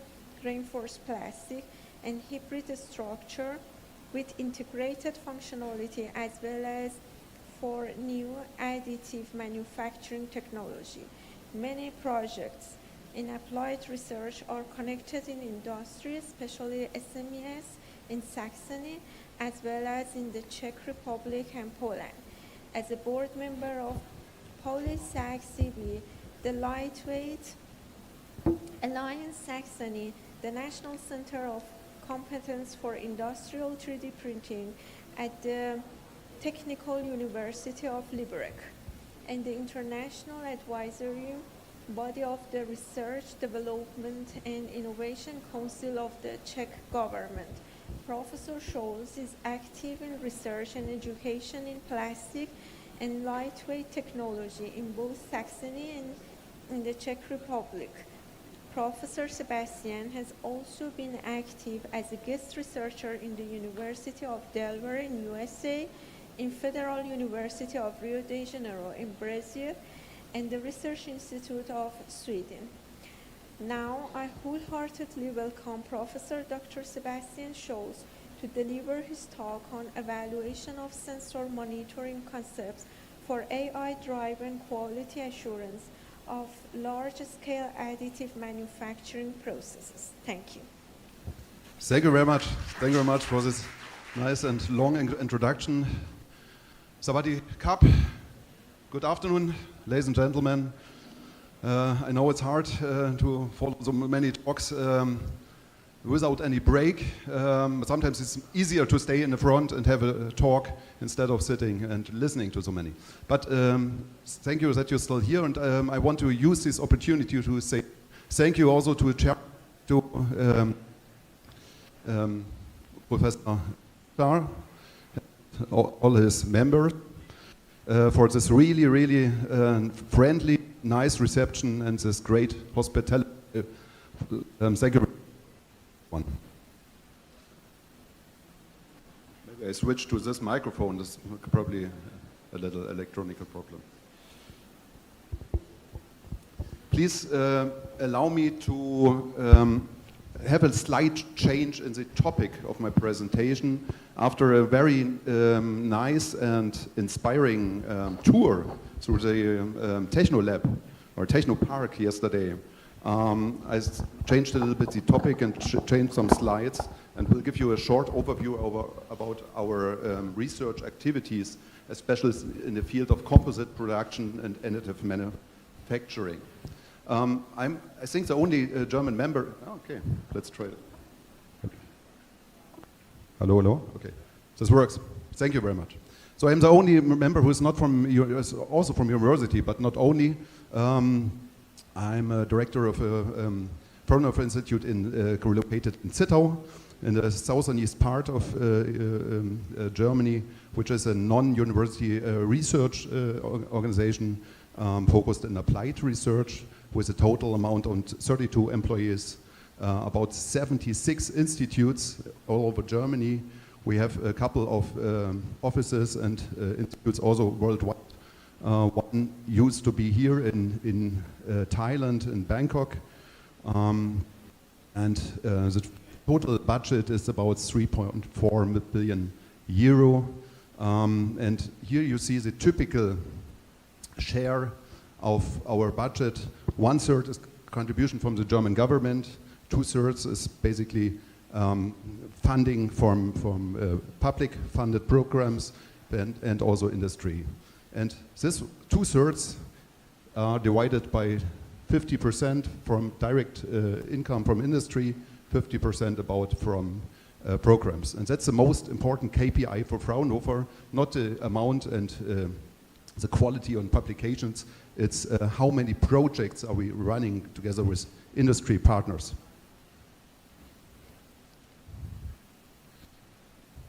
reinforced plastic and hybrid structure with integrated functionality, as well as for new additive manufacturing technology. Many projects in applied research are connected in industry, especially SMEs in Saxony, as well as in the Czech Republic and Poland. As a board member of PolySaxCB, the Lightweight Alliance Saxony, the National Center of Competence for Industrial 3D Printing at the Technical University of Liberec, and the International Advisory Body of the Research, Development and Innovation Council of the Czech government. Professor Scholz is active in research and education in plastic and lightweight technology in both Saxony and in the Czech Republic. Professor Sebastian has also been active as a guest researcher in the University of Delaware in USA, in Federal University of Rio de Janeiro in Brazil, and the Research Institute of Sweden. Now, I wholeheartedly welcome Professor Dr. Sebastian Scholz to deliver his talk on evaluation of sensor monitoring concepts for AI-driven quality assurance of large-scale additive manufacturing processes. Thank you. Thank you very much. Thank you very much for this nice and long introduction. Sabati Kap, good afternoon, ladies and gentlemen. I know it's hard to follow so many talks without any break, but sometimes it's easier to stay in the front and have a talk instead of sitting and listening to so many. But thank you that you're still here, and I want to use this opportunity to say thank you also to Professor Starr, all his members, for this really, really friendly, nice reception and this great hospitality. Thank you. Maybe I switch to this microphone. This is probably a little electronic problem. Please allow me to have a slight change in the topic of my presentation. after a very nice and inspiring tour through the Techno Lab or Techno Park yesterday, I changed a little bit the topic and changed some slides, and will give you a short overview about our research activities, especially in the field of composite production and additive manufacturing. I think the only German member. Okay, let's try it. Hello, hello. Okay, this works. Thank you very much. So I'm the only member who is not from, also from university, but not only. I'm a director of a Fraunhofer Institute located in Zittau, in the southeast part of Germany, which is a non-university research organization focused in applied research with a total amount of 32 employees, about 76 institutes all over Germany. We have a couple of offices and institutes also worldwide. One used to be here in Thailand, in Bangkok, and the total budget is about 3.4 billion euro. And here you see the typical share of our budget. 1/3 is contribution from the German government, 2/3 is basically funding from public funded programs and also industry. And this 2/3 are divided by 50% from direct income from industry, 50% about from programs. And that's the most important KPI for Fraunhofer, not the amount and the quality on publications. It's how many projects are we running together with industry partners.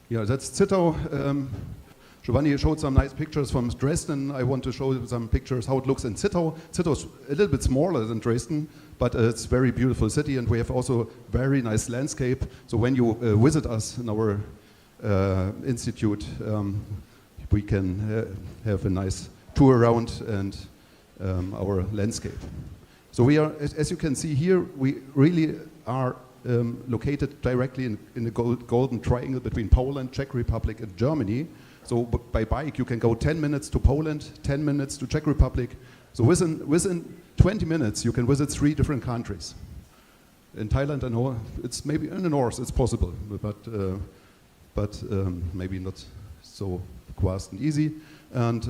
Yeah, that's Zittau. Giovanni showed some nice pictures from Dresden. I want to show you some pictures how it looks in Zittau. Zittau is a little bit smaller than Dresden, but it's a very beautiful city, and we have also very nice landscape. So when you visit us in our institute, we can have a nice tour around and our landscape. So we are, as you can see here, we really are located directly in the golden triangle between Poland, Czech Republic, and Germany. So by bike, you can go 10 minutes to Poland, 10 minutes to Czech Republic. So within 20 minutes, you can visit 3 different countries. In Thailand, I know it's maybe in the north, it's possible, but maybe not so fast and easy. And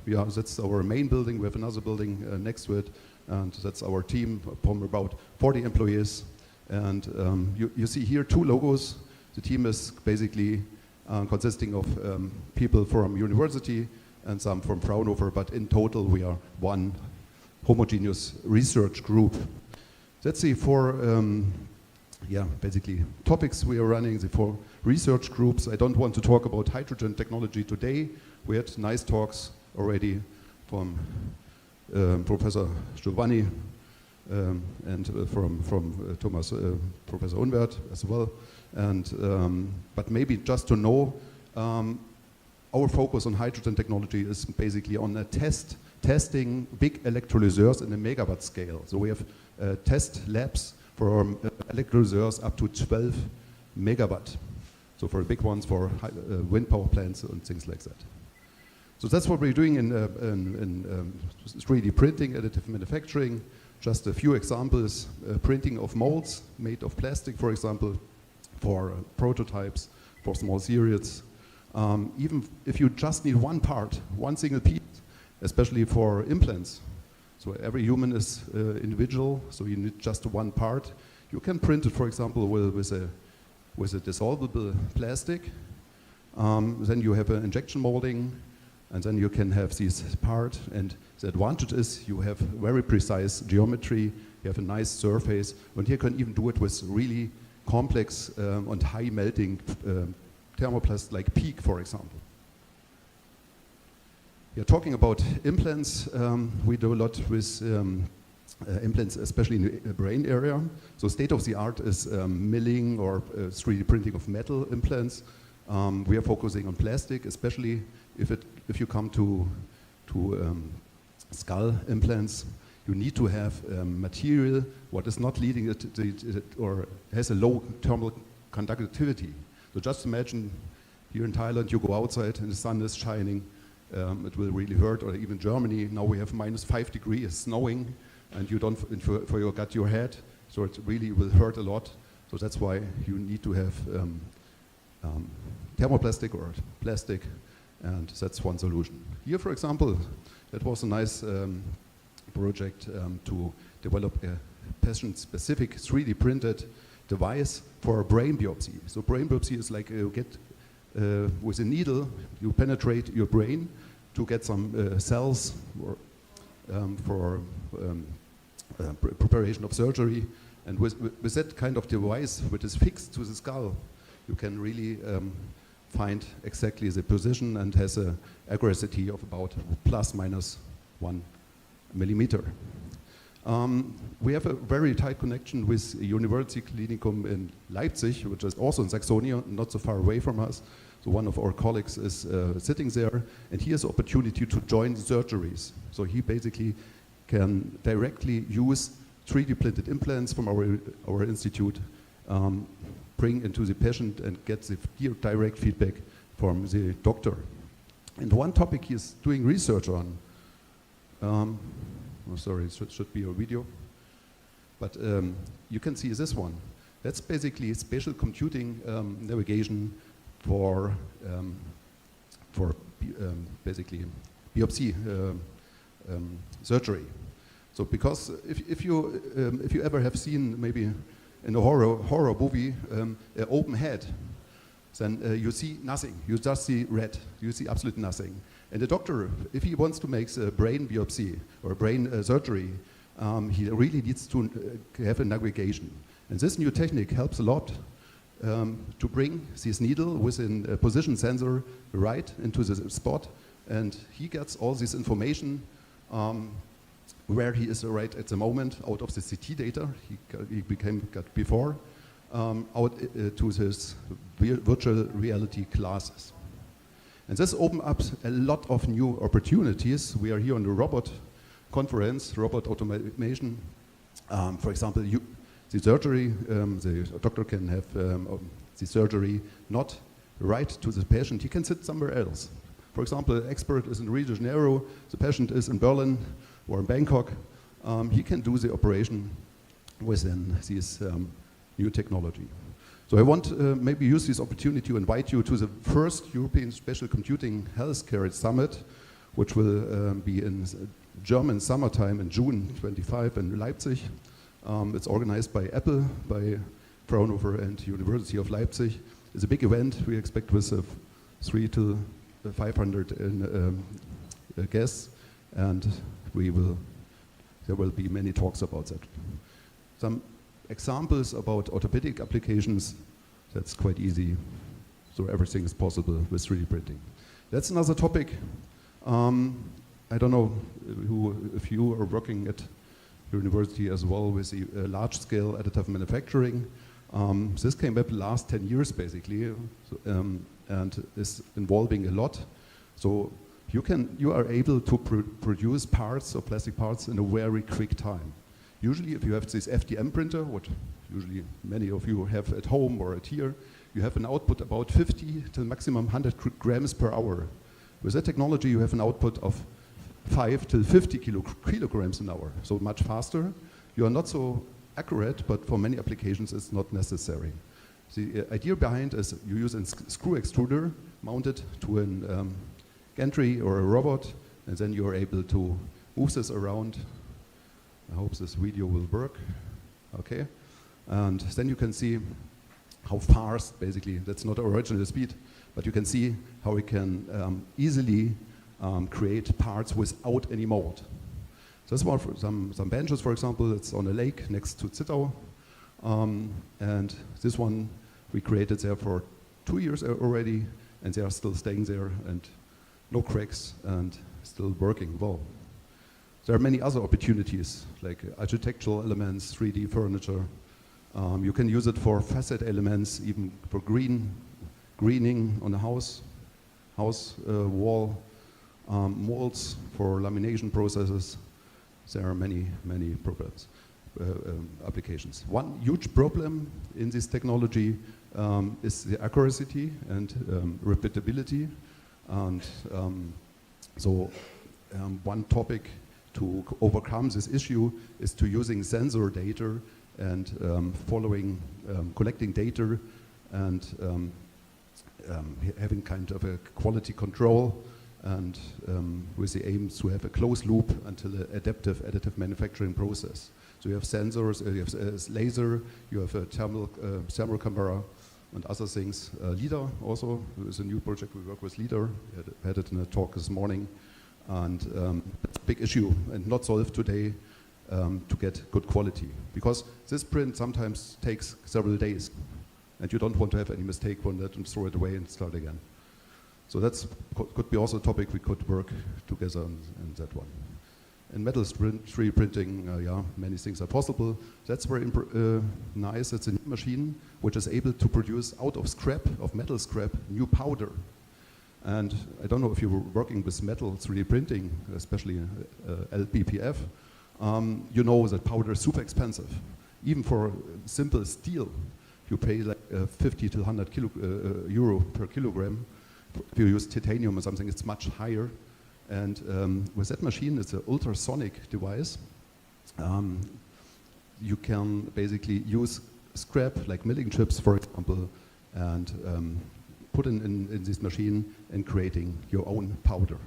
yeah, that's our main building. We have another building next to it, and that's our team from about 40 employees. And you see here 2 logos. The team is basically consisting of people from university and some from Fraunhofer, but in total we are one homogeneous research group. That's the 4, basically topics we are running, the 4 research groups. I don't want to talk about hydrogen technology today. We had nice talks already from Professor Giovanni and from Thomas, Professor Unwert as well. And but maybe just to know, our focus on hydrogen technology is basically on a testing big electrolysers in a megawatt scale. So we have test labs for electrolysers up to 12 megawatt. So for big ones, for wind power plants and things like that. So that's what we're doing in 3D printing, additive manufacturing. Just a few examples: printing of molds made of plastic, for example, for prototypes, for small serials. Even if you just need one part, one single piece, especially for implants. So every human is individual, so you need just one part. You can print it, for example, with a dissolvable plastic. Then you have an injection molding, and then you can have this part. And the advantage is you have very precise geometry, you have a nice surface, and you can even do it with really complex and high melting thermoplasts like PEEK, for example. Yeah, talking about implants, we do a lot with implants, especially in the brain area. So state of the art is milling or 3D printing of metal implants. We are focusing on plastic, especially if you come to skull implants. You need to have material what is not leading it or has a low thermal conductivity. So just imagine Here in Thailand, you go outside and the sun is shining, it will really hurt. Or even Germany, now we have -5 degrees, snowing, and you don't forget your head, so it really will hurt a lot. So that's why you need to have thermoplastic or plastic, and that's one solution. Here, for example, that was a nice project to develop a patient-specific 3D printed device for a brain biopsy. So brain biopsy is like you get with a needle, you penetrate your brain to get some cells for preparation of surgery. And with that kind of device, which is fixed to the skull, you can really find exactly the position and has an accuracy of about ±1 millimeter. We have a very tight connection with University Klinikum in Leipzig, which is also in Saxony, not so far away from us. So one of our colleagues is sitting there, and he has the opportunity to join surgeries. So he basically can directly use 3D printed implants from our institute, bring into the patient and get the direct feedback from the doctor. And one topic he is doing research on, oh, sorry, it should be a video, but you can see this one. That's basically spatial computing navigation for basically biopsy surgery. So because if you ever have seen maybe in a horror movie an open head, then you see nothing. You just see red. You see absolutely nothing. And the doctor, if he wants to make a brain biopsy or a brain surgery, he really needs to have a navigation. And this new technique helps a lot to bring this needle with a position sensor right into the spot, and he gets all this information where he is right at the moment out of the CT data he got before out to his virtual reality classes. And this opens up a lot of new opportunities. We are here on the robot conference, robot automation. For example, the surgery, the doctor can have the surgery not right to the patient. He can sit somewhere else. For example, an expert is in Rio de Janeiro, the patient is in Berlin or in Bangkok. He can do the operation within this new technology. So I want to maybe use this opportunity to invite you to the first European Spatial Computing Healthcare Summit, which will be in German summertime in June 25 in Leipzig. It's organized by Apple, by Fraunhofer and University of Leipzig. It's a big event. We expect with 300 to 500 guests, and there will be many talks about that. Some examples about orthopedic applications, that's quite easy. So everything is possible with 3D printing. That's another topic. I don't know if you are working at university as well with the large-scale additive manufacturing. This came up the last 10 years basically, and is involving a lot. So you are able to produce parts or plastic parts in a very quick time. Usually if you have this FDM printer, what usually many of you have at home or at here, you have an output about 50 to maximum 100 grams per hour. With that technology you have an output of 5 to 50 kilograms an hour, so much faster. You are not so accurate, but for many applications it's not necessary. The idea behind is you use a screw extruder mounted to a gantry or a robot, and then you are able to move this around. I hope this video will work. Okay. And then you can see how fast, basically, that's not original speed, but you can see how we can easily create parts without any mold. So this one for some benches, for example, it's on a lake next to Zittau. And this one we created there for 2 years already, and they are still staying there, and no cracks, and still working well. There are many other opportunities, like architectural elements, 3D furniture. You can use it for facade elements, even for greening on a house wall, molds for lamination processes. There are many, many problems. applications. One huge problem in this technology is the accuracy and repeatability. And one topic to overcome this issue is to using sensor data and collecting data and having kind of a quality control, and with the aim to have a closed loop until an additive manufacturing process. So you have sensors, you have laser, you have a thermal camera, and other things. LIDAR also is a new project. We work with LIDAR. We had it in a talk this morning, and it's a big issue and not solved today to get good quality, because this print sometimes takes several days, and you don't want to have any mistake on that and throw it away and start again. So that's could be also a topic we could work together on that one. In metal 3D printing, many things are possible. That's very nice. It's a new machine which is able to produce out of scrap, of metal scrap, new powder. And I don't know if you were working with metal 3D printing, especially LBPF, you know that powder is super expensive. Even for simple steel, you pay like 50 to 100 euro per kilogram. If you use titanium or something, it's much higher. And with that machine, it's an ultrasonic device. You can basically use scrap, like milling chips, for example, and put in this machine and creating your own powder.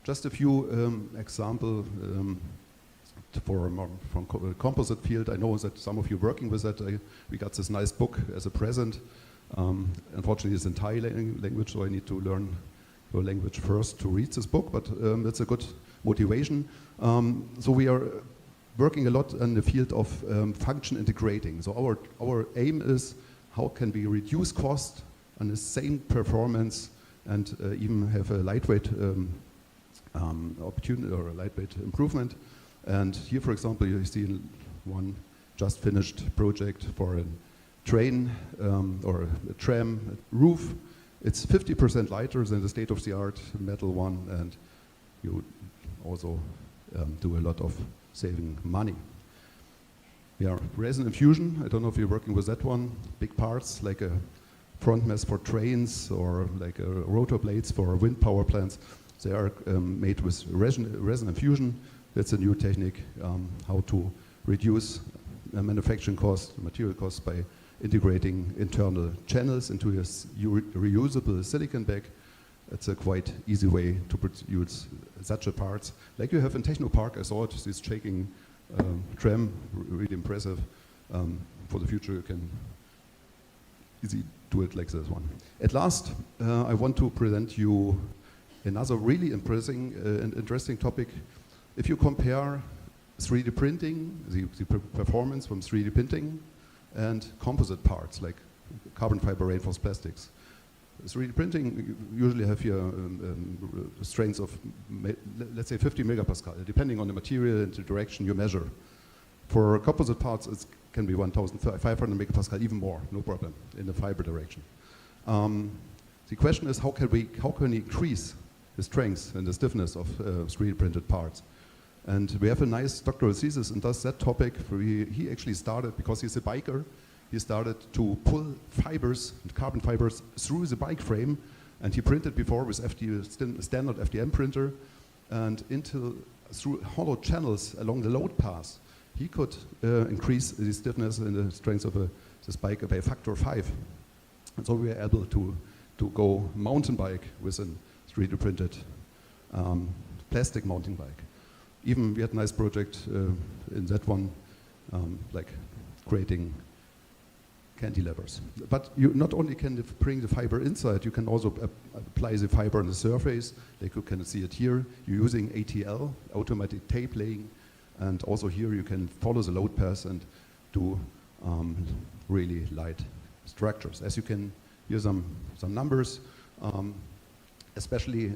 Just a few examples from composite field. I know that some of you are working with that. We got this nice book as a present. Unfortunately, it's in Thai language, so I need to learn your language first to read this book, but it's a good motivation. So we are working a lot in the field of function integrating. So our aim is how can we reduce cost and the same performance and even have a lightweight opportunity or a lightweight improvement. And here, for example, you see one just finished project for a train or a tram roof. It's 50% lighter than the state-of-the-art metal one, and you also do a lot of saving money. Yeah, resin infusion. I don't know if you're working with that one. Big parts like a front mess for trains or like rotor blades for wind power plants. They are made with resin infusion. That's a new technique how to reduce manufacturing costs, material costs by integrating internal channels into a reusable silicon bag. It's a quite easy way to produce such a parts. Like you have in Techno Park, I saw it, this shaking tram, really impressive. For the future, you can easily do it like this one. At last, I want to present you another really impressive and interesting topic. If you compare 3D printing, the performance from 3D printing, and composite parts like carbon fiber reinforced plastics. 3D printing usually have your strengths of, let's say, 50 megapascal, depending on the material and the direction you measure. For composite parts, it can be 1,500 megapascal, even more, no problem, in the fiber direction. The question is, how can we increase the strength and the stiffness of 3D printed parts? And we have a nice doctoral thesis and does that topic. He actually started, because he's a biker, he started to pull fibers, carbon fibers, through the bike frame, and he printed before with standard FDM printer, and through hollow channels along the load path, he could increase the stiffness and the strength of this bike by a factor of 5. And so we were able to go mountain bike with a 3D printed plastic mountain bike. Even we had a nice project in that one, like creating cantilevers. But you not only can bring the fiber inside, you can also apply the fiber on the surface. Like you can see it here. You're using ATL, automatic tape laying, and also here you can follow the load path and do really light structures. As you can hear some numbers, especially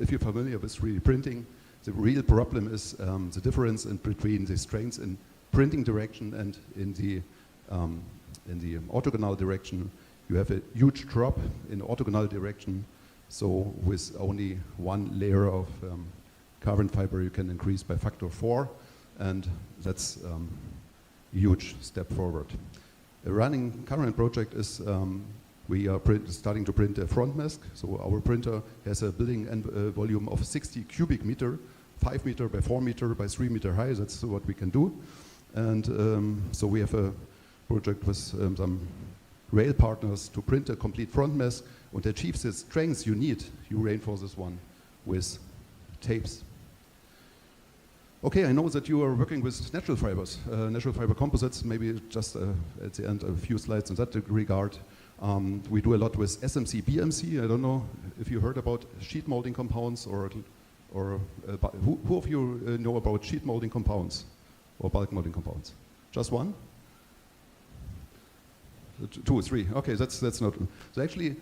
if you're familiar with 3D printing. The real problem is the difference between the strengths in printing direction and in the orthogonal direction. You have a huge drop in orthogonal direction. So with only one layer of carbon fiber you can increase by factor 4, and that's a huge step forward. A running current project is we are starting to print a front mask. So our printer has a building volume of 60 cubic meter, 5 meter by 4 meter by 3 meter high. That's what we can do. And so we have a project with some rail partners to print a complete front mask and achieve the strength you need. You reinforce this one with tapes. Okay, I know that you are working with natural fibers, natural fiber composites. Maybe just at the end a few slides in that regard. We do a lot with SMC, BMC. I don't know if you heard about sheet molding compounds or who of you know about sheet molding compounds or bulk molding compounds? Just one? 2 or 3. Okay, that's not. So actually,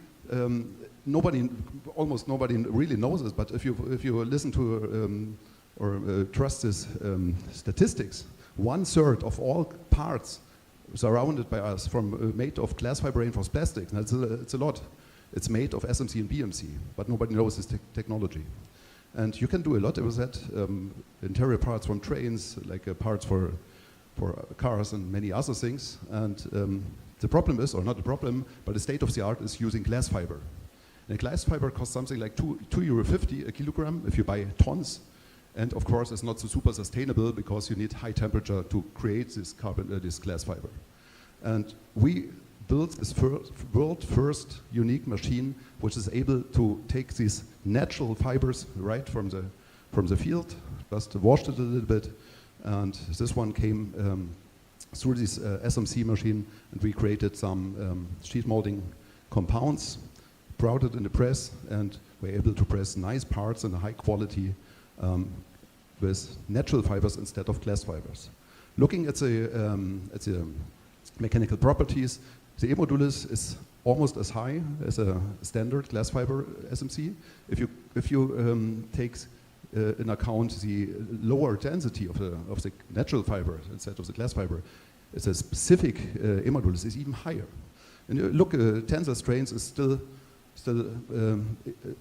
almost nobody really knows this. But if you listen to or trust this statistics, 1/3 of all parts surrounded by us from made of glass fiber reinforced plastic. It's a lot. It's made of SMC and BMC, but nobody knows this technology. And you can do a lot with that. Interior parts from trains, like parts for cars and many other things. And the problem is, or not a problem, but the state of the art is using glass fiber. And glass fiber costs something like €2.50 a kilogram if you buy tons. And of course, it's not so super sustainable because you need high temperature to create this this glass fiber. And we built this world first unique machine which is able to take these natural fibers right from the field, just washed it a little bit, and this one came through this SMC machine, and we created some sheet molding compounds, brought it in the press, and we're able to press nice parts in a high quality with natural fibers instead of glass fibers. Looking at the mechanical properties, the E-modulus is almost as high as a standard glass fiber SMC. If you take in account the lower density of the natural fiber instead of the glass fiber, it's a specific E-modulus is even higher. And you look, tensor strains is still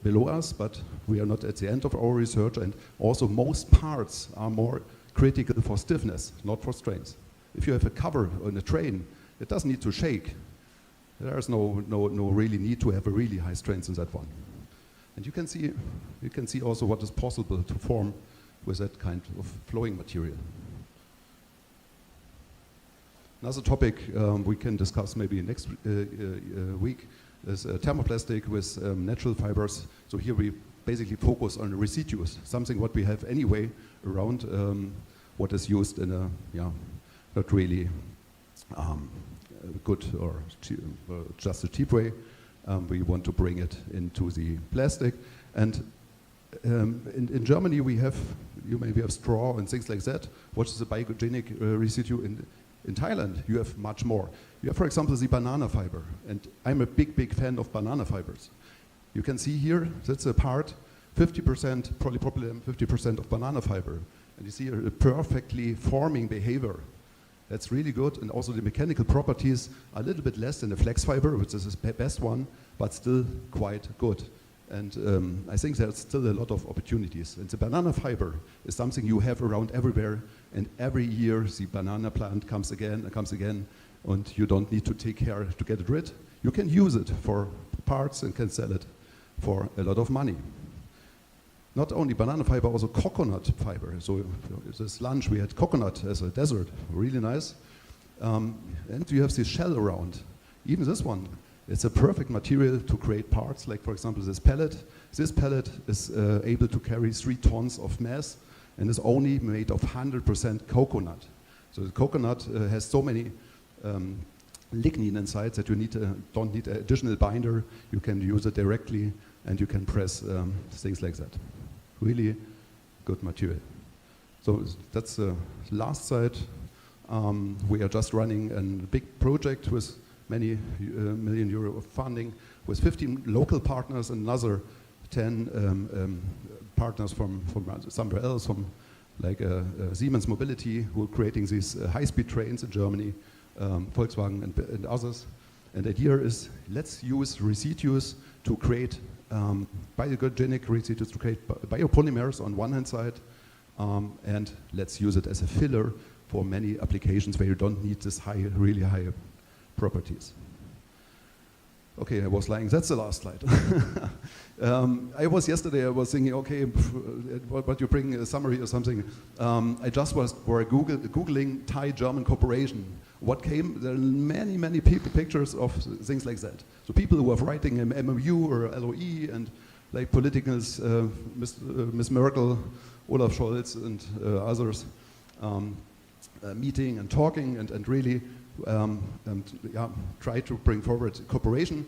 below us, but we are not at the end of our research, and also most parts are more critical for stiffness, not for strains. If you have a cover on a train, it doesn't need to shake. There's no really need to have a really high strains in that one. And you can see also what is possible to form with that kind of flowing material. Another topic we can discuss maybe next week is thermoplastic with natural fibers. So here we basically focus on residues, something what we have anyway around what is used in a not really good or just a cheap way. We want to bring it into the plastic. And in Germany we have, we have straw and things like that. What is the biogenic residue? In Thailand you have much more. You have, for example, the banana fiber. And I'm a big fan of banana fibers. You can see here, that's a part, 50% polypropylene, 50% of banana fiber. And you see a perfectly forming behavior. That's really good, and also the mechanical properties are a little bit less than the flex fiber, which is the best one, but still quite good. And I think there's still a lot of opportunities. And the banana fiber is something you have around everywhere, and every year the banana plant comes again, and you don't need to take care to get it rid. You can use it for parts and can sell it for a lot of money. Not only banana fiber, also coconut fiber. So this lunch we had coconut as a dessert, really nice. And you have this shell around. Even this one, it's a perfect material to create parts, like for example this pellet. This pellet is able to carry 3 tons of mass and is only made of 100% coconut. So the coconut has so many lignin inside that you don't need an additional binder. You can use it directly and you can press things like that. Really good material. So that's the last side. We are just running a big project with many million euro of funding with 15 local partners and another 10 partners from somewhere else, from like Siemens Mobility, who are creating these high-speed trains in Germany, Volkswagen and others. And the idea is, let's use residues to create biogenic residue to create biopolymers on one hand side, and let's use it as a filler for many applications where you don't need this really high properties. Okay, I was lying. That's the last slide. Yesterday I was thinking, okay, what you bring a summary or something. I just were Googling Thai-German cooperation. What came, there are many pictures of things like that. So people who are writing an MOU or LOE and like politicals, Ms. Merkel, Olaf Scholz and others meeting and talking and really try to bring forward cooperation.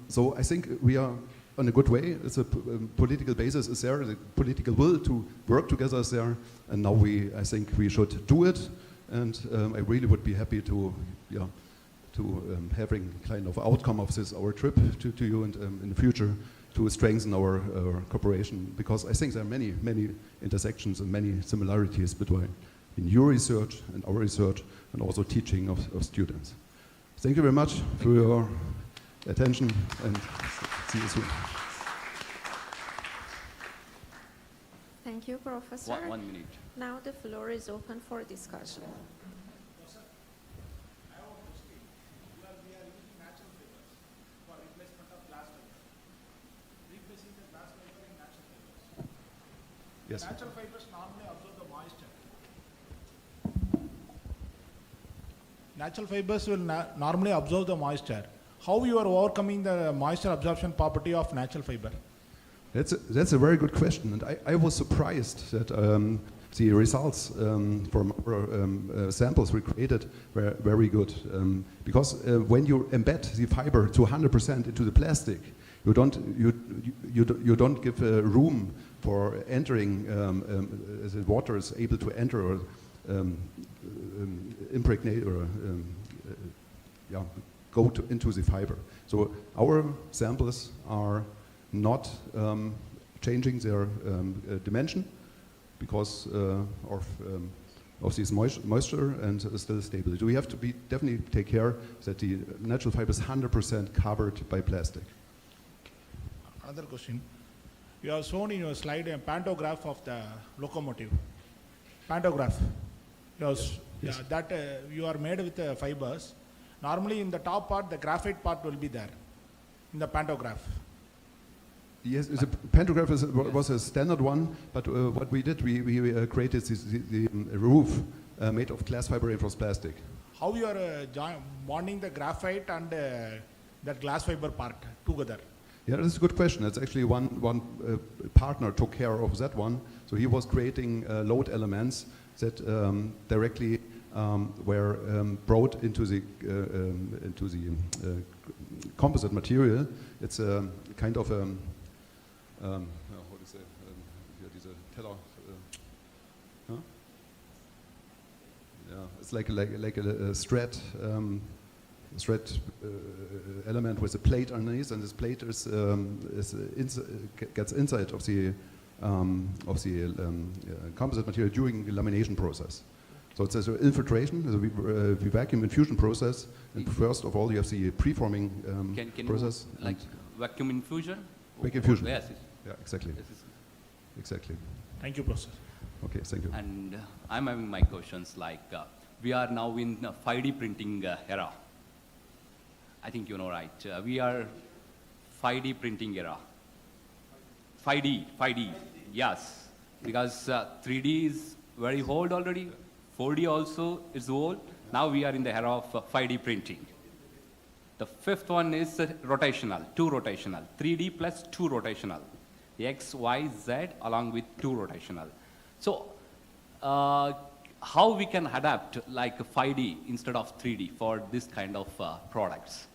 So I think we are on a good way. It's a political basis is there, the political will to work together is there, and now I think we should do it. And I really would be happy to having kind of outcome of this our trip to you and in the future to strengthen our cooperation, because I think there are many intersections and many similarities between your research and our research, and also teaching of students. Thank you very much for your attention, and see you soon. Thank you, Professor. 1 minute. Now the floor is open for discussion. Yes. Natural fibers normally absorb the moisture. Natural fibers will normally absorb the moisture. How you are overcoming the moisture absorption property of natural fiber? That's a very good question, and I was surprised that the results from our samples we created were very good, because when you embed the fiber to 100% into the plastic, you don't give room for entering the water is able to enter or impregnate or go into the fiber. So our samples are not changing their dimension because of this moisture, and still stable. So we have to definitely take care that the natural fiber is 100% covered by plastic. Another question. You have shown in your slide a pantograph of the locomotive. Pantograph. Yes. That you are made with fibers. Normally in the top part, the graphite part will be there in the pantograph. Yes, the pantograph was a standard one, but what we did, we created the roof made of glass fiber reinforced plastic. How you are bonding the graphite and that glass fiber part together? Yeah, that's a good question. It's actually one partner took care of that one. So he was creating load elements that directly were brought into the composite material. It's a kind of what is it? Diese Teller. Yeah, it's like a thread element with a plate underneath, and this plate gets inside of the composite material during the lamination process. So it's an infiltration, the vacuum infusion process, and first of all you have the preforming process. You, like vacuum infusion? Vacuum infusion. Yes. Yeah, exactly. Exactly. Thank you, Professor. Okay, thank you. And I'm having my questions like, we are now in 5D printing era. I think you know, right? We are 5D printing era. 5D, yes. Because 3D is very old already. 4D also is old. Now we are in the era of 5D printing. The fifth one is rotational, 2 rotational. 3D plus 2 rotational. X, Y, Z along with 2 rotational. So how we can adapt like 5D instead of 3D for this kind of products?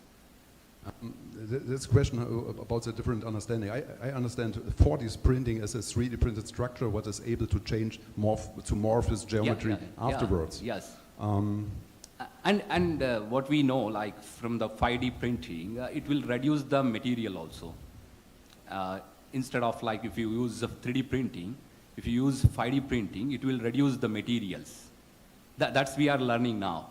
This question about the different understanding. I understand 4D printing as a 3D printed structure what is able to change, morph this geometry afterwards. Yes. And what we know, like from the 5D printing, it will reduce the material also. Instead of like if you use 3D printing, if you use 5D printing, it will reduce the materials. That's we are learning now.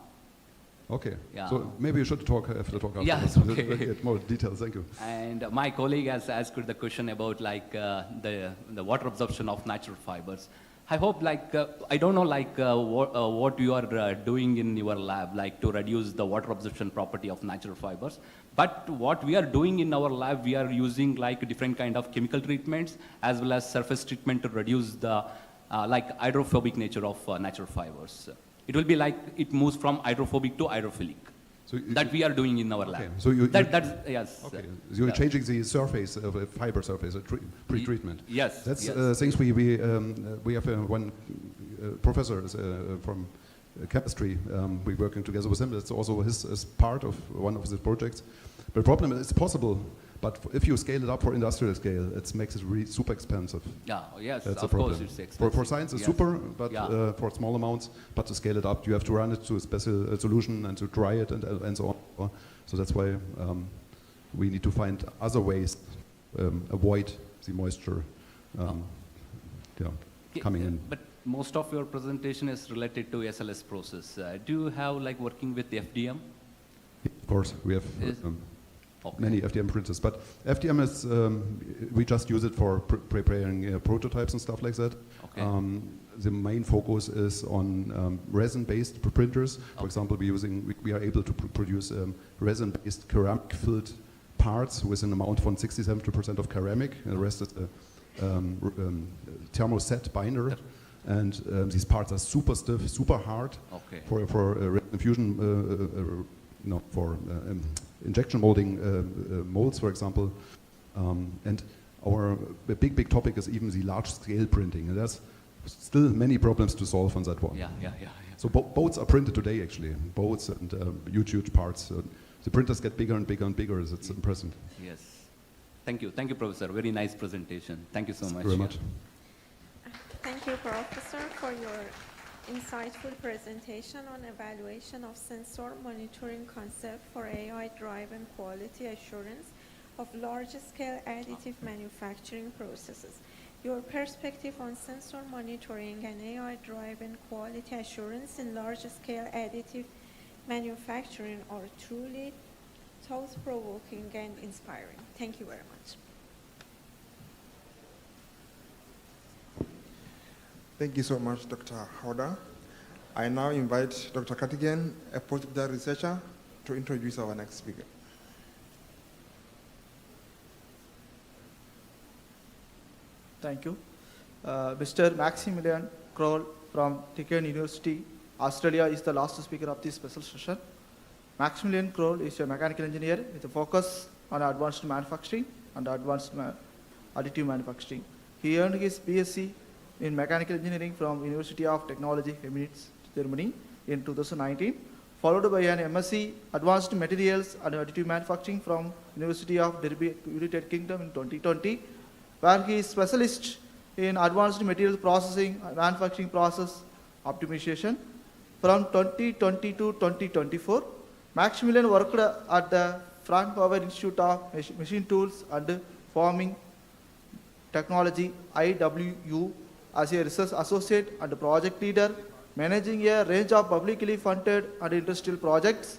Okay. Yeah. So maybe you should talk after Yeah, afterwards. okay. Get more details. Thank you. And my colleague has asked the question about like the water absorption of natural fibers. I hope like, I don't know like what you are doing in your lab, like to reduce the water absorption property of natural fibers. But what we are doing in our lab, we are using like different kind of chemical treatments as well as surface treatment to reduce the like hydrophobic nature of natural fibers. It will be like it moves from hydrophobic to hydrophilic. So that we are doing in our lab. Okay. So that's yes. Okay. So you're changing the surface of a fiber surface, a pre-treatment. Yes. That's yes. things we have one professor from chemistry. We're working together with him. That's also his part of one of the projects. But the problem is it's possible, but if you scale it up for industrial scale, it makes it really super expensive. Yeah. Yes. That's of a problem. course, it's expensive. For science, it's yes. super, but yeah. for small amounts. But to scale it up, you have to run it to a special solution and to dry it and so on. So that's why we need to find other ways avoid the moisture coming in. But most of your presentation is related to SLS process. Do you have like working with FDM? Of course, we have many FDM printers, but FDM is we just use it for preparing prototypes and stuff like that. Okay. The main focus is on resin-based printers. For example, we are able to produce resin-based ceramic-filled parts with an amount from 60-70% of ceramic, and the rest is a thermoset binder. And these parts are super stiff, super hard for resin fusion. For injection molding molds, for example. And our big topic is even the large-scale printing. And there's still many problems to solve on that one. Yeah. So boats are printed today, actually. Boats and huge parts. The printers get bigger and bigger and bigger. It's impressive. Yes. Thank you, Professor. Very nice presentation. Thank you so much. Very much. Thank you, Professor, for your insightful presentation on evaluation of sensor monitoring concept for AI-driven quality assurance of large-scale additive manufacturing processes. Your perspective on sensor monitoring and AI-driven quality assurance in large-scale additive manufacturing are truly thought-provoking and inspiring. Thank you very much. Thank you so much, Dr. Hauda. I now invite Dr. Katigan, a postdoctoral researcher, to introduce our next speaker. Thank you. Mr. Maximilian Kroll from Deakin University, Australia is the last speaker of this special session. Maximilian Kroll is a mechanical engineer with a focus on advanced manufacturing and advanced additive manufacturing. He earned his BSc in mechanical engineering from University of Technology, Chemnitz, Germany in 2019, followed by an MSc Advanced Materials and Additive Manufacturing from University of Derby, United Kingdom in 2020, where he is specialist in advanced materials processing and manufacturing process optimization. From 2020 to 2024, Maximilian worked at the Frank Power Institute of Machine Tools and Forming Technology, IWU, as a research associate and project leader, managing a range of publicly funded and industrial projects.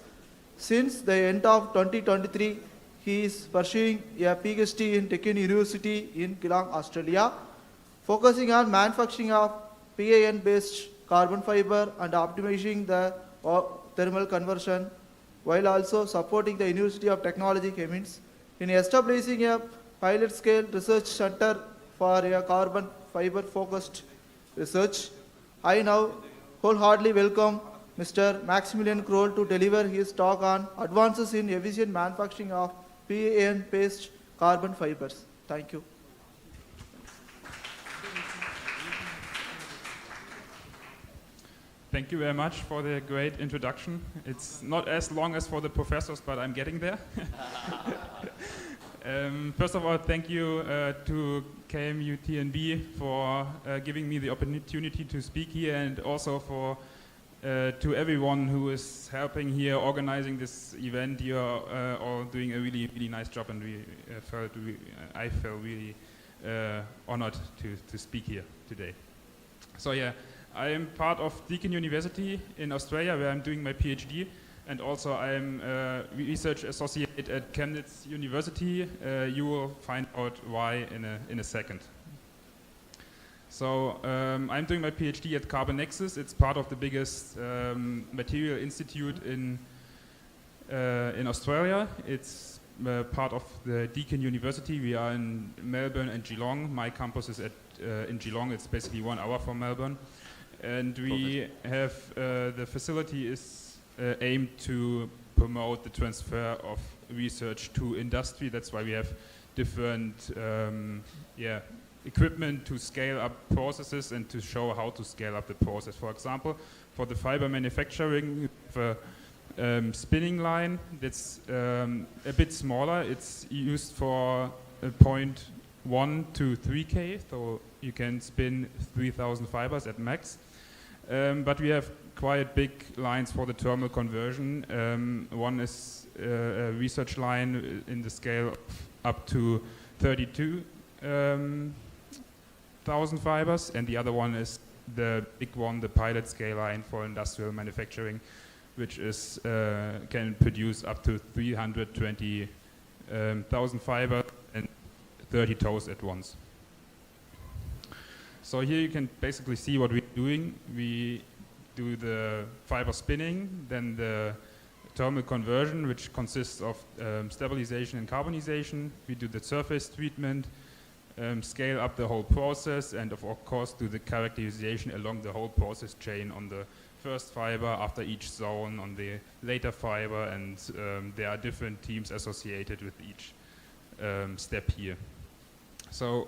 Since the end of 2023, he is pursuing a PhD in Deakin University in Geelong, Australia, focusing on manufacturing of PAN-based carbon fiber and optimizing the thermal conversion, while also supporting the University of Technology, Chemnitz, in establishing a pilot-scale research center for a carbon fiber-focused research. I now wholeheartedly welcome Mr. Maximilian Kroll to deliver his talk on advances in efficient manufacturing of PAN-based carbon fibers. Thank you. Thank you very much for the great introduction. It's not as long as for the professors, but I'm getting there. First of all, thank you to KMUTNB for giving me the opportunity to speak here, and also for to everyone who is helping here, organizing this event. You are all doing a really, really nice job, and I felt really honored to speak here today. So yeah, I am part of Deakin University in Australia, where I'm doing my PhD, And also I'm a research associate at Chemnitz University. You will find out why in a second. So I'm doing my PhD at Carbon Nexus. It's part of the biggest material institute in Australia. It's part of the Deakin University. We are in Melbourne and Geelong. My campus is in Geelong. It's basically 1 hour from Melbourne. And we have, the facility is aimed to promote the transfer of research to industry. That's why we have different equipment to scale up processes and to show how to scale up the process. For example, for the fiber manufacturing, the spinning line that's a bit smaller. It's used for 0.1 to 3K, so you can spin 3,000 fibers at max. But we have quite big lines for the thermal conversion. One is a research line in the scale of up to 32,000 fibers, and the other one is the big one, the pilot scale line for industrial manufacturing, which is can produce up to 320,000 fibers and 30 tows at once. So here you can basically see what we're doing. We do the fiber spinning, then the thermal conversion, which consists of stabilization and carbonization. We do the surface treatment, scale up the whole process, and of course do the characterization along the whole process chain on the first fiber, after each zone, on the later fiber, and there are different teams associated with each step here. So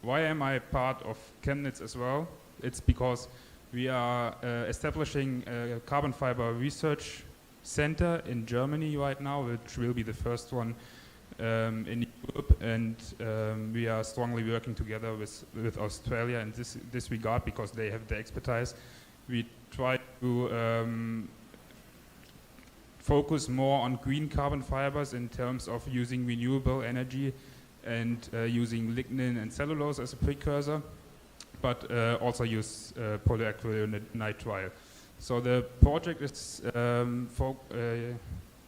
why am I part of Chemnitz as well? It's because we are establishing a carbon fiber research center in Germany right now, which will be the first one in Europe, and we are strongly working together with Australia in this regard because they have the expertise. We try to focus more on green carbon fibers in terms of using renewable energy and using lignin and cellulose as a precursor, but also use polyacrylonitrile. So the project is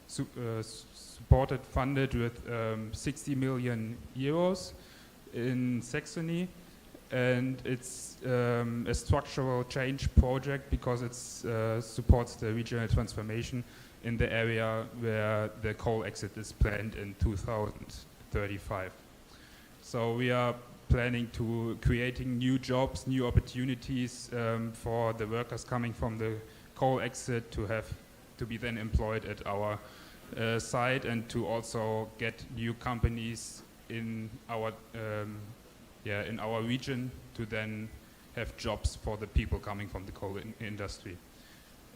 supported, funded with 60 million euros in Saxony, and it's a structural change project because it supports the regional transformation in the area where the coal exit is planned in 2035. So we are planning to creating new jobs, new opportunities for the workers coming from the coal exit to be then employed at our site, and to also get new companies in our region to then have jobs for the people coming from the coal industry.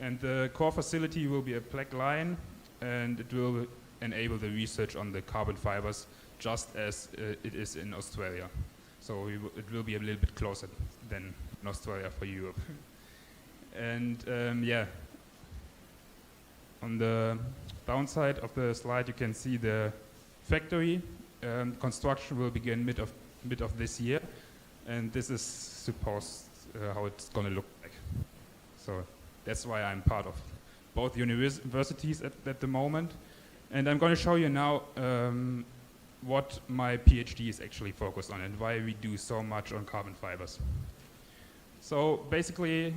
And the core facility will be a black line, and it will enable the research on the carbon fibers just as it is in Australia. So it will be a little bit closer than in Australia for Europe. And on the downside of the slide you can see the factory. Construction will begin mid of this year, and this is supposed how it's going to look like. So that's why I'm part of both universities at the moment. And I'm going to show you now what my PhD is actually focused on and why we do so much on carbon fibers. So basically,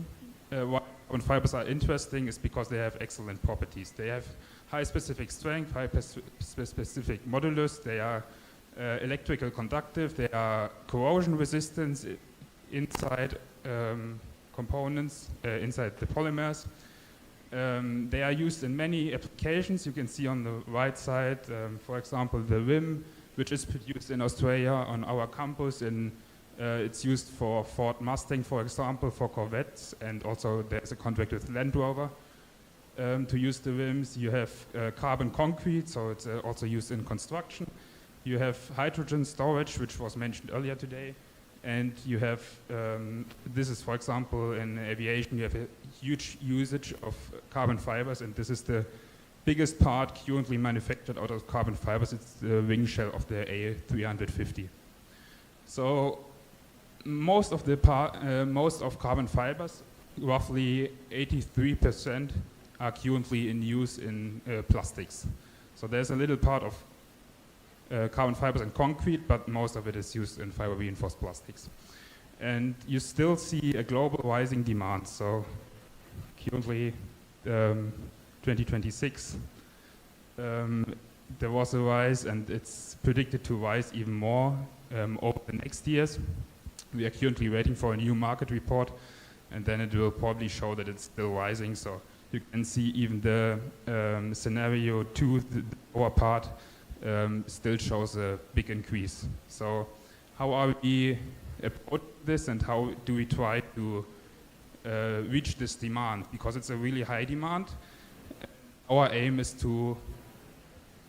why carbon fibers are interesting is because they have excellent properties. They have high specific strength, high specific modulus, they are electrical conductive, they are corrosion resistant inside components, inside the polymers. They are used in many applications. You can see on the right side, for example, the rim, which is produced in Australia on our campus. It's used for Ford Mustang, for example, for Corvettes, and also there's a contract with Land Rover to use the rims. You have carbon concrete, so it's also used in construction. You have hydrogen storage, which was mentioned earlier today. And you have, this is, for example, in aviation, you have a huge usage of carbon fibers, and this is the biggest part currently manufactured out of carbon fibers. It's the wing shell of the A350. So most of carbon fibers, roughly 83%, are currently in use in plastics. So there's a little part of carbon fibers and concrete, but most of it is used in fiber reinforced plastics. And you still see a global rising demand. So currently, 2026, there was a rise, and it's predicted to rise even more over the next years. We are currently waiting for a new market report, and then it will probably show that it's still rising. So you can see even the scenario 2, the lower part, still shows a big increase. So how are we approaching this, and how do we try to reach this demand? Because it's a really high demand. Our aim is to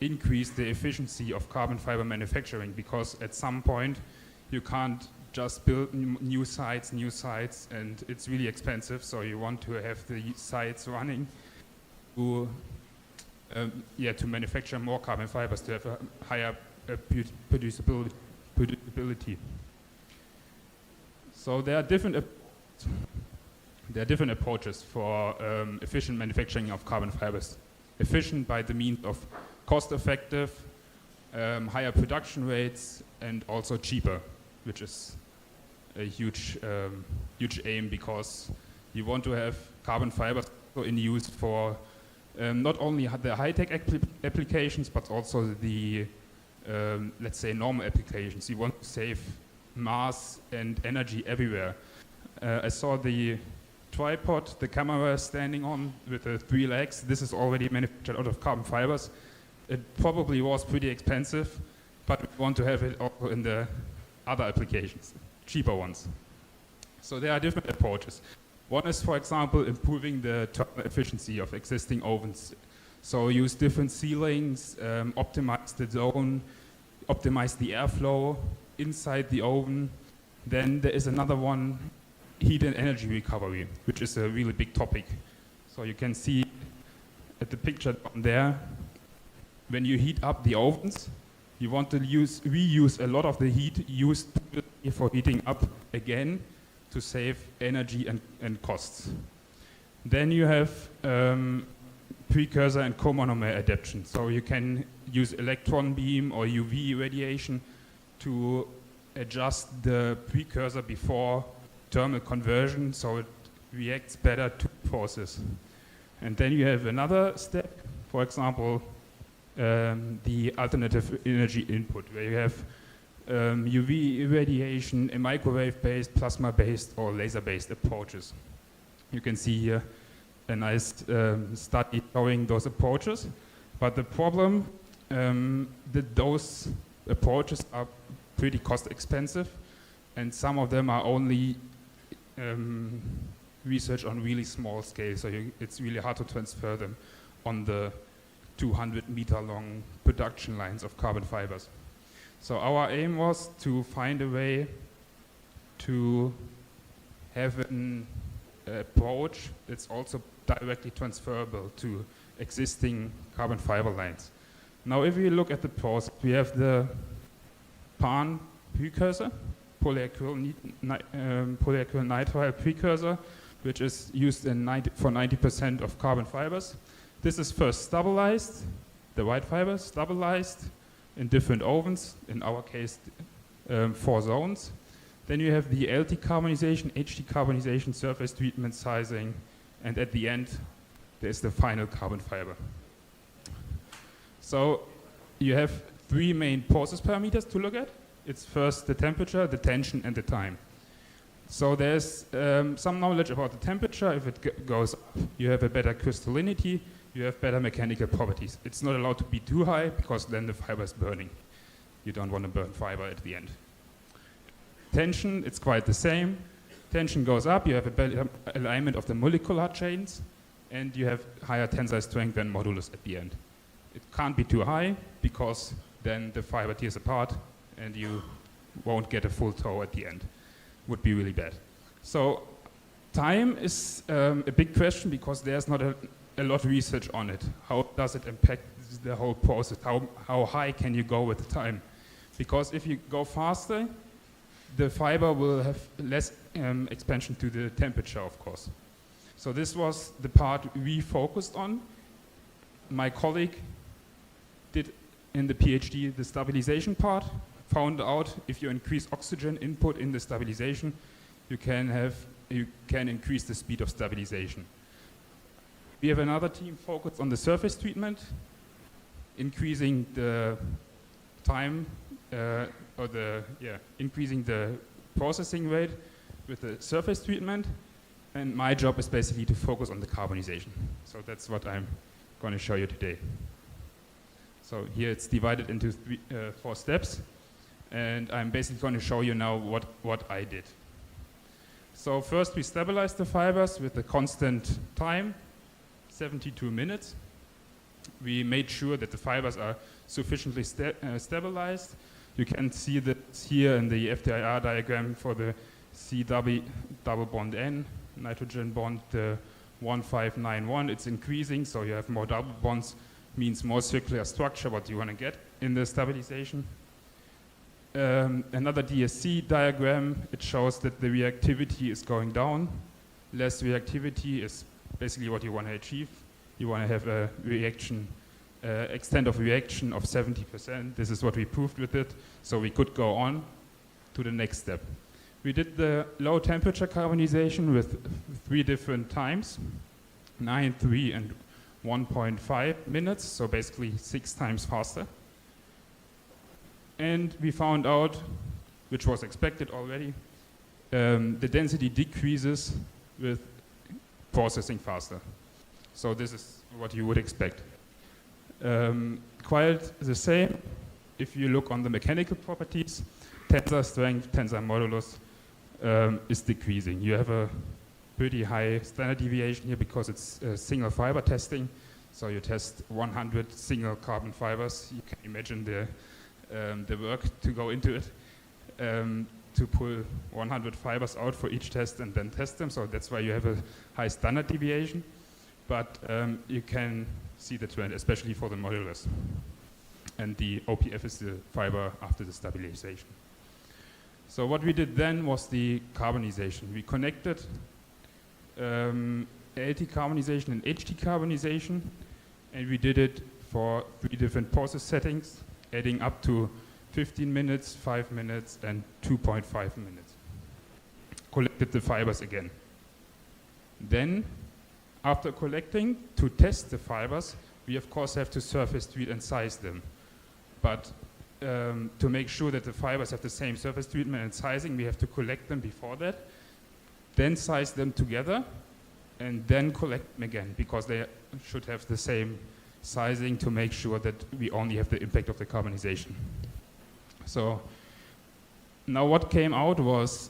increase the efficiency of carbon fiber manufacturing, because at some point you can't just build new sites, and it's really expensive. So you want to have the sites running to manufacture more carbon fibers, to have a higher producibility. So there are different approaches for efficient manufacturing of carbon fibers. Efficient by the means of cost-effective, higher production rates, and also cheaper, which is a huge aim, because you want to have carbon fibers in use for not only the high-tech applications, but also the, let's say, normal applications. You want to save mass and energy everywhere. I saw the tripod the camera is standing on with the 3 legs. This is already manufactured out of carbon fibers. It probably was pretty expensive, but we want to have it also in the other applications, cheaper ones. So there are different approaches. One is, for example, improving the thermal efficiency of existing ovens. So use different ceilings, optimize the zone, optimize the airflow inside the oven. Then there is another one, heat and energy recovery, which is a really big topic. So you can see at the picture down there, when you heat up the ovens, you want to reuse a lot of the heat used for heating up again to save energy and costs. Then you have precursor and co-monomer adaptation. So you can use electron beam or UV radiation to adjust the precursor before thermal conversion, so it reacts better to the process. And then you have another step, for example, the alternative energy input, where you have UV irradiation, microwave-based, plasma-based, or laser-based approaches. You can see here a nice study showing those approaches, but the problem that those approaches are pretty cost expensive, and some of them are only research on really small scale, so it's really hard to transfer them on the 200-meter long production lines of carbon fibers. So our aim was to find a way to have an approach that's also directly transferable to existing carbon fiber lines. Now, if you look at the process, we have the PAN precursor, polyacryl nitrile precursor, which is used in for 90% of carbon fibers. This is first stabilized, the white fibers stabilized in different ovens, in our case 4 zones. Then you have the LT carbonization, HT carbonization, surface treatment, sizing, and at the end there's the final carbon fiber. So you have 3 main process parameters to look at. It's first the temperature, the tension, and the time. So there's some knowledge about the temperature. If it goes up, you have a better crystallinity, you have better mechanical properties. It's not allowed to be too high, because then the fiber is burning. You don't want to burn fiber at the end. Tension, it's quite the same. Tension goes up, you have a better alignment of the molecular chains, and you have higher tensile strength than modulus at the end. It can't be too high, because then the fiber tears apart, and you won't get a full tow at the end. Would be really bad. So time is a big question, because there's not a lot of research on it. How does it impact the whole process? How high can you go with the time? Because if you go faster, the fiber will have less expansion to the temperature, of course. So this was the part we focused on. My colleague did in the PhD the stabilization part, found out if you increase oxygen input in the stabilization, you can increase the speed of stabilization. We have another team focused on the surface treatment, increasing the time increasing the processing rate with the surface treatment. And my job is basically to focus on the carbonization. So that's what I'm going to show you today. So here it's divided into 4 steps. And I'm basically going to show you now what I did. So first we stabilized the fibers with a constant time, 72 minutes. We made sure that the fibers are sufficiently stabilized. You can see that here in the FTIR diagram for the CW double bond N, nitrogen bond, the 1591, it's increasing, so you have more double bonds, means more circular structure, what you want to get in the stabilization. Another DSC diagram, it shows that the reactivity is going down. Less reactivity is basically what you want to achieve. You want to have a reaction, extent of reaction of 70%. This is what we proved with it, so we could go on to the next step. We did the low temperature carbonization with 3 different times, 9, 3, and 1.5 minutes, so basically 6 times faster. And we found out, which was expected already, the density decreases with processing faster. So this is what you would expect. Quite the same if you look on the mechanical properties. Tensor strength, tensor modulus is decreasing. You have a pretty high standard deviation here because it's single fiber testing. So you test 100 single carbon fibers. You can imagine the work to go into it, to pull 100 fibers out for each test and then test them. So that's why you have a high standard deviation. But you can see the trend, especially for the modulus. And the OPF is the fiber after the stabilization. So what we did then was the carbonization. We connected LT carbonization and HT carbonization, and we did it for 3 different process settings, adding up to 15 minutes, 5 minutes, and 2.5 minutes. Collected the fibers again. Then, after collecting, to test the fibers, we of course have to surface treat and size them. But to make sure that the fibers have the same surface treatment and sizing, we have to collect them before that, then size them together, and then collect them again, because they should have the same sizing to make sure that we only have the impact of the carbonization. So now what came out was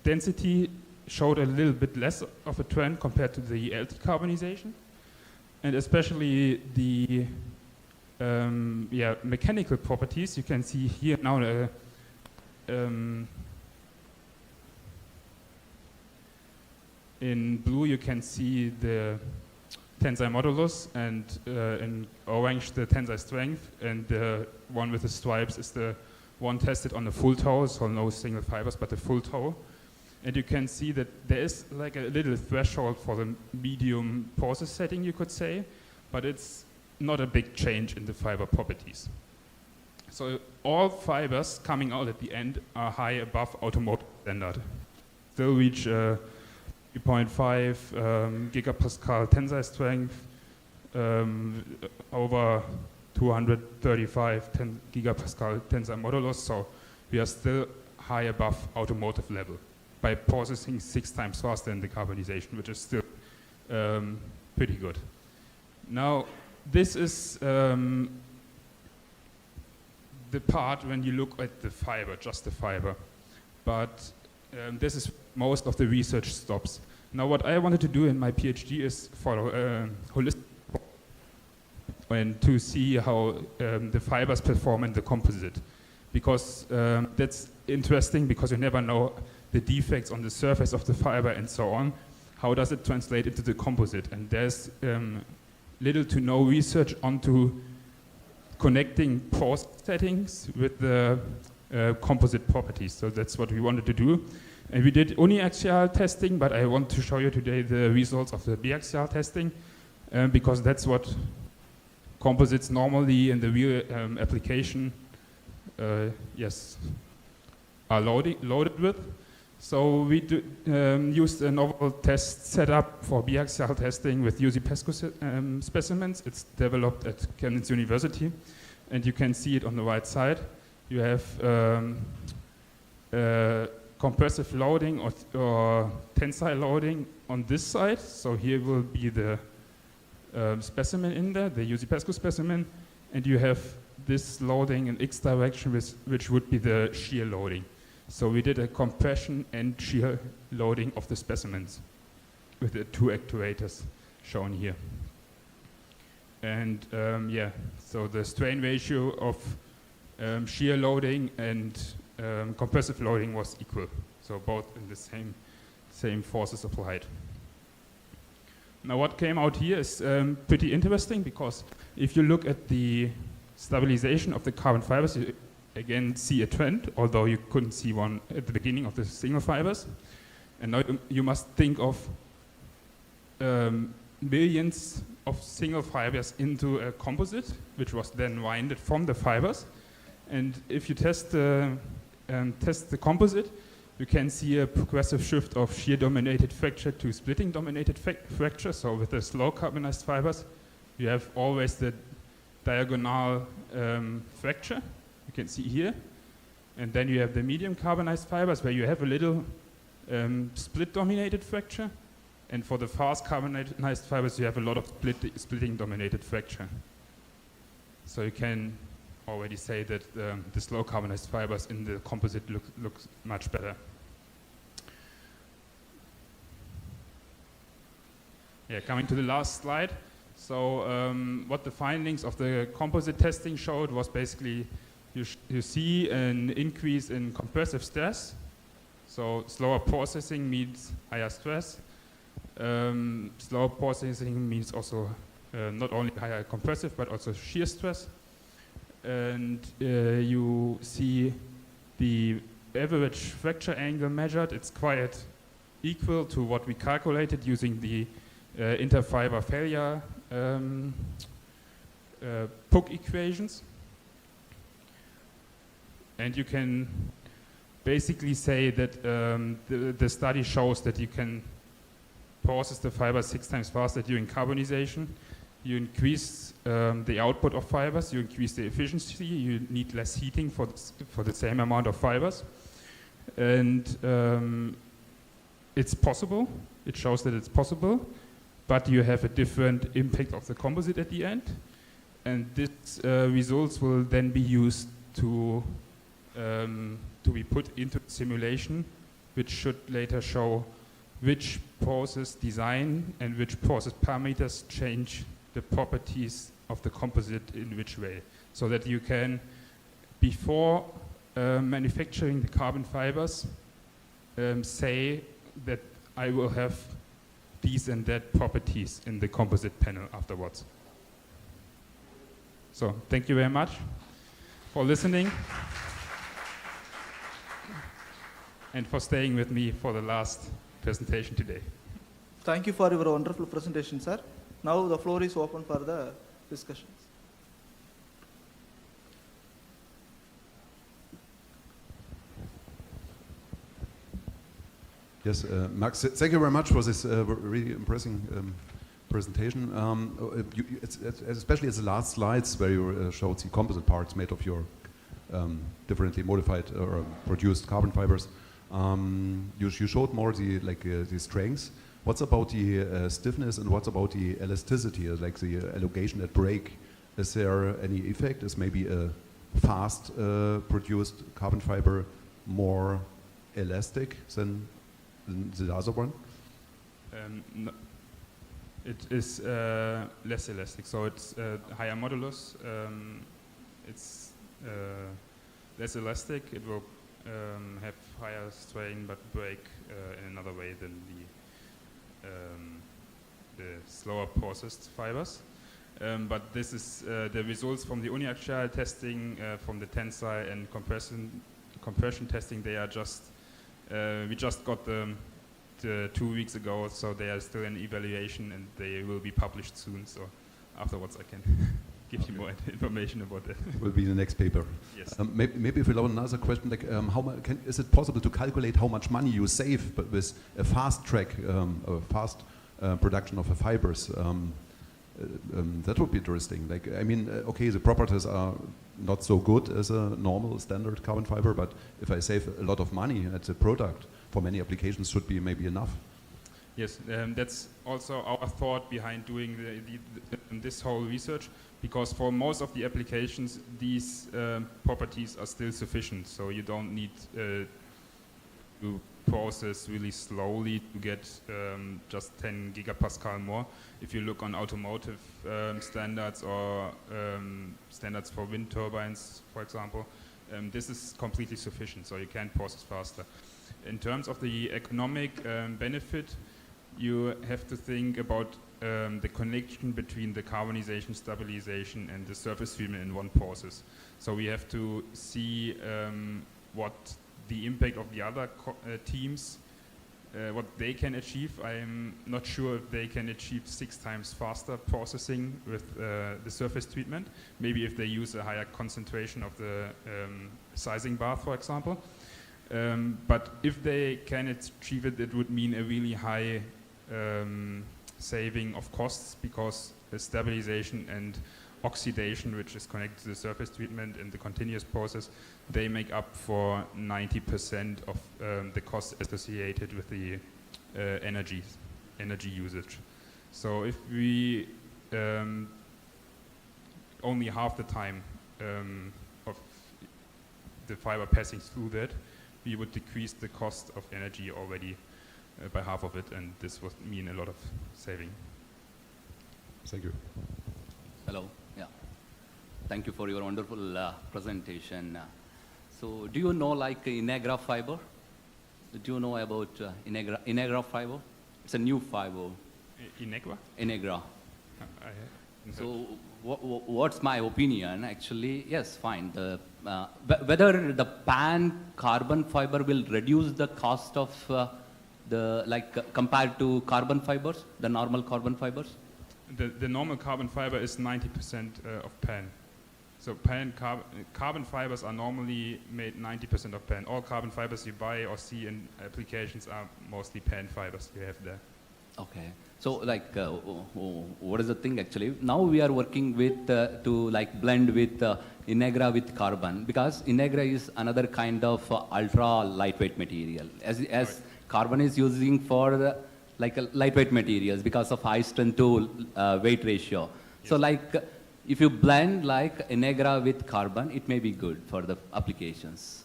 density showed a little bit less of a trend compared to the LT carbonization, and especially the mechanical properties. You can see here now in blue you can see the tensile modulus, and in orange the tensile strength, and the one with the stripes is the one tested on the full toe, so no single fibers but the full toe. And you can see that there is like a little threshold for the medium process setting, you could say, but it's not a big change in the fiber properties. So all fibers coming out at the end are high above automotive standard. Still reach 3.5 gigapascal tensile strength, over 235 gigapascal tensile modulus, so we are still high above automotive level by processing 6 times faster in the carbonization, which is still pretty good. Now, this is the part when you look at the fiber, just the fiber. But this is most of the research stops. Now, what I wanted to do in my PhD is follow holistic and to see how the fibers perform in the composite. Because that's interesting, because you never know the defects on the surface of the fiber and so on. How does it translate into the composite? And there's little to no research onto connecting process settings with the composite properties. So that's what we wanted to do. And we did uniaxial testing, but I want to show you today the results of the biaxial testing, because that's what composites normally in the real application are loaded with. So we used a novel test setup for biaxial testing with UZ-PESCO specimens. It's developed at Chemnitz University, and you can see it on the right side. You have compressive loading or tensile loading on this side. So here will be the specimen in there, the UZ-PESCO specimen, and you have this loading in X direction, which would be the shear loading. So we did a compression and shear loading of the specimens with the two actuators shown here. And so the strain ratio of shear loading and compressive loading was equal. So both in the same forces applied. Now what came out here is pretty interesting, because if you look at the stabilization of the carbon fibers, you again see a trend, although you couldn't see one at the beginning of the single fibers. And now you must think of millions of single fibers into a composite, which was then winded from the fibers. And if you test the composite, you can see a progressive shift of shear-dominated fracture to splitting-dominated fracture. So with the slow carbonized fibers, you have always the diagonal fracture. You can see here. And then you have the medium carbonized fibers, where you have a little split-dominated fracture. And for the fast carbonized fibers, you have a lot of splitting-dominated fracture. So you can already say that the slow carbonized fibers in the composite looks much better. Yeah, coming to the last slide. So what the findings of the composite testing showed was basically you see an increase in compressive stress. So slower processing means higher stress. Slower processing means also not only higher compressive but also shear stress. And you see the average fracture angle measured. It's quite equal to what we calculated using the interfiber failure PUC equations. And you can basically say that the study shows that you can process the fibers 6 times faster during carbonization. You increase the output of fibers, you increase the efficiency, you need less heating for the same amount of fibers. And it's possible, it shows that it's possible, but you have a different impact of the composite at the end. And these results will then be used to be put into simulation, which should later show which process design and which process parameters change the properties of the composite in which way, so that you can, before manufacturing the carbon fibers, say that I will have these and that properties in the composite panel afterwards. So thank you very much for listening and for staying with me for the last presentation today. Thank you for your wonderful presentation, sir. Now the floor is open for the discussions. Yes, Max, thank you very much for this really impressive presentation. Especially as the last slides where you showed the composite parts made of your differently modified or produced carbon fibers. You showed more the strengths. What's about the stiffness and what's about the elasticity, like the elongation at break? Is there any effect? Is maybe a fast produced carbon fiber more elastic than the other one? No, it is less elastic, so it's higher modulus. It's less elastic. It will have higher strain but break in another way than the slower processed fibers. But this is the results from the uniaxial testing, from the tensile and compression testing. They are just We just got them 2 weeks ago, so they are still in evaluation and they will be published soon. So afterwards I can give you more information about that. Will be the next paper. Yes. Maybe if we allow another question, like is it possible to calculate how much money you save, but with a fast track, a fast production of the fibers? That would be interesting. Like, I mean, okay, the properties are not so good as a normal standard carbon fiber, but if I save a lot of money at the product, for many applications should be maybe enough. Yes, that's also our thought behind doing this whole research, because for most of the applications, these properties are still sufficient. So you don't need to process really slowly to get just 10 gigapascal more. If you look on automotive standards or standards for wind turbines, for example, this is completely sufficient, so you can process faster. In terms of the economic benefit, you have to think about the connection between the carbonization, stabilization, and the surface treatment in one process. So we have to see what the impact of the other teams, what they can achieve. I'm not sure if they can achieve 6 times faster processing with the surface treatment. Maybe if they use a higher concentration of the sizing bath, for example. But if they can achieve it, it would mean a really high saving of costs, because the stabilization and oxidation, which is connected to the surface treatment in the continuous process, they make up for 90% of the costs associated with the energy usage. So if we only half the time of the fiber passing through that, we would decrease the cost of energy already by half of it, and this would mean a lot of saving. Thank you. Hello. Yeah. Thank you for your wonderful presentation. So, do you know like Inegra fiber? Do you know about Inegra fiber? It's a new fiber. Inegra? Inegra. So, what's my opinion? Actually, yes, fine. Whether the pan carbon fiber will reduce the cost of compared to carbon fibers, the normal carbon fibers? The normal carbon fiber is 90% of pan. So carbon fibers are normally made 90% of pan. All carbon fibers you buy or see in applications are mostly pan fibers you have there. Okay. So what is the thing actually? Now we are working with to blend with Inegra with carbon, because Inegra is another kind of ultra lightweight material. As carbon is using for lightweight materials because of high strength to weight ratio. Yes. So if you blend Inegra with carbon, it may be good for the applications.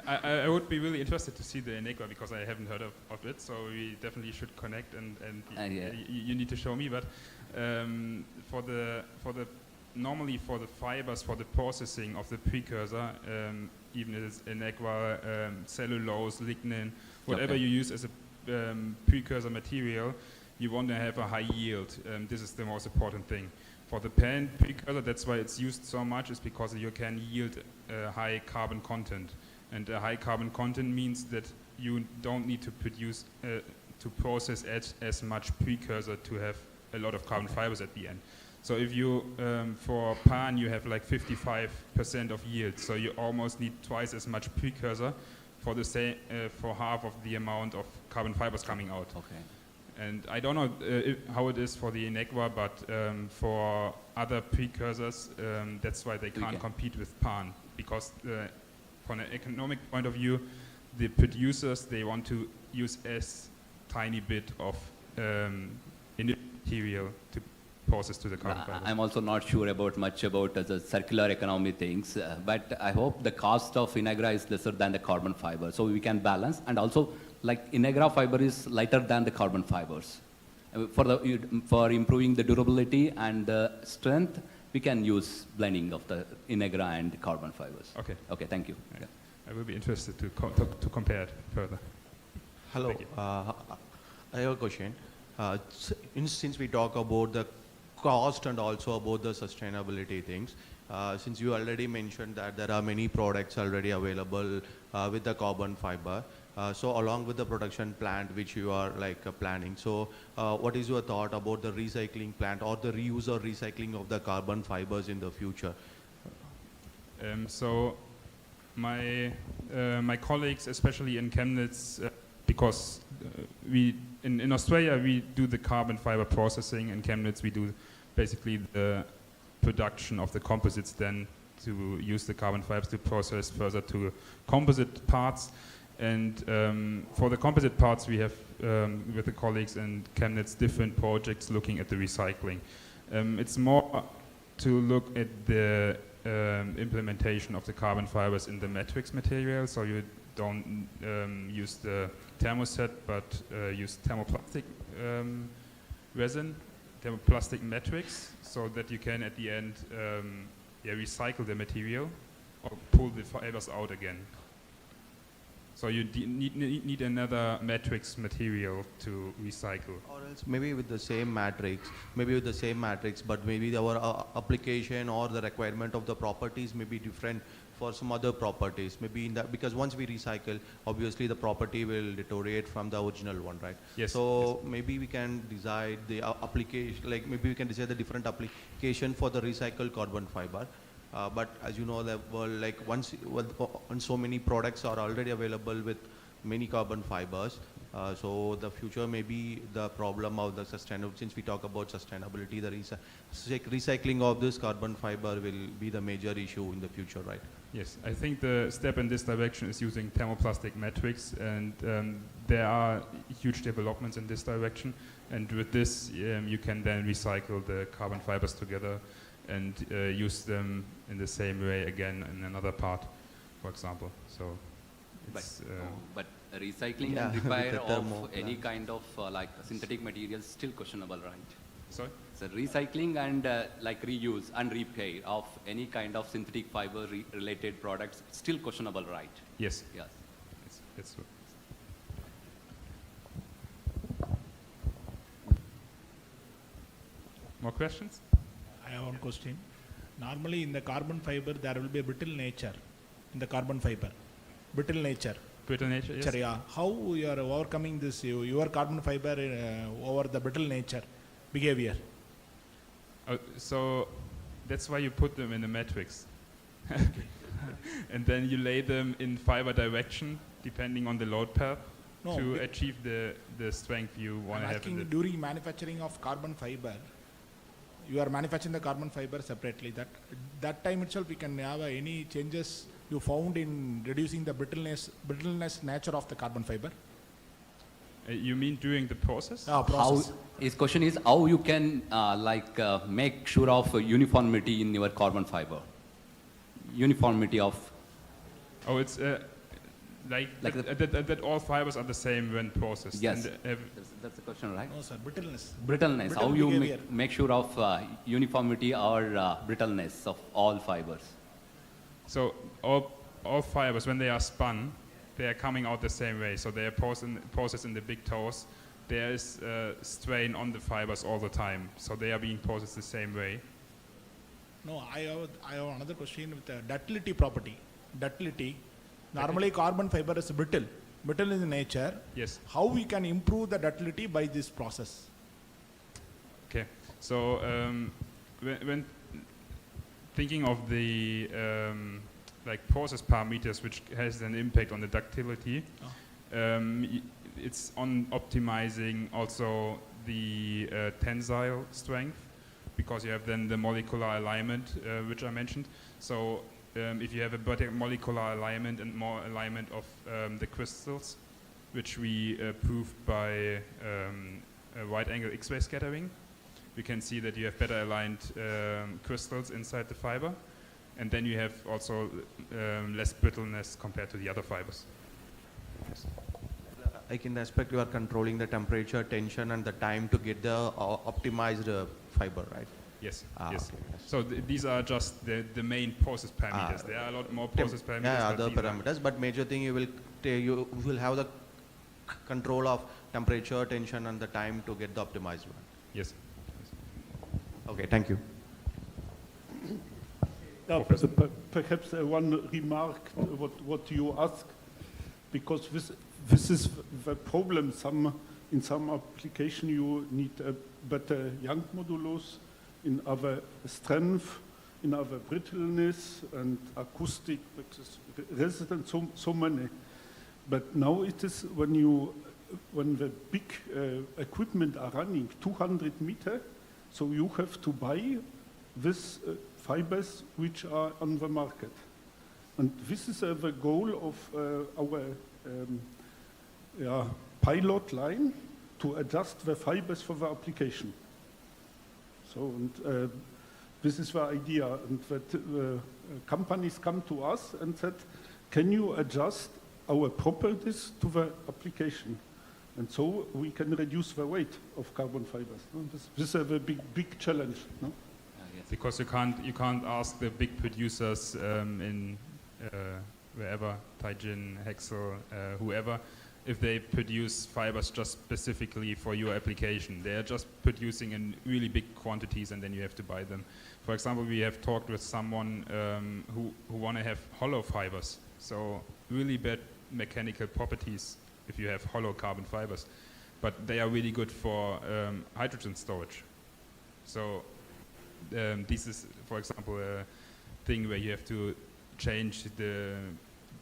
I would be really interested to see the Inegra, because I haven't heard of it, so we definitely should connect and yeah. You need to show me. But normally for the fibers, for the processing of the precursor, even if it's Inegra, cellulose, lignin, whatever you use as a precursor material, you want to have a high yield. This is the most important thing. For the pan precursor, that's why it's used so much, is because you can yield a high carbon content. And a high carbon content means that you don't need to produce, to process as much precursor to have a lot of carbon fibers at the end. So if you, for pan, you have 55% of yield, so you almost need twice as much precursor for the same, for half of the amount of carbon fibers coming out. Okay. And I don't know how it is for the Inegra, but for other precursors, that's why they can't compete with pan, because from an economic point of view, the producers, they want to use as tiny bit of material to process to the carbon fiber. I'm also not sure much about the circular economy things, but I hope the cost of Inegra is lesser than the carbon fiber, so we can balance. And also, Inegra fiber is lighter than the carbon fibers. For improving the durability and the strength, we can use blending of the Inegra and carbon fibers. Okay. Okay, thank you. Yeah. I will be interested to compare it further. Hello. I have a question. Since we talk about the cost and also about the sustainability things, since you already mentioned that there are many products already available with the carbon fiber, So along with the production plant which you are like planning, so what is your thought about the recycling plant or the reuse or recycling of the carbon fibers in the future? So my colleagues, especially in Chemnitz, because we in Australia we do the carbon fiber processing. In Chemnitz we do basically the production of the composites, then to use the carbon fibers to process further to composite parts. And for the composite parts we have with the colleagues in Chemnitz different projects looking at the recycling. It's more to look at the implementation of the carbon fibers in the matrix material, so you don't use the thermoset but use thermoplastic resin, thermoplastic matrix, so that you can at the end recycle the material or pull the fibers out again. So you need another matrix material to recycle. Or else maybe with the same matrix, but maybe our application or the requirement of the properties may be different for some other properties. Maybe in that, because once we recycle, obviously the property will deteriorate from the original one, right? Yes. So maybe we can decide the application, like maybe we can decide the different application for the recycled carbon fiber. But as you know, the world, like once so many products are already available with many carbon fibers, so the future may be the problem of the sustainable. Since we talk about sustainability, the recycling of this carbon fiber will be the major issue in the future, right? Yes, I think the step in this direction is using thermoplastic matrix, and there are huge developments in this direction. And with this, you can then recycle the carbon fibers together and use them in the same way again in another part, for example. So, it's, but recycling and repair of any kind of like synthetic materials still questionable, right? Sorry? So recycling and like reuse and repair of any kind of synthetic fiber related products still questionable, right? Yes. Yes. It's true. More questions? I have one question. Normally in the carbon fiber there will be a brittle nature in the carbon fiber. Brittle nature. Brittle nature, yes. Yeah. How you are overcoming this, your carbon fiber over the brittle nature behavior? So that's why you put them in a matrix. And then you lay them in fiber direction depending on the load path to achieve the strength you want to have. I'm asking during manufacturing of carbon fiber, you are manufacturing the carbon fiber separately. That time itself we can have any changes you found in reducing the brittleness nature of the carbon fiber? You mean during the process? Process. His question is how you can make sure of uniformity in your carbon fiber. Uniformity of. Oh, it's that all fibers are the same when processed. Yes, that's the question, right? No, sir. Brittleness. Brittleness. How you make sure of uniformity or brittleness of all fibers? So all fibers, when they are spun, they are coming out the same way. So they are processed in the big toes. There is strain on the fibers all the time. So they are being processed the same way. No, I have another question with the ductility property. Ductility. Normally carbon fiber is brittle. Brittle in nature. Yes. How we can improve the ductility by this process? Okay. So when thinking of the like process parameters which has an impact on the ductility, it's on optimizing also the tensile strength, because you have then the molecular alignment which I mentioned. So if you have a better molecular alignment and more alignment of the crystals, which we proved by wide-angle X-ray scattering, we can see that you have better aligned crystals inside the fiber, and then you have also less brittleness compared to the other fibers. Yes. Like in the aspect you are controlling the temperature, tension, and the time to get the optimized fiber, right? Yes. Yes. Okay. So these are just the main process parameters. There are a lot more process parameters. Yeah, other parameters, but major thing you will have the control of temperature, tension, and the time to get the optimized one. Yes. Okay, thank you. Perhaps one remark what you ask, because this is the problem. In some application you need a better Young modulus, in other strength, in other brittleness and acoustic, which is resistant, so many. But now it is when the big equipment are running 200 meter, so you have to buy these fibers which are on the market. And this is the goal of our pilot line, to adjust the fibers for the application. So, and this is the idea, and that companies come to us and said, can you adjust our properties to the application? And so we can reduce the weight of carbon fibers. No? This is a big challenge. No? Because you can't ask the big producers in wherever, Taijin, Hexel, whoever, if they produce fibers just specifically for your application. They are just producing in really big quantities and then you have to buy them. For example, we have talked with someone who want to have hollow fibers, so really bad mechanical properties if you have hollow carbon fibers, but they are really good for hydrogen storage. So this is, for example, a thing where you have to change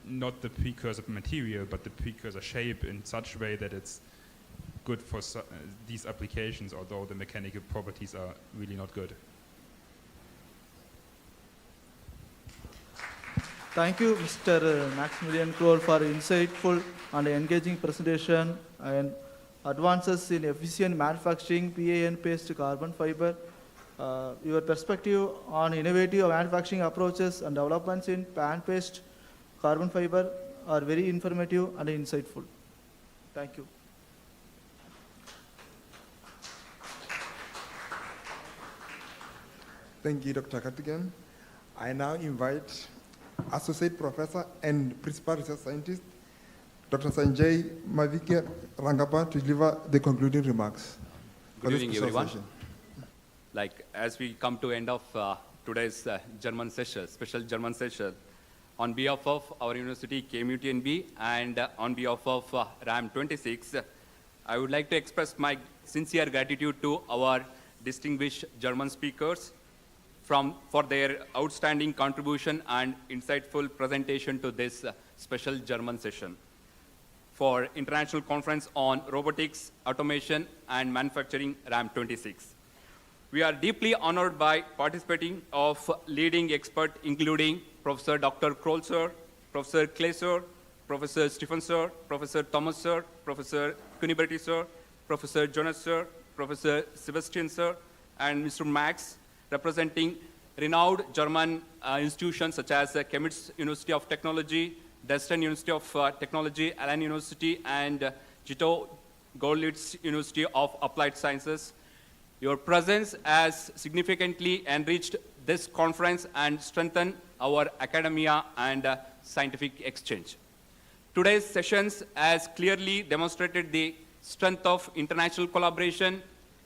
not the precursor material, but the precursor shape in such a way that it's good for these applications, although the mechanical properties are really not good. Thank you, Mr. Maximilian Kroll, for insightful and engaging presentation and advances in efficient manufacturing PAN-based carbon fiber. Your perspective on innovative manufacturing approaches and developments in PAN-based carbon fiber are very informative and insightful. Thank you. Thank you, Dr. Kartigan. I now invite Associate Professor and Principal Research Scientist, Dr. Sanjay Mavikia Rangappa, to deliver the concluding remarks. Good evening, everyone. As we come to end of today's German session, special German session, on behalf of our university, KMUTNB, and on behalf of RAM 26, I would like to express my sincere gratitude to our distinguished German speakers for their outstanding contribution and insightful presentation to this special German session for International Conference on Robotics, Automation, and Manufacturing, RAM 26. We are deeply honored by participating of leading experts, including Professor Dr. Kroll sir, Professor Clay sir, Professor Stephen sir, Professor Thomas sir, Professor Kuniberti sir, Professor Jonas sir, Professor Sebastian sir, and Mr. Max, representing renowned German institutions such as Chemnitz University of Technology, Dresden University of Technology, Allen University, and Jito Görlitz University of Applied Sciences. Your presence has significantly enriched this conference and strengthened our academia and scientific exchange. Today's sessions has clearly demonstrated the strength of international collaboration,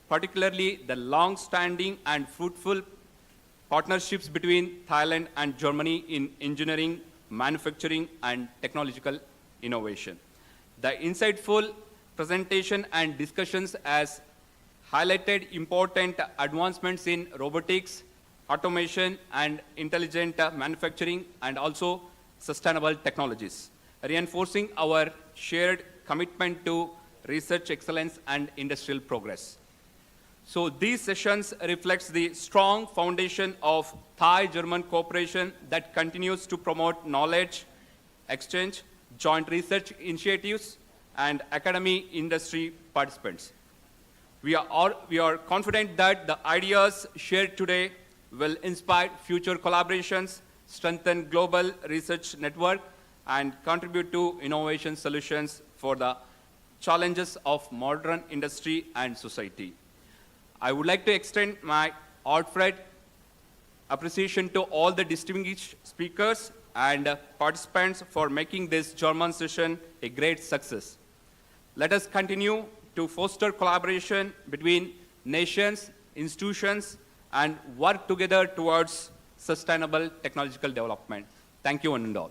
particularly the long-standing and fruitful partnerships between Thailand and Germany in engineering, manufacturing, and technological innovation. The insightful presentation and discussions has highlighted important advancements in robotics, automation, and intelligent manufacturing, and also sustainable technologies, reinforcing our shared commitment to research excellence and industrial progress. So these sessions reflects the strong foundation of Thai-German cooperation that continues to promote knowledge exchange, joint research initiatives, and academy-industry participants. We are confident that the ideas shared today will inspire future collaborations, strengthen global research network, and contribute to innovation solutions for the challenges of modern industry and society. I would like to extend my heartfelt appreciation to all the distinguished speakers and participants for making this German session a great success. Let us continue to foster collaboration between nations, institutions, and work together towards sustainable technological development. Thank you, one and all.